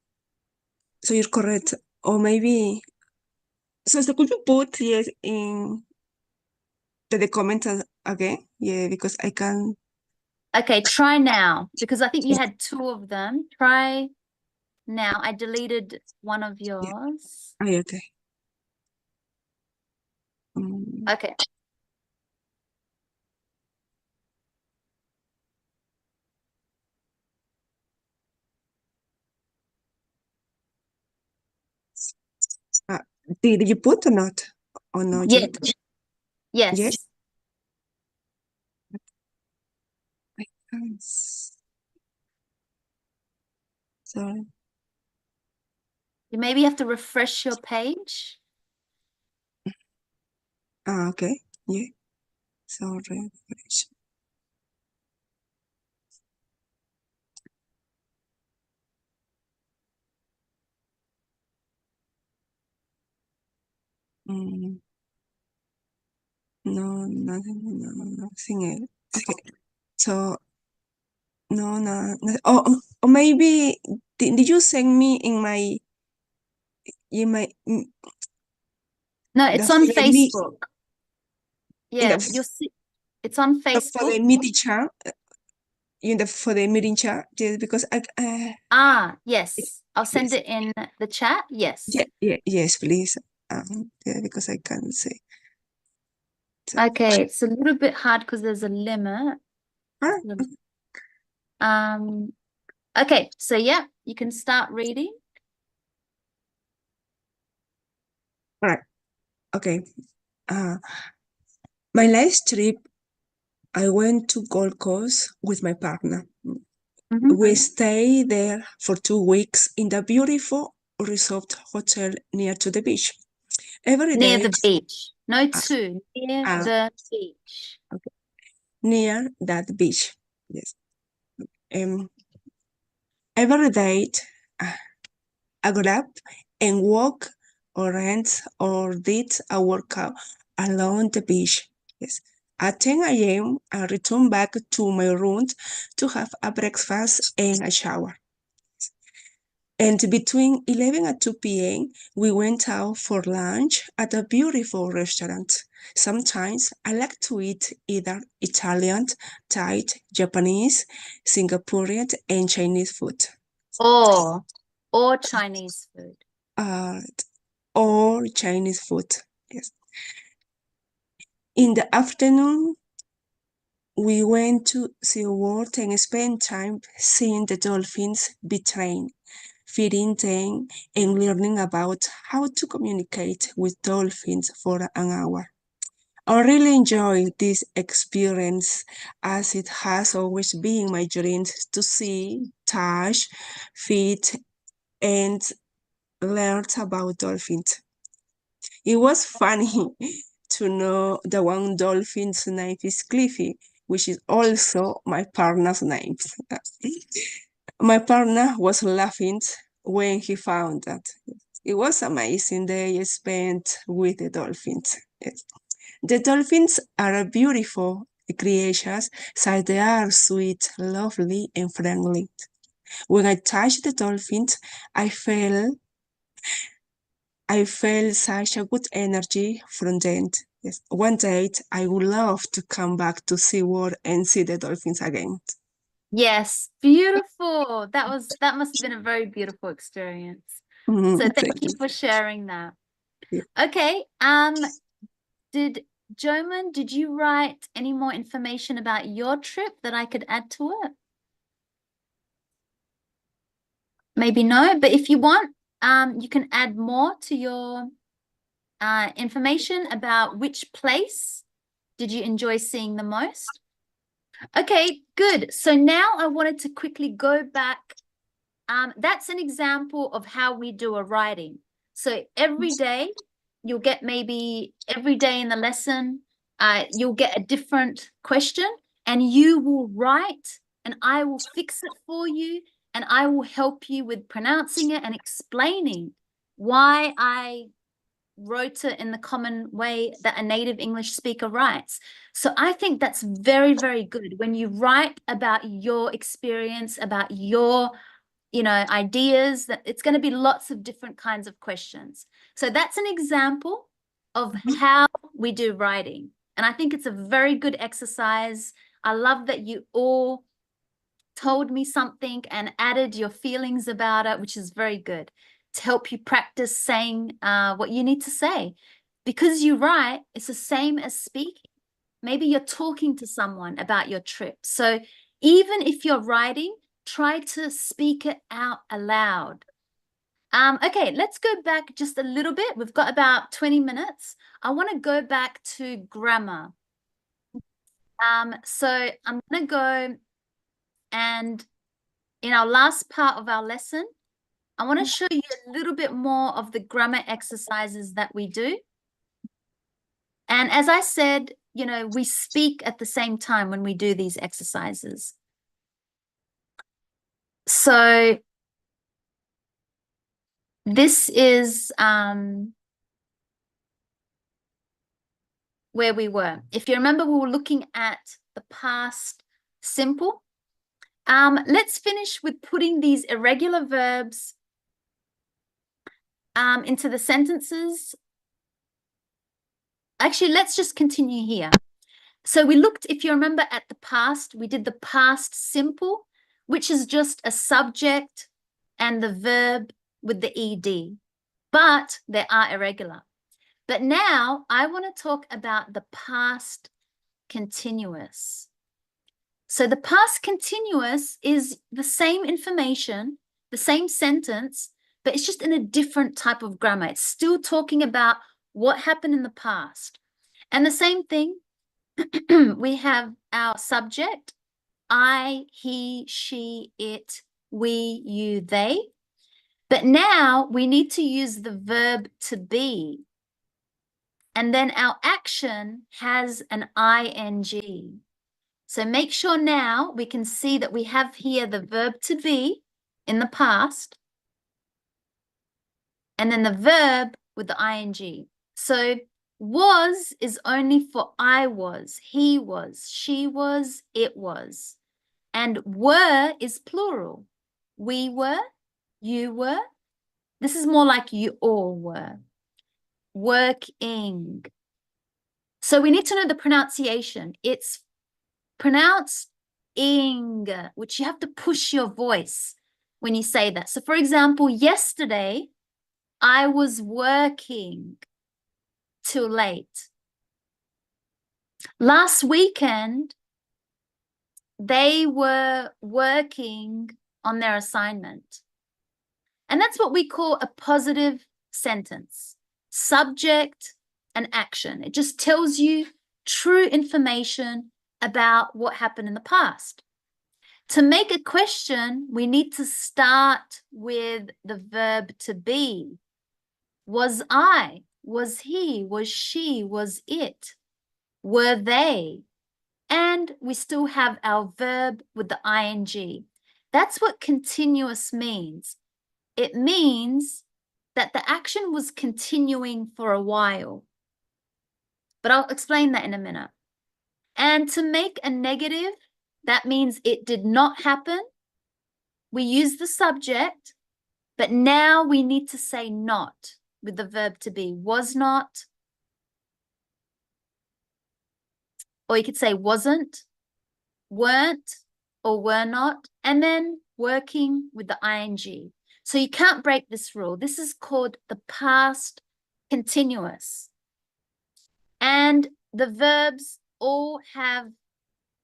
so you're correct, or maybe. So could you put yes in the comments again? Yeah, because I can. Okay, try now, because I think you had 2 of them. Try now. I deleted one of yours. Okay. Mm, Okay. did you put or not? Or not Yeah. yet? Yes. Yes. I can't sorry. You maybe have to refresh your page. Okay. Yeah. Sorry. Mm, no, nothing else. Okay. So no, or maybe did you send me in my No, the it's on for the meet Facebook. in Yeah, the you'll see. It's on for the Facebook. meeting chat in the for the meeting chat? Yes, because Yes. I'll send yes. it in the chat. Yes. Yes, please. Yeah, because I can't say. So, Okay, it's a little bit hard because there's a limit. ah, Okay, so yeah, you can start reading. all right. Okay. My last trip, I went to Gold Coast with my partner. Mhm. We stayed there for 2 weeks in the beautiful resort hotel near to the beach. Every Near day, the beach. No uh, two. Near uh, the beach. near that beach. Yes. Every day, uh, I got up and walked or ran or did a workout along the beach. Yes. At 10 a.m., I returned back to my room to have a breakfast and a shower. And between 11 and 2 p.m., we went out for lunch at a beautiful restaurant. Sometimes I like to eat either Italian, Thai, Japanese, Singaporean, and Chinese food. Or Chinese food. Or Chinese food. Yes. In the afternoon, we went to SeaWorld and spent time seeing the dolphins be trained, feeding them, and learning about how to communicate with dolphins for an hour. I really enjoyed this experience as it has always been my dream to see, touch, feed, and learn about dolphins. It was funny to know the one dolphin's name is Cliffy, which is also my partner's name. My partner was laughing when he found that. It was amazing day spent with the dolphins. Yes. The dolphins are beautiful creatures, so they are sweet, lovely, and friendly. When I touched the dolphins, I felt such a good energy from them. Yes. One day, I would love to come back to SeaWorld and see the dolphins again. Yes, beautiful. That must have been a very beautiful experience. So thank you for sharing that. Yeah. Okay, did you write any more information about your trip that I could add to it? Maybe no, but if you want, you can add more to your information about which place did you enjoy seeing the most? Okay, good. So now I wanted to quickly go back. That's an example of how we do a writing. So every day you'll get maybe every day in the lesson, you'll get a different question and you will write and I will fix it for you and I will help you with pronouncing it and explaining why I wrote it in the common way that a native English speaker writes. So I think that's very, very good when you write about your experience, about your ideas, that it's going to be lots of different kinds of questions. So that's an example of how we do writing. And I think it's a very good exercise. I love that you all told me something and added your feelings about it, which is very good to help you practice saying what you need to say. Because you write, it's the same as speaking. Maybe you're talking to someone about your trip. So even if you're writing, try to speak it out aloud. Okay, let's go back just a little bit. We've got about 20 minutes. I want to go back to grammar. So I'm going to go and in our last part of our lesson, I want to show you a little bit more of the grammar exercises that we do. And as I said, we speak at the same time when we do these exercises. So this is where we were. If you remember, we were looking at the past simple. Let's finish with putting these irregular verbs into the sentences. Actually, let's just continue here. So we looked, if you remember, at the past, we did the past simple, which is just a subject and the verb with the ed, but they are irregular. But now I want to talk about the past continuous. So the past continuous is the same information, the same sentence, but it's just in a different type of grammar. It's still talking about what happened in the past. And the same thing, we have our subject, I, he, she, it, we, you, they. But now we need to use the verb to be. And then our action has an ing. So make sure now we can see that we have here the verb to be in the past. And then the verb with the ing. So was is only for I was, he was, she was, it was. And were is plural. We were, you were. This is more like you all were. Working. So we need to know the pronunciation. It's pronounced ing, which you have to push your voice when you say that. So for example, yesterday, I was working till late. Last weekend, they were working on their assignment. And that's what we call a positive sentence. Subject and action. It just tells you true information about what happened in the past. To make a question, we need to start with the verb to be. Was I? Was he? Was she? Was it? Were they? And we still have our verb with the ing. That's what continuous means. It means that the action was continuing for a while. But I'll explain that in a minute. And to make a negative, that means it did not happen. We use the subject, but now we need to say not with the verb to be. Was not. Or you could say wasn't, weren't, or were not. And then working with the ing. So you can't break this rule. This is called the past continuous. And the verbs all have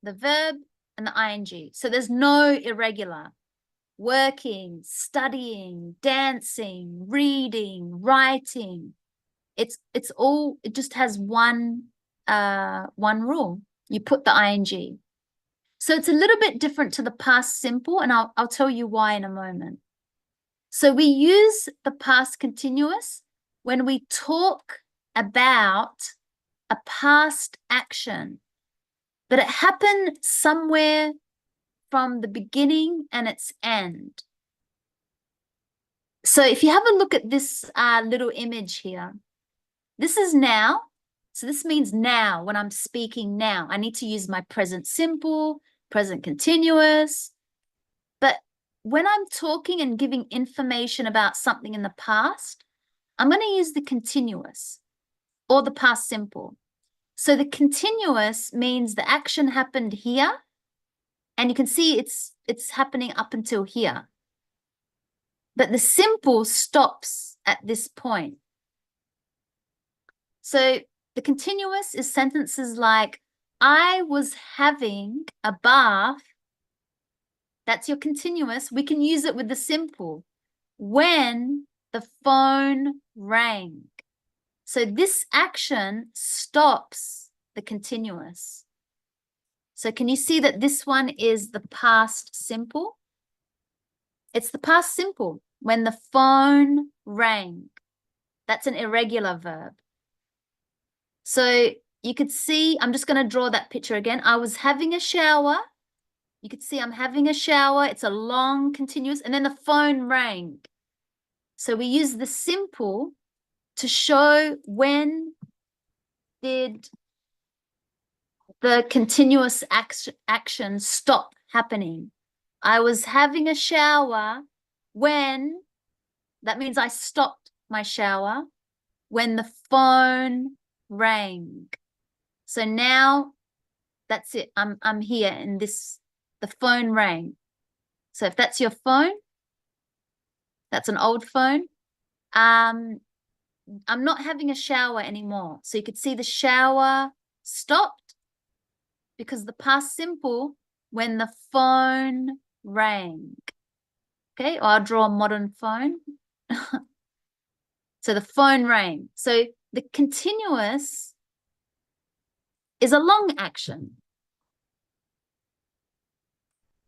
the verb and the ing. So there's no irregular. Working, studying, dancing, reading, writing. It just has one one rule. You put the ing. So it's a little bit different to the past simple, and I'll tell you why in a moment. So we use the past continuous when we talk about a past action, but it happened somewhere from the beginning and its end. So if you have a look at this little image here, this is now. So this means now, when I'm speaking now, I need to use my present simple, present continuous. But when I'm talking and giving information about something in the past, I'm going to use the continuous or the past simple. So the continuous means the action happened here, and you can see it's happening up until here. But the simple stops at this point. So the continuous is sentences like, I was having a bath. That's your continuous. We can use it with the simple. When the phone rang. So this action stops the continuous. So can you see that this one is the past simple? It's the past simple. When the phone rang. That's an irregular verb. So you could see, I'm just going to draw that picture again. I was having a shower. You could see I'm having a shower. It's a long continuous, and then the phone rang. So we use the simple to show when did the continuous action stop happening. I was having a shower when, that means I stopped my shower when the phone rang. So now that's it. I'm here in this, the phone rang. So if that's your phone, that's an old phone. I'm not having a shower anymore. So you could see the shower stopped because the past simple, when the phone rang. Okay, or I'll draw a modern phone. So the phone rang. So the continuous is a long action.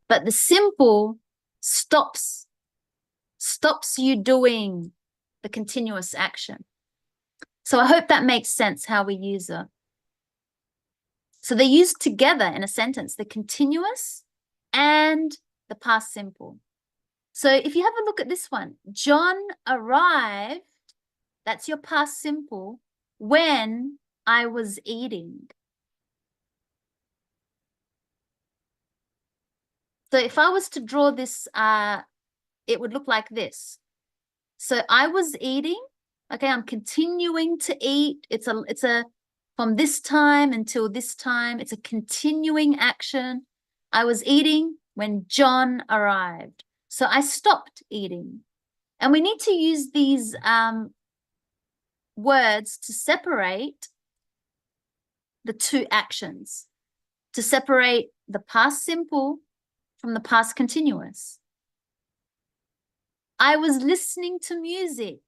But the simple stops you doing the continuous action. So I hope that makes sense how we use it. So they're used together in a sentence, the continuous and the past simple. So if you have a look at this one, John arrived, that's your past simple, when I was eating. So if I was to draw this, it would look like this. So I was eating, okay, I'm continuing to eat. It's a from this time until this time, it's a continuing action. I was eating when John arrived. So I stopped eating. And we need to use these words to separate the two actions, to separate the past simple from the past continuous. I was listening to music,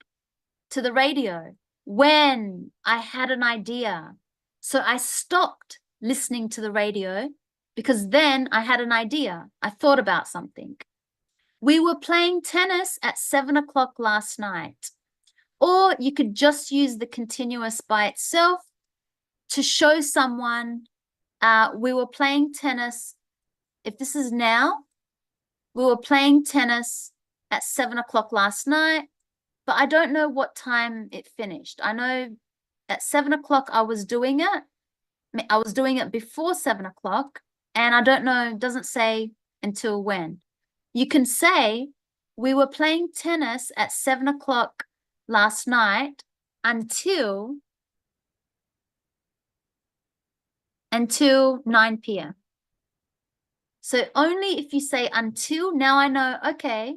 to the radio, when I had an idea. So I stopped listening to the radio because then I had an idea. I thought about something. We were playing tennis at 7 o'clock last night. Or you could just use the continuous by itself to show someone we were playing tennis. If this is now, we were playing tennis at 7 o'clock last night, but I don't know what time it finished. I know at 7 o'clock I was doing it. I was doing it before 7 o'clock, and I don't know, it doesn't say until when. You can say, we were playing tennis at 7 o'clock last night until 9 p.m. So only if you say until, now I know, okay,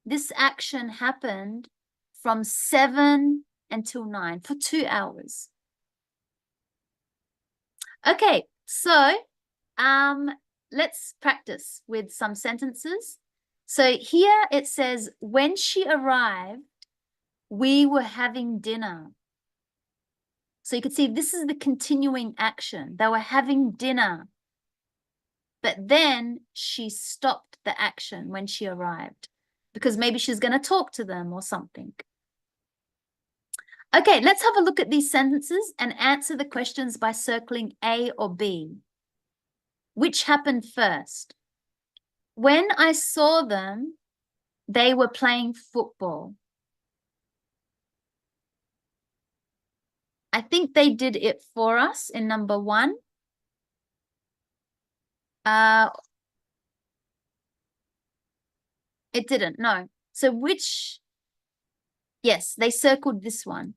this action happened from 7 until 9 for 2 hours. Okay, so let's practice with some sentences. So here it says, when she arrived, we were having dinner. So you could see this is the continuing action. They were having dinner, but then she stopped the action when she arrived because maybe she's going to talk to them or something. Okay, let's have a look at these sentences and answer the questions by circling A or B. Which happened first? When I saw them, they were playing football. I think they did it for us in number 1. It didn't, no. So which, yes, they circled this one.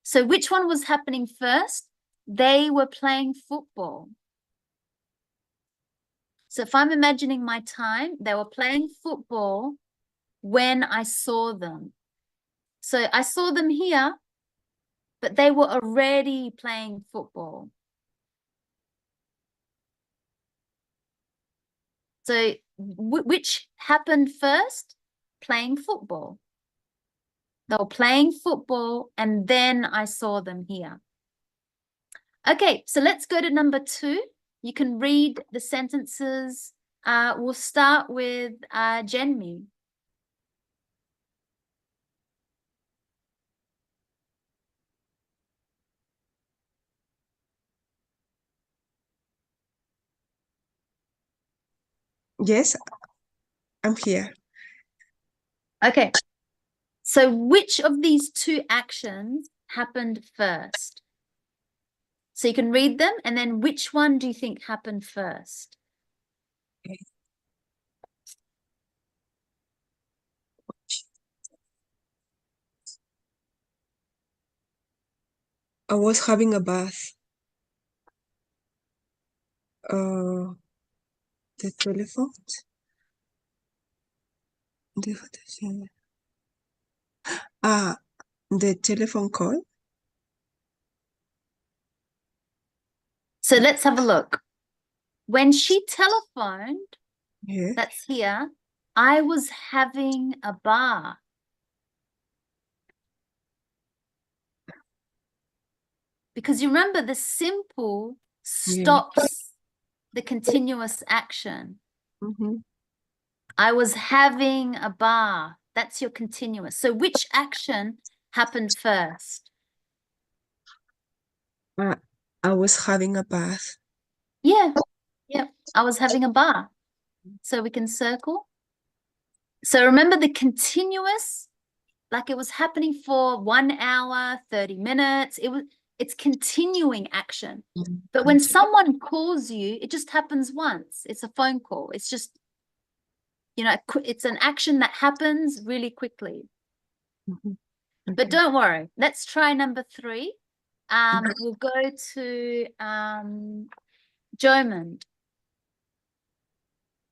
So which one was happening first? They were playing football. So if I'm imagining my time, they were playing football when I saw them. So I saw them here, but they were already playing football. So which happened first? Playing football. They were playing football and then I saw them here. Okay, so let's go to number 2. You can read the sentences. We'll start with Jenmi. Yes, I'm here. Okay, so which of these 2 actions happened first? So you can read them and then which one do you think happened first? I was having a bath. The telephone. The telephone call. So let's have a look. When she telephoned, Yeah. that's here, I was having a bath. Because you remember the simple stops the continuous action. I was having a bath. That's your continuous. So which action happened first? I was having a bath. Yeah. I was having a bath. So we can circle. So remember the continuous, like it was happening for 1 hour, 30 minutes. It's continuing action. But when someone calls you, it just happens once. It's a phone call. It's just, you know, it's an action that happens really quickly. But don't worry. Let's try number 3. We'll go to Jomond.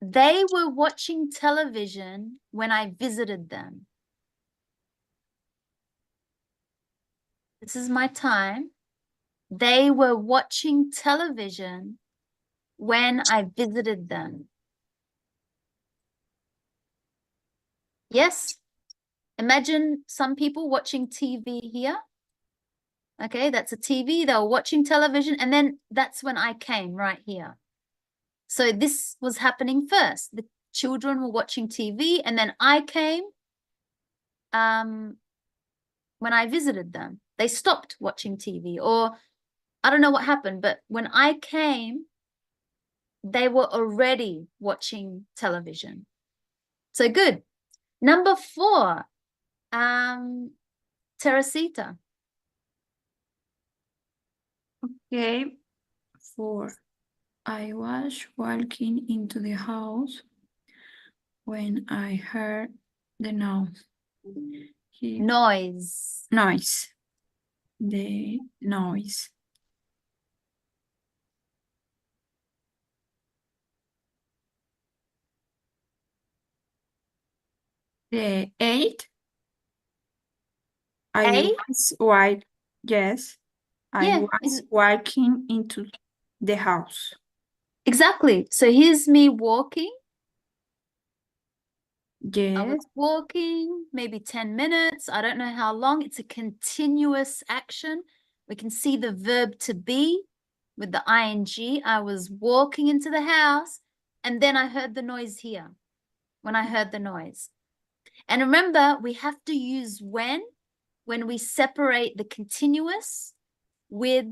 They were watching television when I visited them. This is my time. They were watching television when I visited them. Yes. Imagine some people watching TV here. Okay, that's a TV. They were watching television. And then that's when I came right here. So this was happening first. The children were watching TV. And then I came when I visited them. They stopped watching TV. Or I don't know what happened. But when I came, they were already watching television. So good. Number 4, Teresita. Okay, 4. I was walking into the house when I heard the noise. Noise. The noise. The 8. I was white. Yes. I was walking into the house. Exactly. So here's me walking. Yes. I was walking maybe 10 minutes. I don't know how long. It's a continuous action. We can see the verb to be with the ing. I was walking into the house and then I heard the noise here. When I heard the noise. And remember, we have to use when we separate the continuous with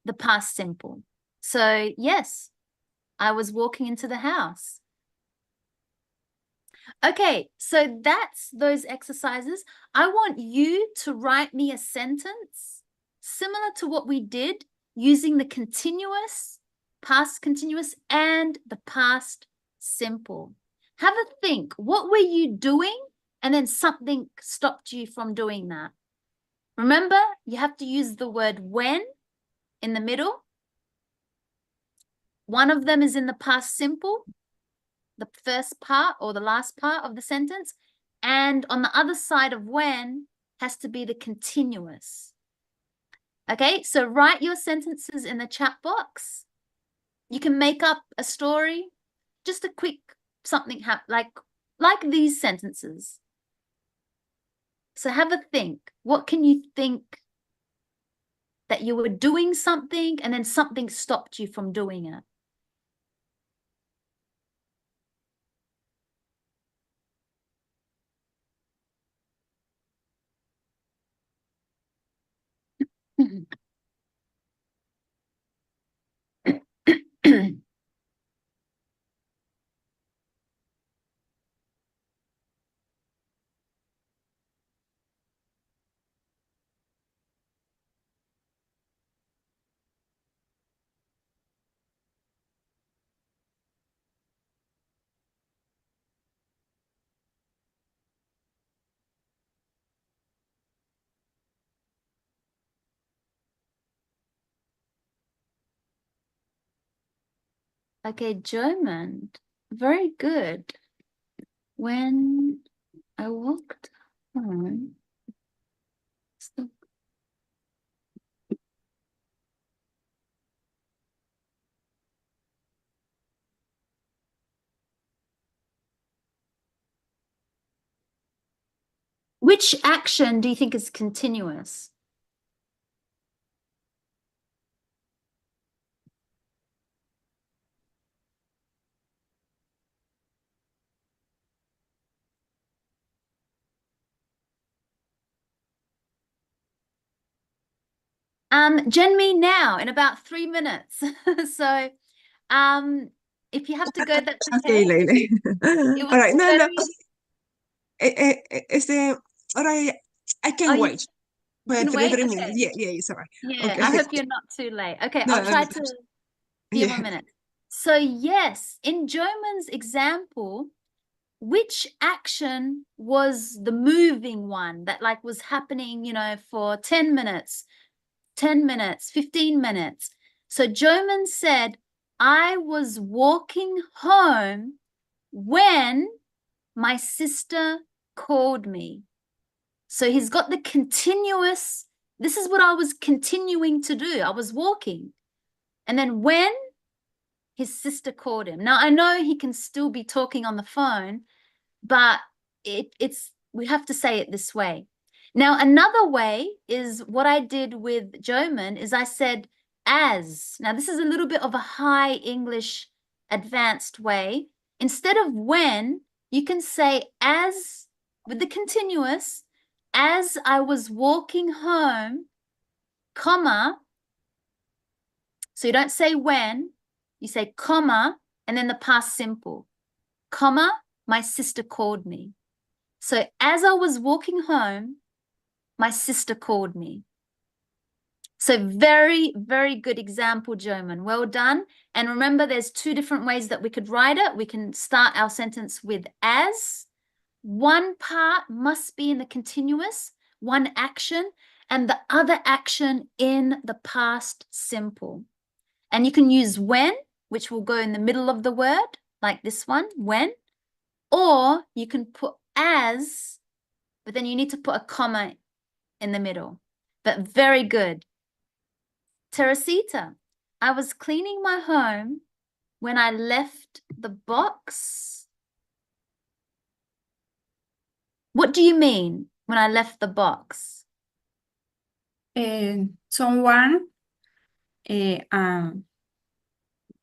the past simple. So yes, I was walking into the house. Okay, so that's those exercises. I want you to write me a sentence similar to what we did using the continuous, past continuous, and the past simple. Have a think. What were you doing? And then something stopped you from doing that. Remember, you have to use the word when in the middle. One of them is in the past simple, the first part or the last part of the sentence. And on the other side of when has to be the continuous. Okay, so write your sentences in the chat box. You can make up a story, just a quick something like these sentences. So have a think. What can you think that you were doing something and then something stopped you from doing it? Okay, German, very good. When I walked home, which action do you think is continuous? Gen me now in about 3 minutes. So if you have to go, that's Okay, okay. Leila. It All was right, no, no. All right, I Oh, can you wait. But can wait? 3 Okay. minutes. Yeah, it's all right. Yeah, Okay. I hope you're not too late. Okay, No, I'll try to few more yeah. minutes. So yes, in German's example, which action was the moving one that like was happening, you know, for 10 minutes, 10 minutes, 15 minutes. So German said, I was walking home when my sister called me. So he's got the continuous, this is what I was continuing to do. I was walking. And then when his sister called him. Now I know he can still be talking on the phone, but we have to say it this way. Now another way is what I did with German is I said as. Now this is a little bit of a high English advanced way. Instead of when, you can say as with the continuous, as I was walking home, comma. So you don't say when, you say comma, and then the past simple, comma, my sister called me. So as I was walking home, my sister called me. So very, very good example, German. Well done. And remember, there's 2 different ways that we could write it. We can start our sentence with as. One part must be in the continuous, one action, and the other action in the past simple. And you can use when, which will go in the middle of the word, like this one, when. Or you can put as, but then you need to put a comma in the middle. But very good. Teresita, I was cleaning my home when I left the box. What do you mean when I left the box? Someone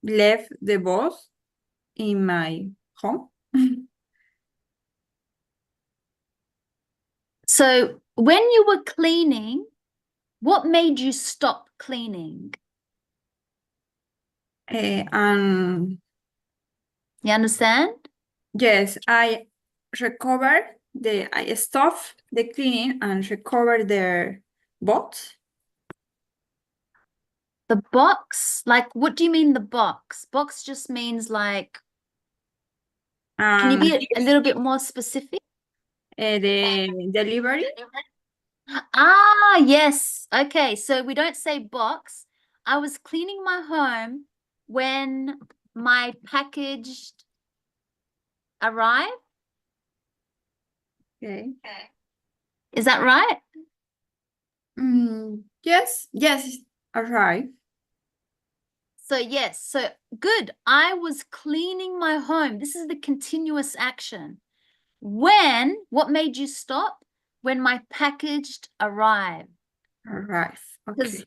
left the bus in my home. So when you were cleaning, what made you stop cleaning? And You understand? yes, I stopped the cleaning and recovered the box. The box? Like, what do you mean the box? Box just means like, can you be a little bit more specific? The delivery? Ah, yes. Okay, so we don't say box. I was cleaning my home when my package arrived. Okay. Is that right? Yes, all right. So yes, so good. I was cleaning my home. This is the continuous action. When, what made you stop? When my package arrived. All right. Because Okay.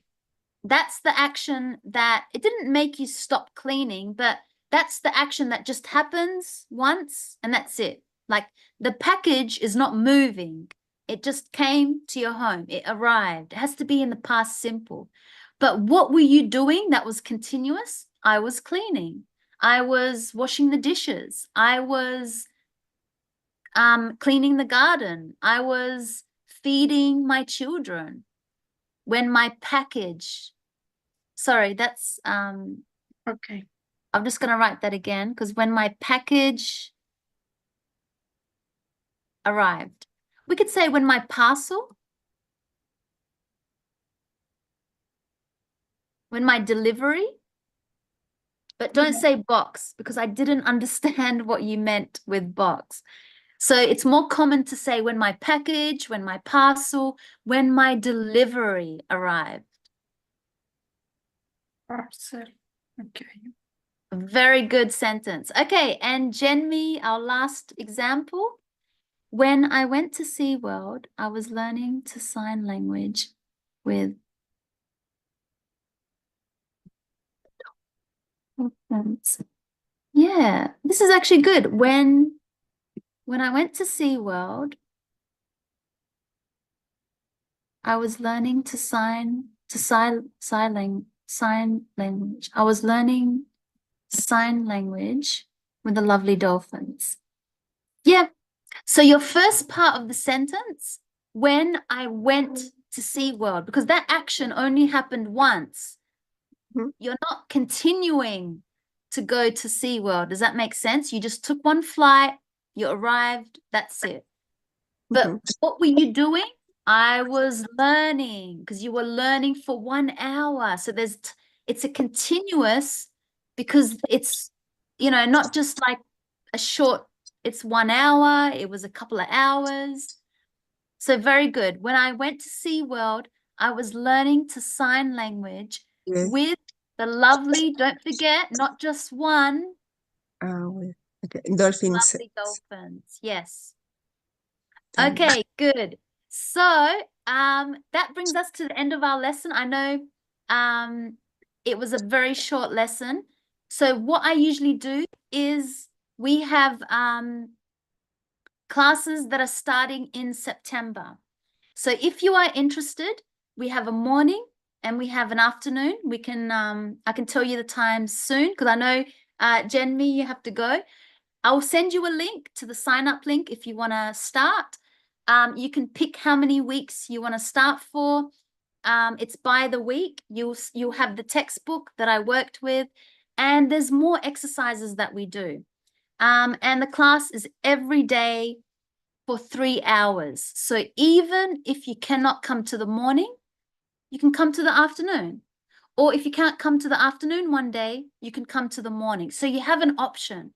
that's the action that it didn't make you stop cleaning, but that's the action that just happens once and that's it. Like the package is not moving. It just came to your home. It arrived. It has to be in the past simple. But what were you doing that was continuous? I was cleaning. I was washing the dishes. I was cleaning the garden. I was feeding my children. When my package, sorry, that's Okay. I'm just going to write that again because when my package arrived, we could say when my parcel, when my delivery, but don't say box because I didn't understand what you meant with box. So it's more common to say when my package, when my parcel, when my delivery arrived. Parcel. Okay. Very good sentence. Okay, and Jenmi, our last example. When I went to SeaWorld, I was learning to sign language with dolphins. Yeah, this is actually good. When I went to SeaWorld, I was learning to sign language. I was learning sign language with the lovely dolphins. Yeah. So your first part of the sentence, when I went to SeaWorld, because that action only happened once. Mhm. You're not continuing to go to SeaWorld. Does that make sense? You just took one flight, you arrived, that's it. But Mhm. what were you doing? I was learning because you were learning for 1 hour. So it's a continuous because it's, not just like a short, it's 1 hour, it was a couple of hours. So very good. When I went to SeaWorld, I was learning to sign language Yes. with the lovely, don't forget, not just one, Okay. Dolphins. lovely dolphins. Yes. Okay, good. So that brings us to the end of our lesson. I know it was a very short lesson. So what I usually do is we have classes that are starting in September. So if you are interested, we have a morning and we have an afternoon. We can I can tell you the times soon because I know Jenmi, you have to go. I'll send you a link to the sign up link if you want to start. You can pick how many weeks you want to start for. It's by the week. You'll have the textbook that I worked with, and there's more exercises that we do. And the class is every day for 3 hours. So even if you cannot come to the morning, you can come to the afternoon. Or if you can't come to the afternoon one day, you can come to the morning. So you have an option.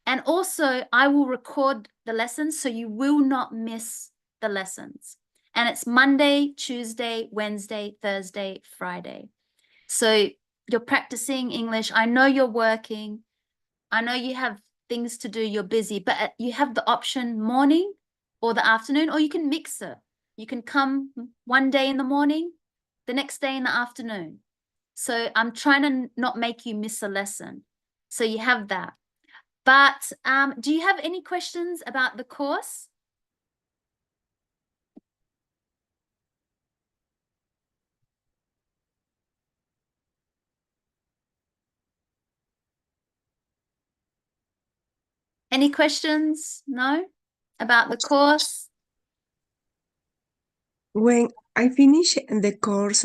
And also, I will record the lessons so you will not miss the lessons. And it's Monday, Tuesday, Wednesday, Thursday, Friday. So you're practicing English. I know you're working. I know you have things to do. You're busy, but you have the option morning or the afternoon, or you can mix it. You can come one day in the morning the next day in the afternoon. So I'm trying to not make you miss a lesson. So you have that. But do you have any questions about the course? Any questions? No? About the course? When I finish the course,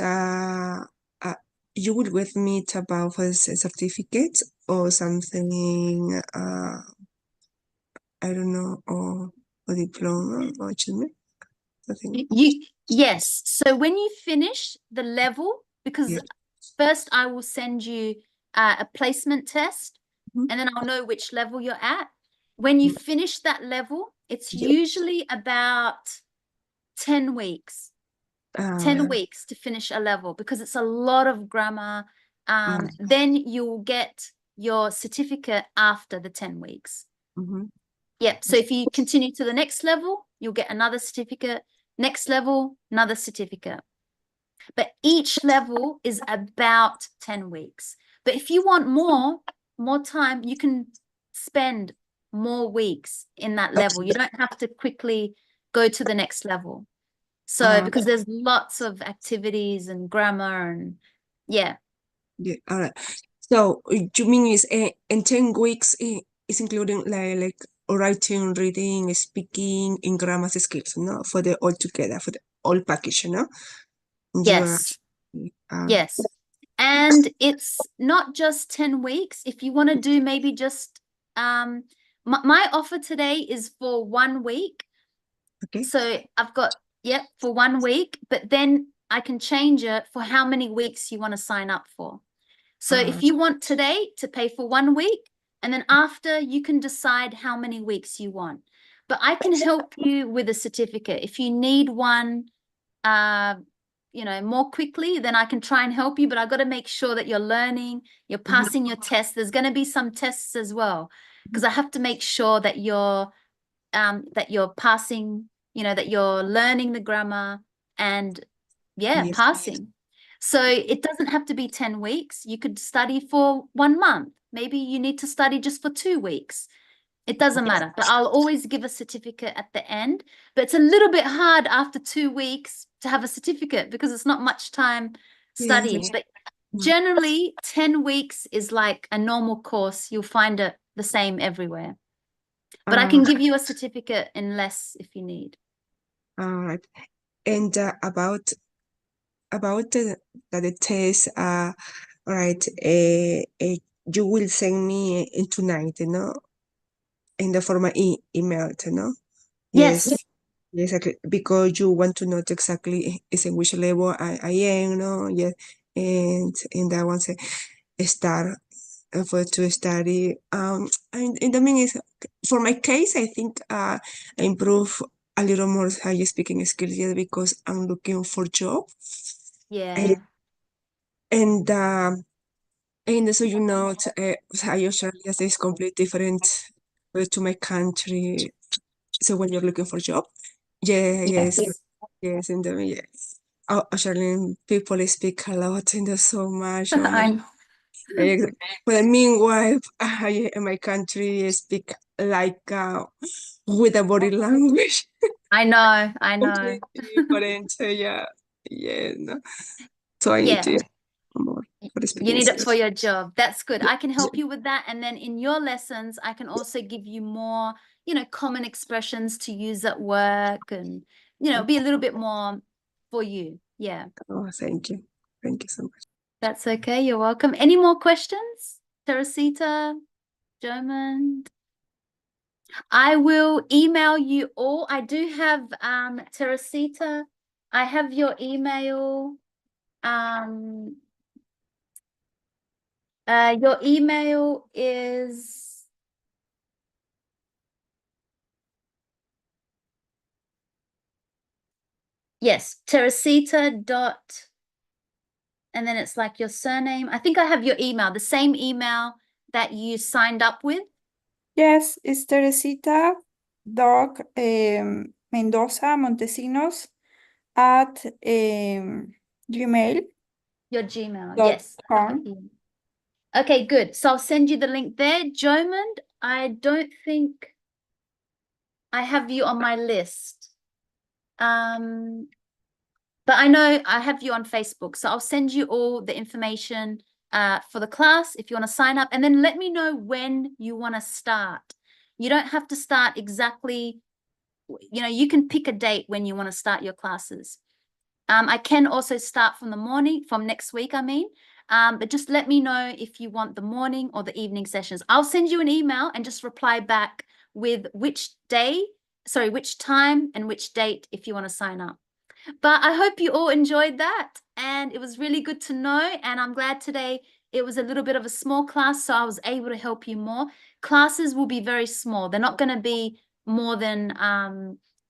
you will with me about for certificate or something, I don't know, or diploma or achievement, something. Yes. So when you finish the level, because Yeah. first I will send you a placement test, Mhm. and then I'll know which level you're at. When you finish that level, it's Yeah. usually about 10 weeks. 10 weeks to finish a level because it's a lot of grammar. Then you'll get your certificate after the 10 weeks. Mhm. Yep. So if you continue to the next level, you'll get another certificate. Next level, another certificate. But each level is about 10 weeks. But if you want more time, you can spend more weeks in that level. You don't have to quickly go to the next level. So because there's lots of activities and grammar and yeah. Yeah, all right. So you mean is in 10 weeks is including like writing, reading, speaking, and grammar skills, no? For the all together, for the all package, no? You are, Yes. Yes. And it's not just 10 weeks. If you want to do maybe just my offer today is for 1 week. okay. So I've got for 1 week, but then I can change it for how many weeks you want to sign up for. So if you want today to pay for 1 week, and then after you can decide how many weeks you want. But I can help you with a certificate. If you need one, more quickly, then I can try and help you. But I've got to make sure that you're learning, you're passing your tests. There's going to be some tests as well, because I have to make sure that you're passing, that you're learning the grammar and Yes. passing. So it doesn't have to be 10 weeks. You could study for 1 month. Maybe you need to study just for 2 weeks. It doesn't matter, but I'll always give a certificate at the end. But it's a little bit hard after 2 weeks to have a certificate because it's not much time studying. Yes. But generally, 10 weeks is like a normal course. You'll find it the same everywhere. But I can give you a certificate in less if you need. All right. And about the test, all right, you will send me in tonight, in the form of email, Yes. Yes, exactly. Because you want to know exactly is in which level I am, no? Yes. And that one say start for to study. And the mean is for my case, I think I improve a little more high speaking skills, yes, because I'm looking for job. Yeah. And so Australia is completely different to my country. So when you're looking for job, yes, and yes. Australian people speak a lot and there's so much. Oh my, I know. exactly. But meanwhile, I in my country speak like with a body language. I know. Completely different. Yeah, no. So I need to more for You speaking need it for skills. your job. That's good. I can help you with that. And then in your lessons, I can also give you more, common expressions to use at work and, be a little bit more for you. Yeah. Oh, thank you. Thank you so much. That's okay. You're welcome. Any more questions? Teresita, German? I will email you all. I do have Teresita. I have your email. Your email is Teresita dot, and then it's like your surname. I think I have your email, the same email that you signed up with. Yes, it's Teresita Doc Mendoza Montesinos at Gmail. Your Gmail. Dot Yes. I have com. it here. Okay, good. So I'll send you the link there. Jomond, I don't think I have you on my list. But I know I have you on Facebook, so I'll send you all the information for the class if you want to sign up, and then let me know when you want to start. You don't have to start exactly, you can pick a date when you want to start your classes. I can also start from the morning, from next week, I mean. But just let me know if you want the morning or the evening sessions. I'll send you an email and just reply back with which time and which date if you want to sign up. But I hope you all enjoyed that, and it was really good to know, and I'm glad today it was a little bit of a small class, so I was able to help you more. Classes will be very small. They're not going to be more than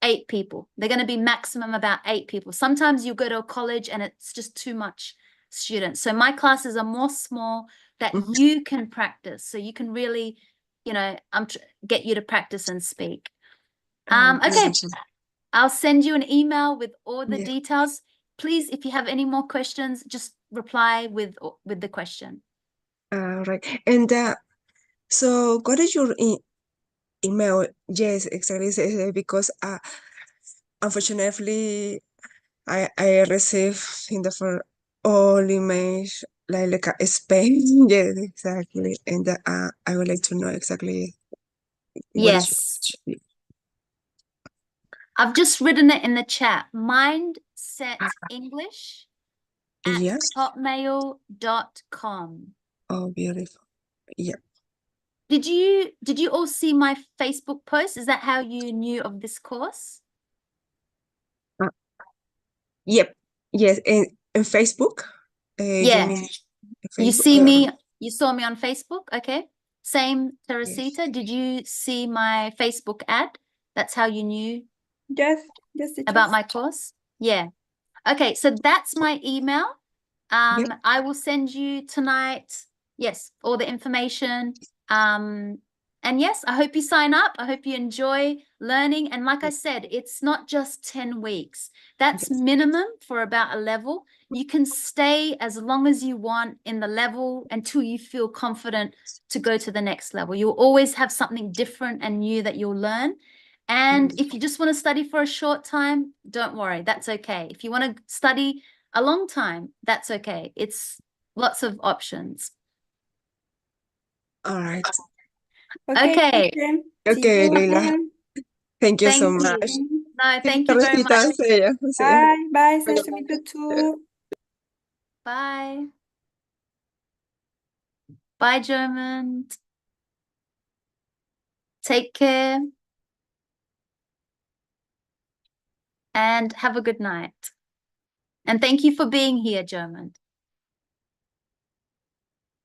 8 people. They're going to be maximum about 8 people. Sometimes you go to a college and it's just too much students. So my classes are more small that Mhm. you can practice. So you can really, get you to practice and speak. Okay. I'll send you an email with all the Yeah. details. Please, if you have any more questions, just reply with the question. Right. And so what is your email? Yes, exactly. Because unfortunately, I received in the for all emails like a spam. Yes, exactly. And I would like to know exactly what is Yes. I've just written it in the chat. mindsetenglish@hotmail.com. Oh, beautiful. Yeah. Did you all see my Facebook post? Is that how you knew of this course? Yep. Yes. And Facebook. You Yeah. mean You Facebook? saw me on Facebook, okay? Same, Teresita. Did you see my Facebook ad? That's how you knew Yes, yes, teacher. about my course? Yeah. Okay, so that's my email. Yep. I will send you tonight, yes, all the information. And yes, I hope you sign up. I hope you enjoy learning. And like I said, it's not just 10 weeks. That's Yes. minimum for about a level. You can stay as long as you want in the level until you feel confident to go to the next level. You'll always have something different and new that you'll learn. And if you just want to study for a short time, don't worry, that's okay. If you want to study a long time, that's okay. It's lots of options. All right. Okay. teacher. See Okay, you Leila. again. Thank you so Thank much. you. No, thank you very Teresita, much. see ya. See ya. Bye, bye. It's nice to meet you too. Bye. Bye, German. Take care. And have a good night. And thank you for being here, German.